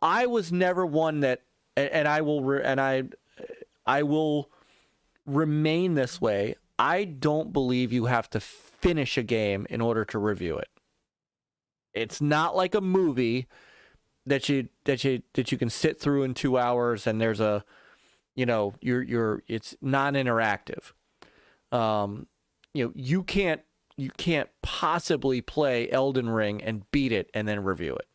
I was never one that, and I will remain this way. I don't believe you have to finish a game in order to review it. It's not like a movie that you can sit through in 2 hours and there's a, it's non-interactive. You can't possibly play Elden Ring and beat it and then review it.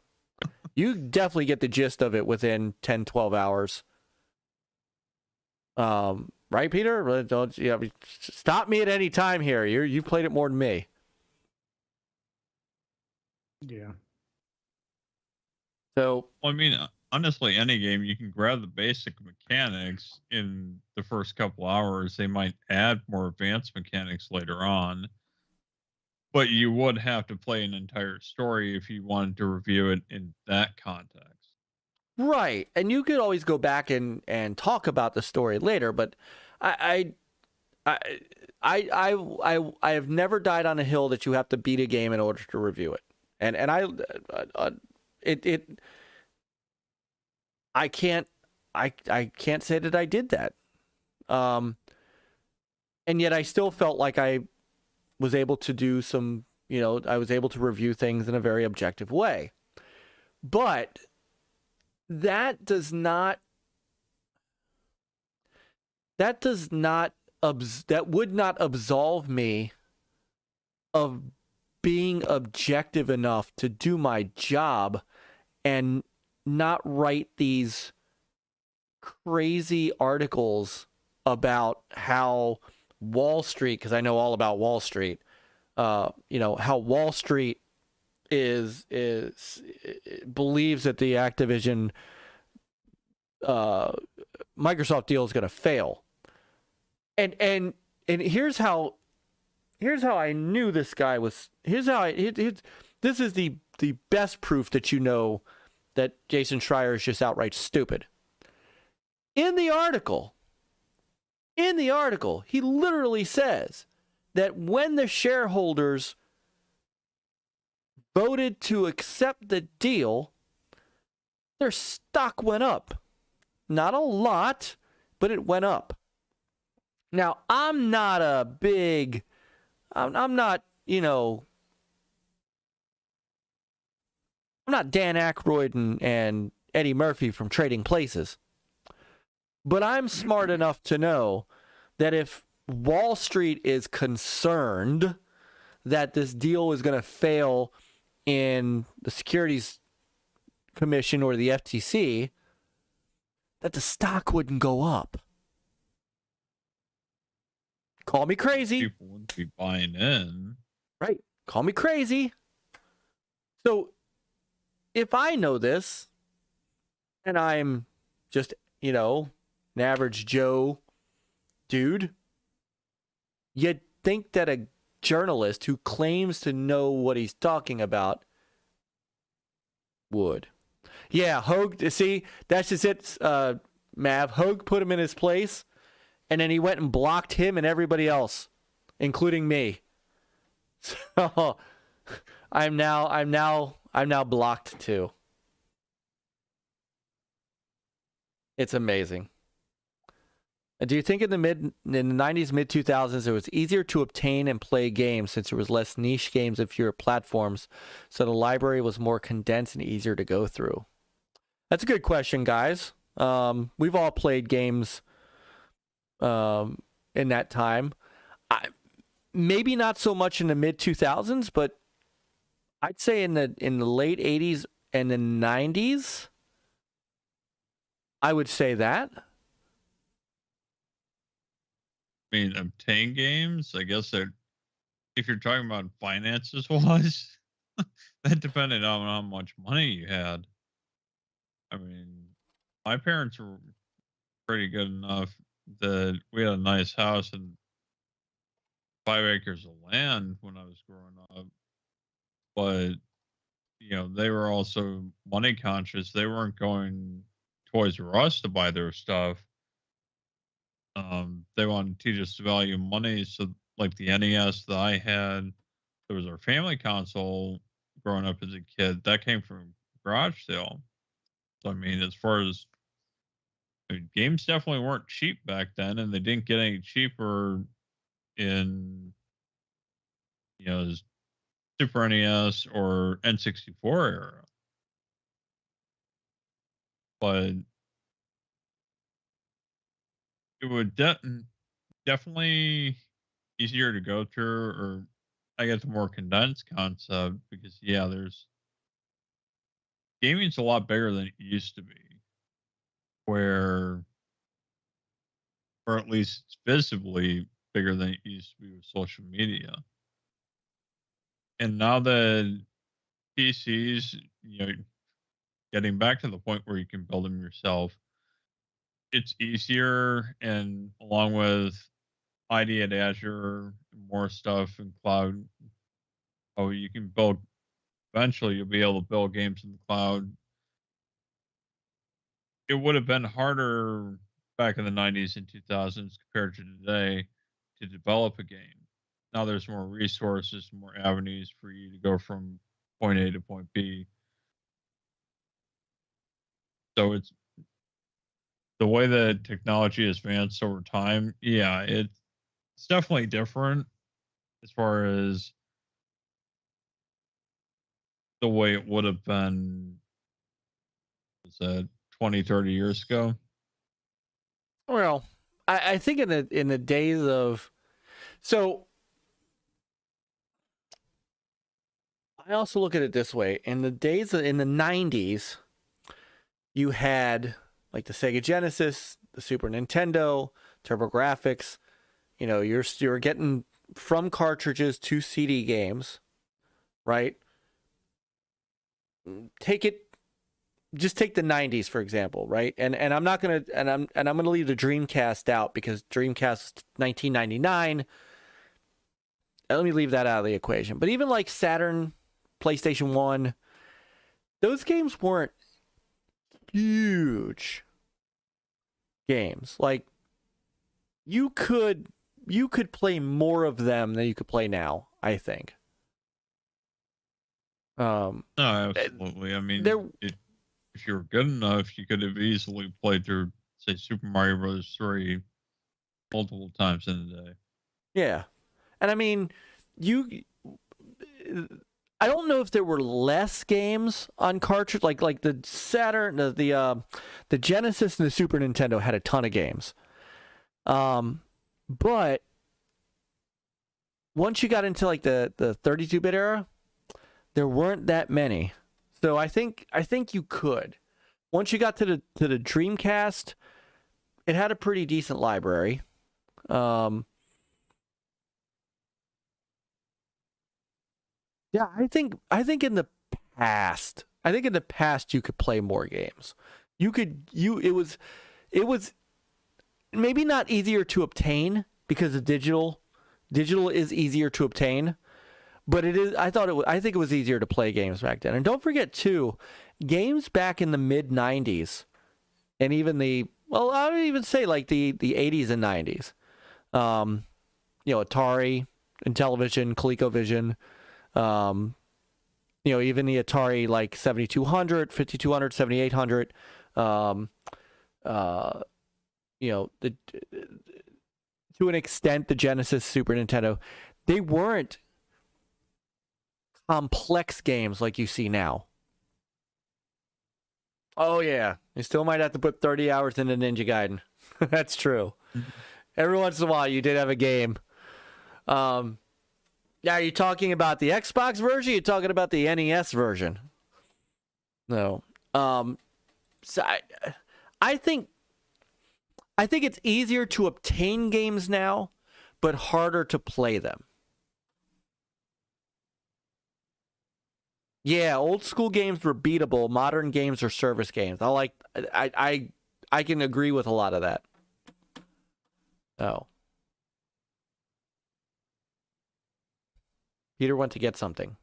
You definitely get the gist of it within 10, 12 hours. Right, Peter? Don't stop me at any time here. You've played it more than me. Yeah. So, I mean, honestly, any game, you can grab the basic mechanics in the first couple hours. They might add more advanced mechanics later on, but you would have to play an entire story if you wanted to review it in that context. Right, and you could always go back and talk about the story later, but I have never died on a hill that you have to beat a game in order to review it, and I can't say that I did that, and yet I still felt like I was able to do some, I was able to review things in a very objective way, but that would not absolve me of being objective enough to do my job and not write these crazy articles about how Wall Street, because I know all about Wall Street, how Wall Street believes that the Activision Microsoft deal is going to fail. And here's how I knew this guy was. This is the best proof that that Jason Schreier is just outright stupid. In the article, he literally says that when the shareholders voted to accept the deal, their stock went up. Not a lot, but it went up. Now, I'm not Dan Aykroyd and Eddie Murphy from Trading Places. But I'm smart enough to know that if Wall Street is concerned that this deal is going to fail in the Securities Commission or the FTC, that the stock wouldn't go up. Call me crazy. People wouldn't be buying in. Right. Call me crazy. So if I know this and I'm just, an average Joe dude, you'd think that a journalist who claims to know what he's talking about would. Yeah, Hogue, see, that's just it, Mav. Hogue put him in his place, and then he went and blocked him and everybody else, including me. So I'm now blocked too. It's amazing. Do you think in the 90s, mid 2000s, it was easier to obtain and play games since there was less niche games and fewer platforms, so the library was more condensed and easier to go through? That's a good question, guys. We've all played games in that time. Maybe not so much in the mid 2000s, but I'd say in the late 80s and the 90s, I would say that. I mean, obtain games, I guess that if you're talking about finances wise, that depended on how much money you had. I mean, my parents were pretty good enough that we had a nice house and 5 acres of land when I was growing up. But, they were also money conscious. They weren't going Toys R Us to buy their stuff. They wanted to teach us to value money. So, like the NES that I had, it was our family console growing up as a kid. That came from garage sale. So, I mean, as far as games definitely weren't cheap back then, and they didn't get any cheaper in, Super NES or N64 era. But it would definitely easier to go through, or I guess a more condensed concept, because gaming's a lot bigger than it used to be, or at least it's visibly bigger than it used to be with social media. And now that PCs, getting back to the point where you can build them yourself, it's easier, and along with ID at Azure, more stuff in cloud. Oh, you can build. Eventually, you'll be able to build games in the cloud. It would have been harder back in the 90s and 2000s compared to today to develop a game. Now there's more resources, more avenues for you to go from point A to point B. So it's the way that technology has advanced over time. Yeah, it's definitely different as far as the way it would have been, was that 20, 30 years ago? Well, I think in the days of, so I also look at it this way. In the 90s, you had like the Sega Genesis, the Super Nintendo, TurboGrafx. You're getting from cartridges to CD games, right? Just take the 90s for example, right? And I'm not gonna I'm gonna leave the Dreamcast out because Dreamcast was 1999. Let me leave that out of the equation. But even like Saturn, PlayStation 1, those games weren't huge games. Like you could play more of them than you could play now, I think. No, absolutely. I mean, if you were good enough, you could have easily played through, say, Super Mario Bros. 3 multiple times in a day. Yeah. And I mean, I don't know if there were less games on cartridge, like the Saturn, the Genesis and the Super Nintendo had a ton of games. But once you got into like the 32-bit era, there weren't that many. So I think you could. once you got to the Dreamcast, it had a pretty decent library. Yeah, I think in the past, you could play more games. It was maybe not easier to obtain because of digital is easier to obtain, but I think it was easier to play games back then. And don't forget too, games back in the mid 90s and even I would even say like the 80s and 90s. Atari, Intellivision, ColecoVision, even the Atari like 7200, 5200, 7800, to an extent, the Genesis, Super Nintendo, they weren't complex games like you see now. Oh, yeah. You still might have to put 30 hours into Ninja Gaiden. That's true. Every once in a while, you did have a game. Now, are you talking about the Xbox version? Or are you talking about the NES version? No. So I think it's easier to obtain games now, but harder to play them. Yeah, old school games were beatable. Modern games are service games. I can agree with a lot of that. Oh. Peter went to get something.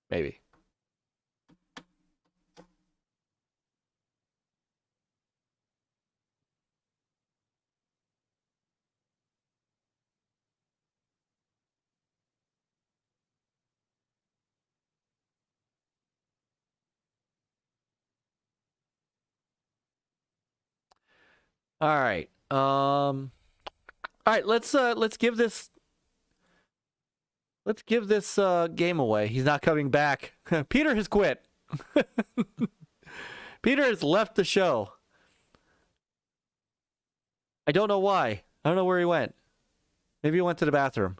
Maybe. All right. All right, let's give this game away. He's not coming back. Peter has quit. Peter has left the show. I don't know why. I don't know where he went. Maybe he went to the bathroom.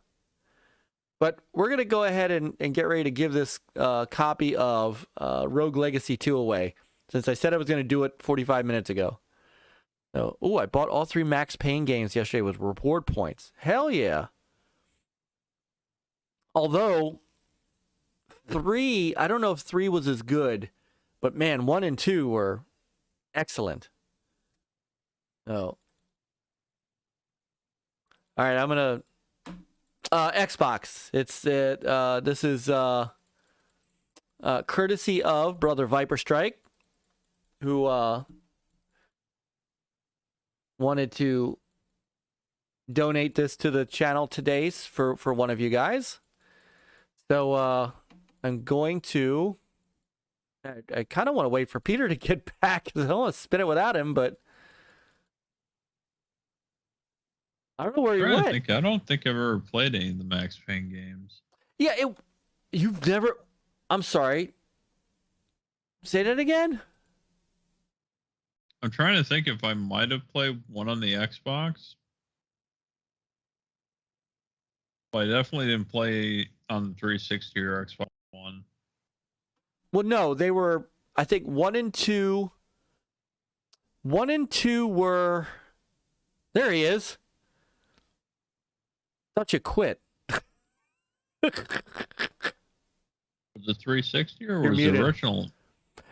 But we're going to go ahead and get ready to give this copy of Rogue Legacy 2 away, since I said I was going to do it 45 minutes ago. So, I bought all 3 Max Payne games yesterday with reward points. Hell yeah. Although, 3, I don't know if 3 was as good, but man, 1 and 2 were excellent. Oh. All right, I'm going to... Xbox. This is courtesy of Brother Viper Strike, who wanted to donate this to the channel today for one of you guys. So I'm going to... I kind of want to wait for Peter to get back because I don't want to spin it without him, but I don't know where he went. I don't think I've ever played any of the Max Payne games. Yeah, you've never... I'm sorry. Say that again? I'm trying to think if I might have played one on the Xbox. But I definitely didn't play on the 360 or Xbox One. Well, no, they were... I think 1 and 2... 1 and 2 were... There he is. Thought you quit. Was it 360 or was muted. it original?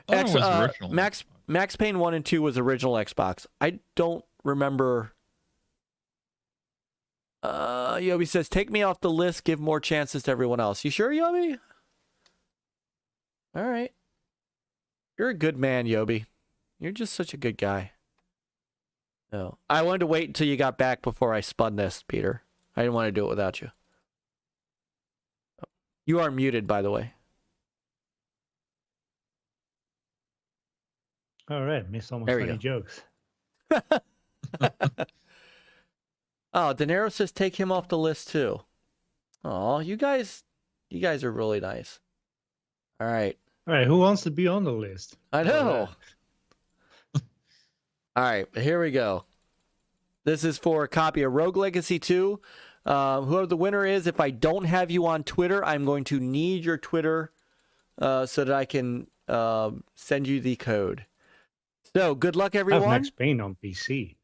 It was original. Max Payne 1 and 2 was original Xbox. I don't remember. Yobi says, take me off the list, give more chances to everyone else. You sure, Yobi? All right. You're a good man, Yobi. You're just such a good guy. No. I wanted to wait until you got back before I spun this, Peter. I didn't want to do it without you. You are muted, by the way. All right, missed almost funny jokes. Oh, De Niro says take him off the list too. Oh, you guys are really nice. All right. All right, who wants to be on the list? I know. All right, here we go. This is for a copy of Rogue Legacy 2. Whoever the winner is, if I don't have you on Twitter, I'm going to need your Twitter so that I can send you the code. So good luck, I have everyone. Max Payne on PC.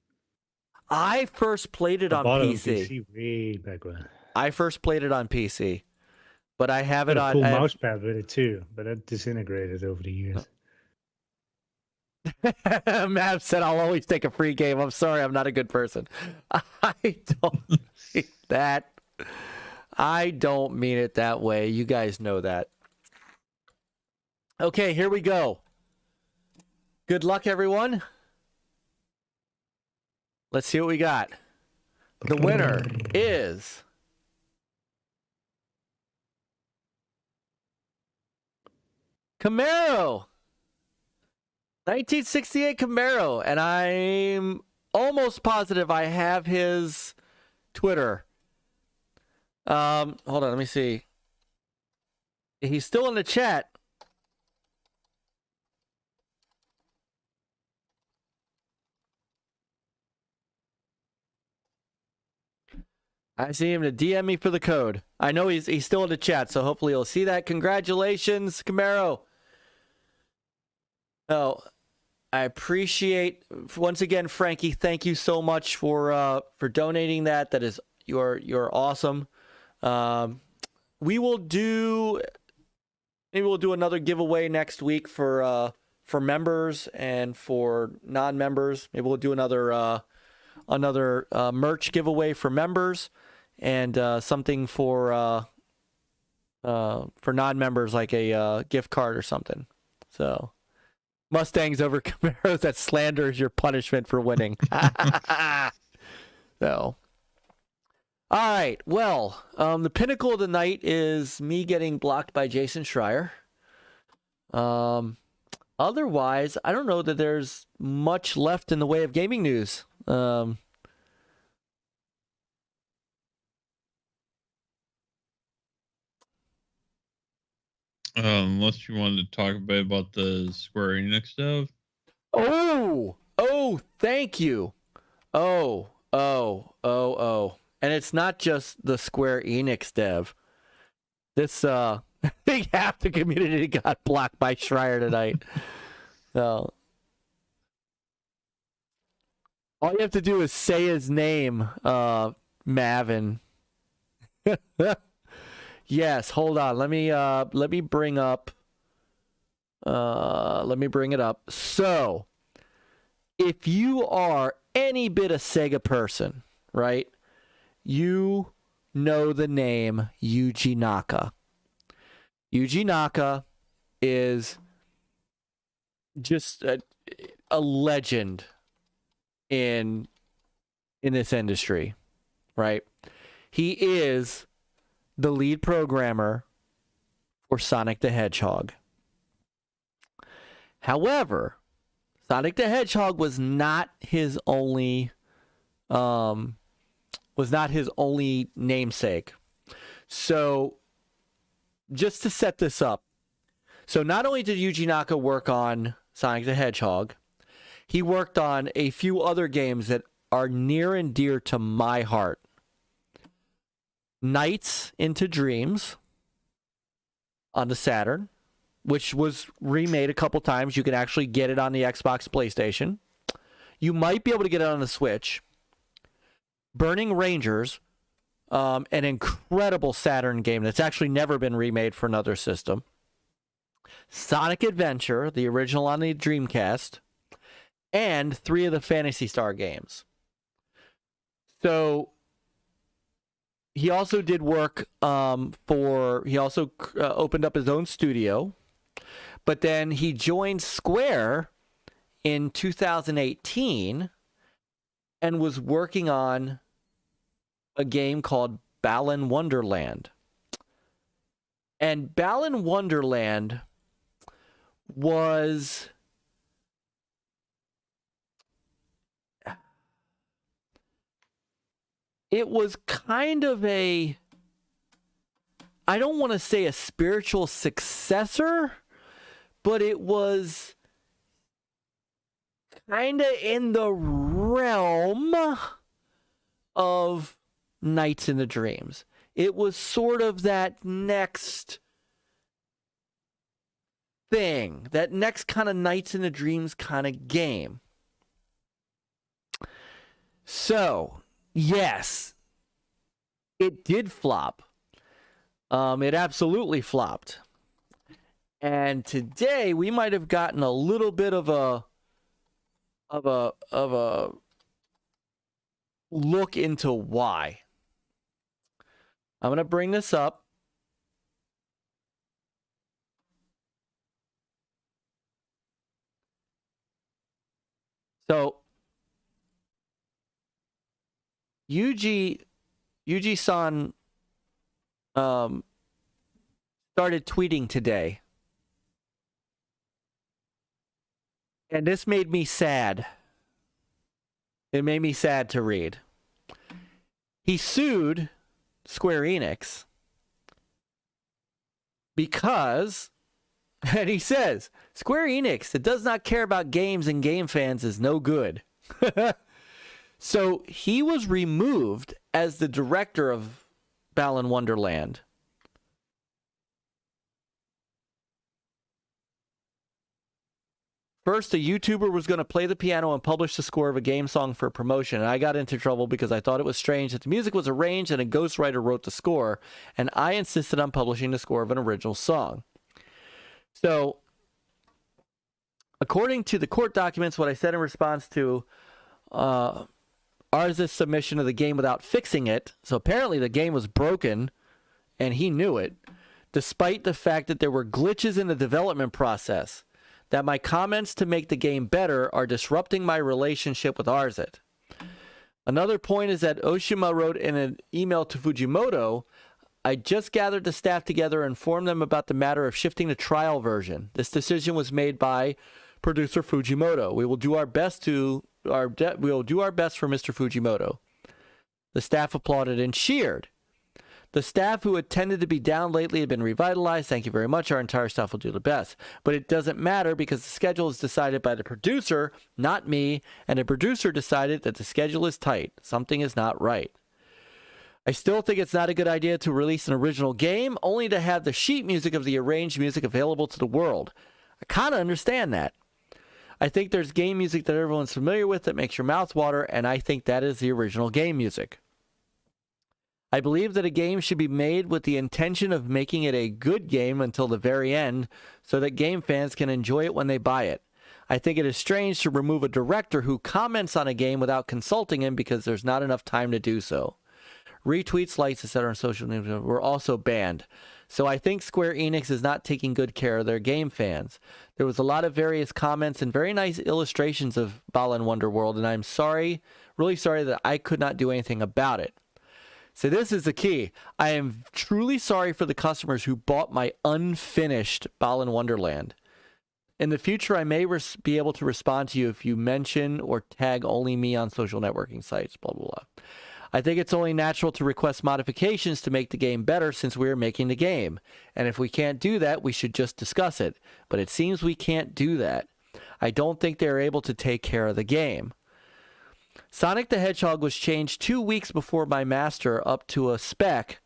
I first played it I on bought PC. it on PC way back when. I first played it on PC, but I have it Got a on. cool mouse pad with it too, but that disintegrated over the years. Mav said, "I'll always take a free game." I'm sorry, I'm not a good person. I don't mean that. I don't mean it that way. You guys know that. Okay, here we go. Good luck, everyone. Let's see what we got. The winner is Camaro. 1968 Camaro. And I'm almost positive I have his Twitter. Hold on, let me see. He's still in the chat. I see him to DM me for the code. I know he's still in the chat, so hopefully he'll see that. Congratulations, Camaro. Oh, I appreciate once again, Frankie. Thank you so much for donating that. That is you're awesome. We will do maybe we'll do another giveaway next week for members and for non-members. Maybe we'll do another merch giveaway for members and something for non-members like a gift card or something. So Mustangs over Camaros, that slander is your punishment for winning. So all right, well, the pinnacle of the night is me getting blocked by Jason Schreier. Otherwise, I don't know that there's much left in the way of gaming news. Unless you wanted to talk a bit about the Square Enix stuff. Oh, thank you. Oh. And it's not just the Square Enix dev. This, I think half the community got blocked by Schreier tonight. So, all you have to do is say his name, Mavin. Yes, hold on. Let me bring it up. So, if you are any bit a Sega person, right? You know the name Yuji Naka. Yuji Naka is just a legend in this industry, right? He is the lead programmer for Sonic the Hedgehog. However, Sonic the Hedgehog was not his only namesake. So, just to set this up, so not only did Yuji Naka work on Sonic the Hedgehog, he worked on a few other games that are near and dear to my heart. Nights into Dreams on the Saturn, which was remade a couple times. You can actually get it on the Xbox, PlayStation. You might be able to get it on the Switch. Burning Rangers, an incredible Saturn game that's actually never been remade for another system. Sonic Adventure, the original on the Dreamcast, and 3 of the Phantasy Star games. So he also did work he also opened up his own studio, but then he joined Square in 2018 and was working on a game called Balan Wonderland. And Balan Wonderland was kind of I don't want to say a spiritual successor, but it was kind of in the realm of Nights in the Dreams. It was sort of that next thing, that next kind of Nights in the Dreams kind of game. So, yes, it did flop. It absolutely flopped. And today we might have gotten a little bit of a look into why. I'm going to bring this up. So, Yuji-san started tweeting today. And this made me sad. It made me sad to read. He sued Square Enix because, and he says, Square Enix that does not care about games and game fans is no good. So he was removed as the director of Balan Wonderland. First, a YouTuber was going to play the piano and publish the score of a game song for promotion, and I got into trouble because I thought it was strange that the music was arranged and a ghostwriter wrote the score, and I insisted on publishing the score of an original song. So, according to the court documents, what I said in response to Arz's submission of the game without fixing it, so apparently the game was broken, and he knew it, despite the fact that there were glitches in the development process, that my comments to make the game better are disrupting my relationship with Arzit. Another point is that Oshima wrote in an email to Fujimoto, I just gathered the staff together and informed them about the matter of shifting to trial version. This decision was made by producer Fujimoto. We will do our best for Mr. Fujimoto. The staff applauded and cheered. The staff who had tended to be down lately have been revitalized. Thank you very much. Our entire staff will do the best. But it doesn't matter because the schedule is decided by the producer, not me, and the producer decided that the schedule is tight. Something is not right. I still think it's not a good idea to release an original game, only to have the sheet music of the arranged music available to the world. I kind of understand that. I think there's game music that everyone's familiar with that makes your mouth water, and I think that is the original game music. I believe that a game should be made with the intention of making it a good game until the very end so that game fans can enjoy it when they buy it. I think it is strange to remove a director who comments on a game without consulting him because there's not enough time to do so. Retweets, likes, etc. on social media were also banned. So I think Square Enix is not taking good care of their game fans. There was a lot of various comments and very nice illustrations of Balan Wonderworld, and I'm sorry, really sorry that I could not do anything about it. So this is the key. I am truly sorry for the customers who bought my unfinished Balan Wonderland. In the future, I may be able to respond to you if you mention or tag only me on social networking sites, blah, blah, blah. I think it's only natural to request modifications to make the game better since we are making the game. And if we can't do that, we should just discuss it. But it seems we can't do that. I don't think they're able to take care of the game. Sonic the Hedgehog was changed 2 weeks before my master up to a spec,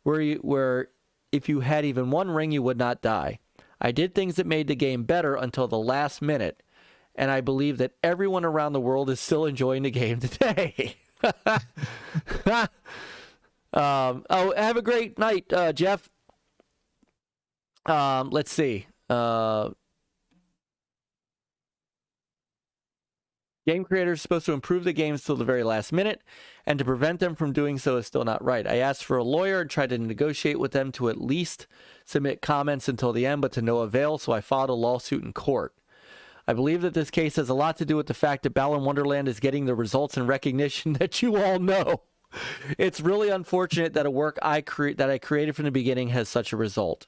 where if you had even one ring, you would not die. I did things that made the game better until the last minute, and I believe that everyone around the world is still enjoying the game today. Have a great night, Jeff. Let's see. Game creators are supposed to improve the games till the very last minute, and to prevent them from doing so is still not right. I asked for a lawyer and tried to negotiate with them to at least submit comments until the end, but to no avail, so I filed a lawsuit in court. I believe that this case has a lot to do with the fact that Balan Wonderland is getting the results and recognition that you all know. It's really unfortunate that a work that I created from the beginning has such a result.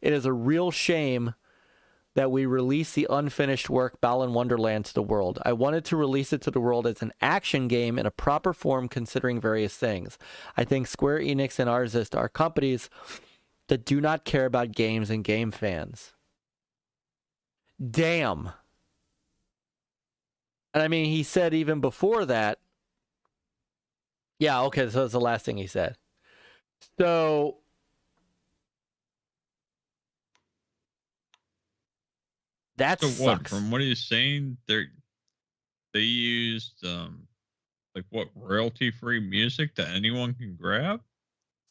It is a real shame that we release the unfinished work Balan Wonderland to the world. I wanted to release it to the world as an action game in a proper form considering various things. I think Square Enix and Arzist are companies that do not care about games and game fans. Damn. And I mean, he said even before that. Yeah, okay, so that's the last thing he said. So That So what? sucks. From what he's saying, they used like what, royalty-free music that anyone can grab?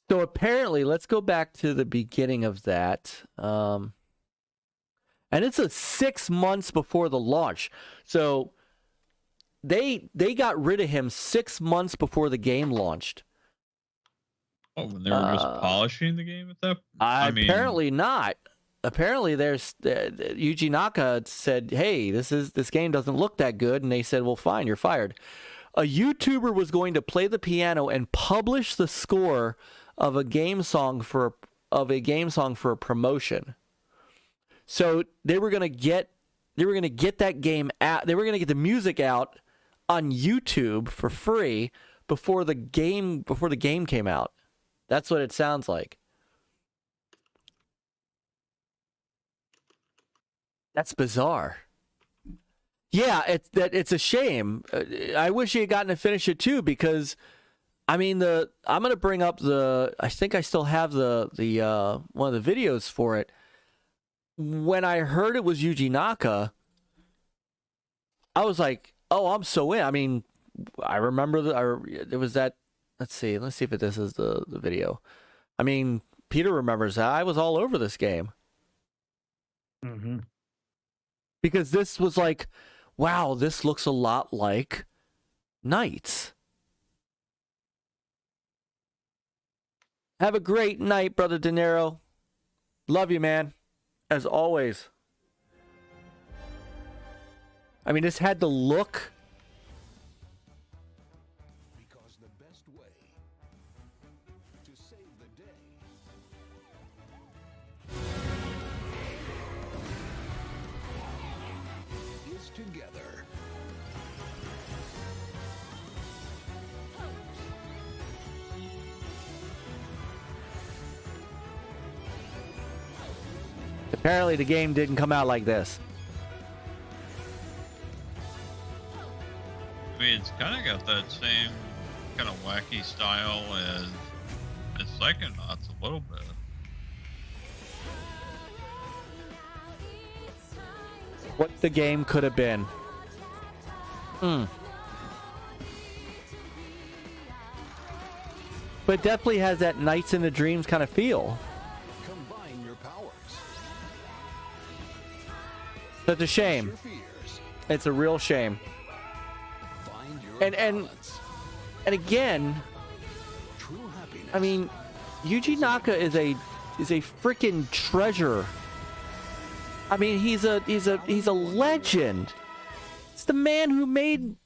So apparently, let's go back to the beginning of that. And it's 6 months before the launch. So they got rid of him 6 months before the game launched. Oh, when they were just polishing the game at that? I mean, apparently not. Apparently, there's Yuji Naka said, "Hey, this game doesn't look that good," and they said, "Well, fine, you're fired." A YouTuber was going to play the piano and publish the score of a game song for a promotion. So they were going to get that game out. They were going to get the music out on YouTube for free before the game came out. That's what it sounds like. That's bizarre. Yeah, it's a shame. I wish he had gotten to finish it too, because I mean I'm gonna bring up I think I still have the one of the videos for it. When I heard it was Yuji Naka, I was like, oh, I'm so in. I mean, I remember there was that. Let's see if this is the video. I mean, Peter remembers that. I was all over this game. Mm-hmm. Because this was like, wow, this looks a lot like Knights. Have a great night, Brother De Niro. Love you, man. As always. I mean, this had the look. Because the best way to save the day is together. Apparently, the game didn't come out like this. I mean, it's kind of got that same kind of wacky style as Psychonauts a little bit. What the game could have been. But it definitely has that Nights in the Dreams kind of feel. Combine your powers. That's a shame. Your fears. It's a real shame. Find your And balance. again, True happiness. I mean, Yuji Naka is a freaking treasure. I mean, he's a legend. It's the man who made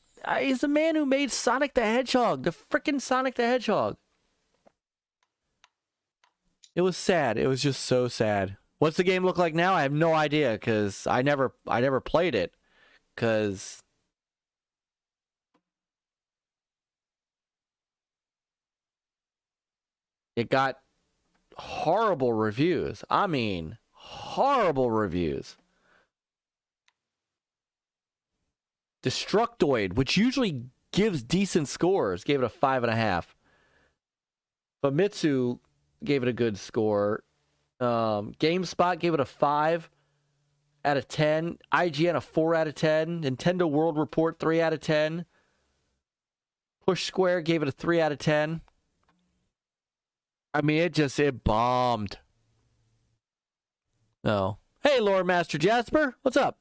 Sonic the Hedgehog, the freaking Sonic the Hedgehog. It was sad. It was just so sad. What's the game look like now? I have no idea, because I never played it, because it got horrible reviews. I mean, horrible reviews. Destructoid, which usually gives decent scores, gave it a 5.5. Famitsu gave it a good score. GameSpot gave it a 5 out of 10. IGN a 4 out of 10. Nintendo World Report 3 out of 10. Push Square gave it a 3 out of 10. I mean, it bombed. No. Hey, Lord Master Jasper, what's up?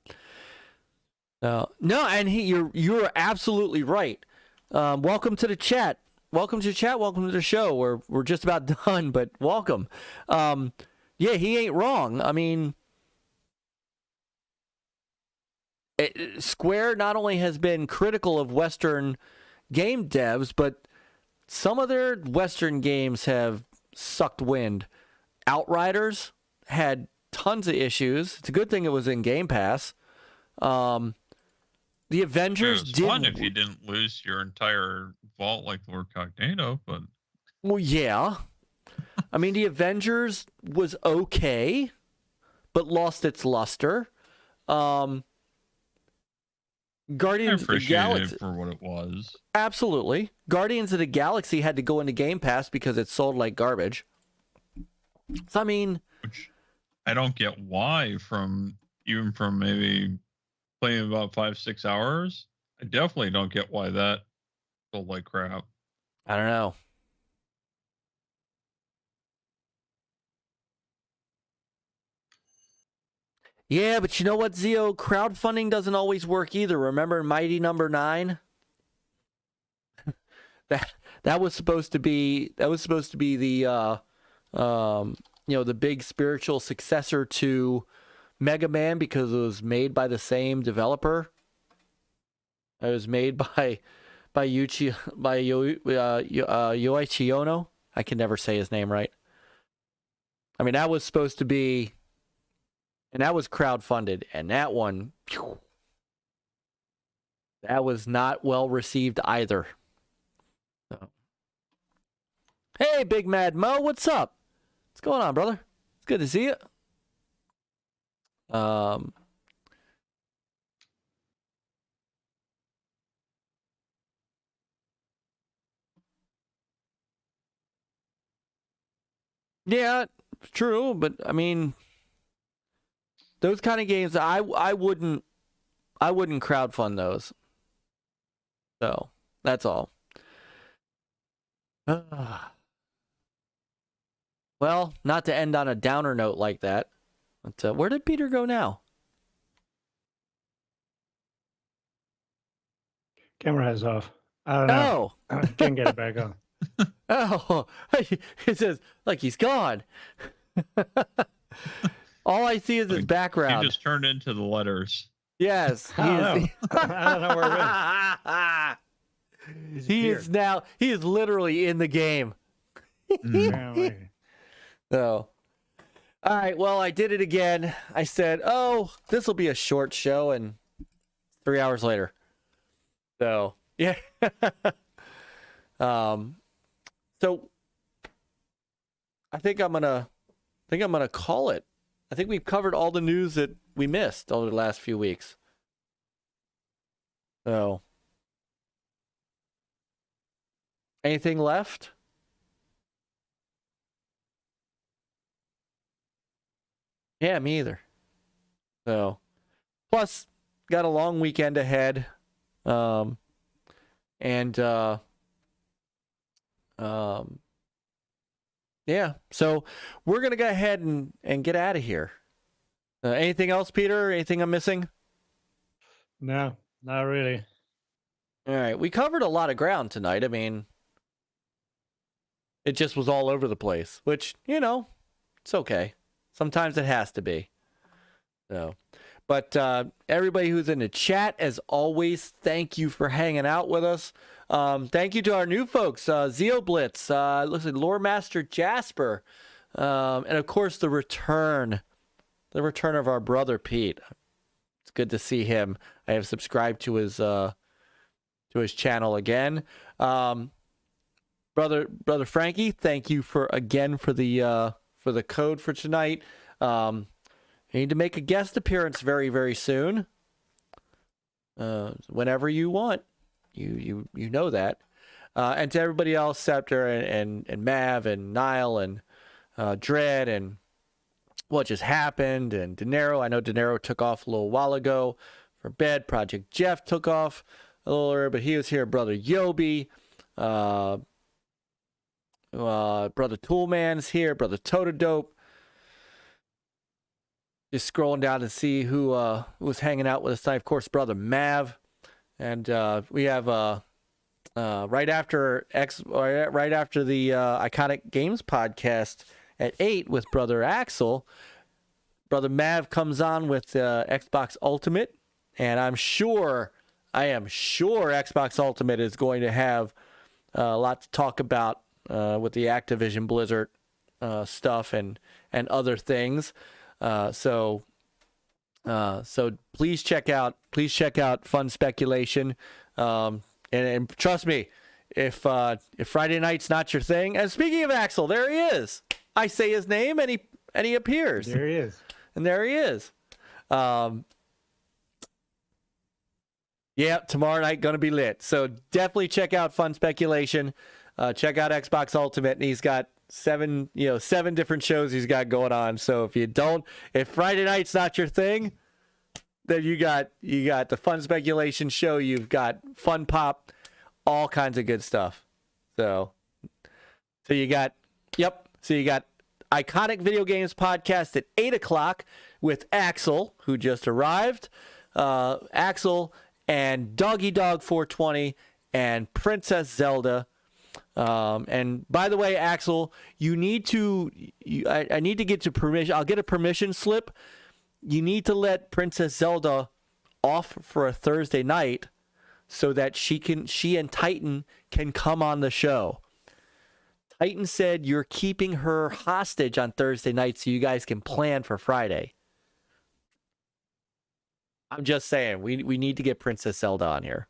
No, and you're absolutely right. Welcome to the chat. Welcome to the chat. Welcome to the show. We're just about done, but welcome. Yeah, he ain't wrong. I mean, Square not only has been critical of Western game devs, but some of their Western games have sucked wind. Outriders had tons of issues. It's a good thing it was in Game Pass. The Avengers It was did fun if you didn't lose your entire vault like Lord Cognito, but well, yeah. I mean, the Avengers was okay, but lost its luster. I Guardians of the appreciated Galaxy it for what it was. Absolutely. Guardians of the Galaxy had to go into Game Pass because it sold like garbage. So, I mean, Which I don't get why from even from maybe playing about 5-6 hours, I definitely don't get why that sold like crap. I don't know. Yeah, but you know what, Zio? Crowdfunding doesn't always work either. Remember Mighty Number 9? that was supposed to be the the big spiritual successor to Mega Man because it was made by the same developer. It was made by Yoichi Ono. I can never say his name right. I mean, that was supposed to be, and that was crowdfunded, and that one, that was not well received either. So. Hey, Big Mad Mo, what's up? What's going on, brother? It's good to see you. Yeah, true, but I mean, those kind of games, I wouldn't crowdfund those. So that's all. Well, not to end on a downer note like that. But where did Peter go now? Camera is off. I don't know. Oh, Can't get it back on. oh, it says like he's gone. All I see is his background. He just turned into the letters. Yes, he I is. don't know where it is. He is now. He is literally in the game. Apparently. So, all right. Well, I did it again. I said, "Oh, this will be a short show," and 3 hours later. So, yeah. So I think I'm gonna call it. I think we've covered all the news that we missed over the last few weeks. So, anything left? Yeah, me either. So, plus, got a long weekend ahead. Yeah, so we're gonna go ahead and get out of here. Anything else, Peter? Anything I'm missing? No, not really. All right, we covered a lot of ground tonight. I mean, it just was all over the place, which, it's okay. Sometimes it has to be. So, but everybody who's in the chat, as always, thank you for hanging out with us. Thank you to our new folks, Zeo Blitz, looks like Lore Master Jasper, and of course the return of our brother Pete. It's good to see him. I have subscribed to his channel again. Brother Frankie, thank you for the code for tonight. You need to make a guest appearance very, very soon. Whenever you want. You know that. And to everybody else, Scepter and Mav and Nile and Dread and what just happened and De Niro. I know De Niro took off a little while ago for bed. Project Jeff took off a little earlier, but he was here. Brother Yobi, Brother Toolman's here. Brother Totodope. Just scrolling down to see who was hanging out with us tonight. Of course, Brother Mav. And we have right after the Iconic Games podcast at 8 with Brother Axel. Brother Mav comes on with Xbox Ultimate, and I am sure Xbox Ultimate is going to have a lot to talk about with the Activision Blizzard stuff and other things. So please check out Fun Speculation, and trust me, if Friday night's not your thing. And speaking of Axel, there he is. I say his name and he appears. There he is. And there he is. Yeah, tomorrow night gonna be lit. So definitely check out Fun Speculation. Check out Xbox Ultimate, and he's got 7 different shows he's got going on. So if Friday night's not your thing, Then you got the Fun Speculation Show. You've got Fun Pop, all kinds of good stuff. So you got Iconic Video Games Podcast at 8:00 with Axel, who just arrived. Axel and Doggy Dog 420 and Princess Zelda. And by the way, Axel, I need to get to permission. I'll get a permission slip. You need to let Princess Zelda off for a Thursday night so that she and Titan can come on the show. Titan said you're keeping her hostage on Thursday night so you guys can plan for Friday. I'm just saying, we need to get Princess Zelda on here.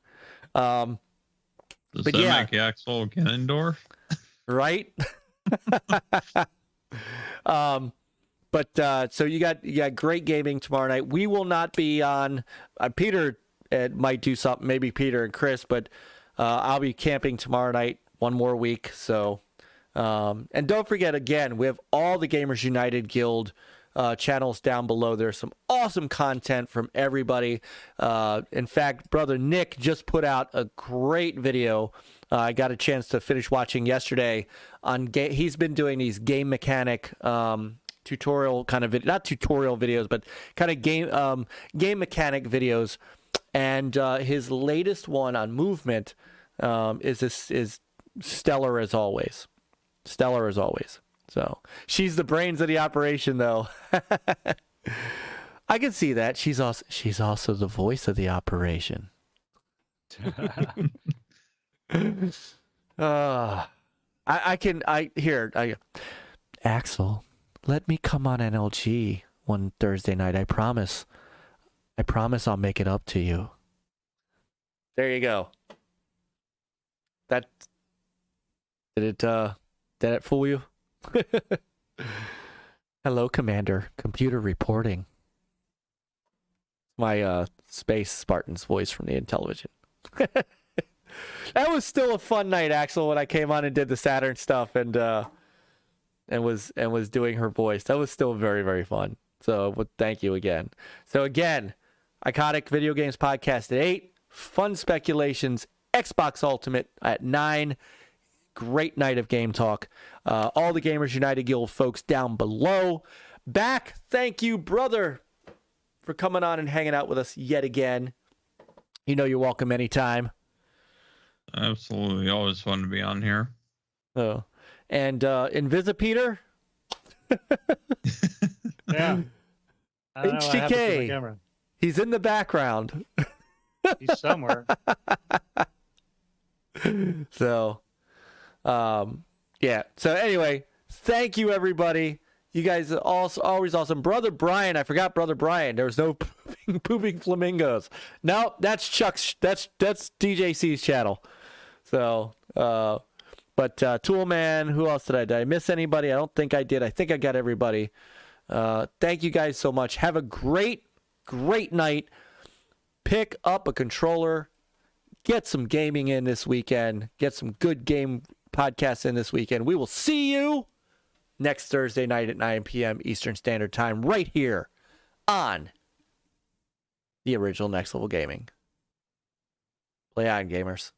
Does that make Axel Ganondorf? Right? So you got great gaming tomorrow night. We will not be on. Peter might do something, maybe Peter and Chris, but I'll be camping tomorrow night. One more week. So, and don't forget, again, we have all the Gamers United Guild channels down below. There's some awesome content from everybody. In fact, brother Nick just put out a great video. I got a chance to finish watching yesterday on he's been doing these game mechanic tutorial kind of not tutorial videos, but kind of game mechanic videos. And his latest one on movement is stellar as always. Stellar as always. So she's the brains of the operation, though. I can see that. She's also the voice of the operation. Axel, let me come on NLG one Thursday night. I promise I'll make it up to you. There you go. Did it fool you? Hello, Commander. Computer reporting. My Space Spartan's voice from the Intellivision. That was still a fun night, Axel, when I came on and did the Saturn stuff and was doing her voice. That was still very, very fun. So thank you again. So again, Iconic Video Games Podcast at 8, Fun Speculations, Xbox Ultimate at 9. Great night of game talk. All the Gamers United Guild folks down below. Back, thank you, brother, for coming on and hanging out with us yet again. You know you're welcome anytime. Absolutely. Always fun to be on here. Oh. And Invisipeter? Yeah. HTK. He's in the background. He's somewhere. So, yeah. So anyway, thank you, everybody. You guys are always awesome. Brother Bryant, I forgot Brother Bryant. There was no pooping flamingos. No, that's Chuck's. That's DJC's channel. So, but Toolman, who else did I miss anybody? I don't think I did. I think I got everybody. Thank you guys so much. Have a great night. Pick up a controller. Get some gaming in this weekend. Get some good game podcasts in this weekend. We will see you next Thursday night at 9 p.m. Eastern Standard Time right here on the original Next Level Gaming. Play on, gamers.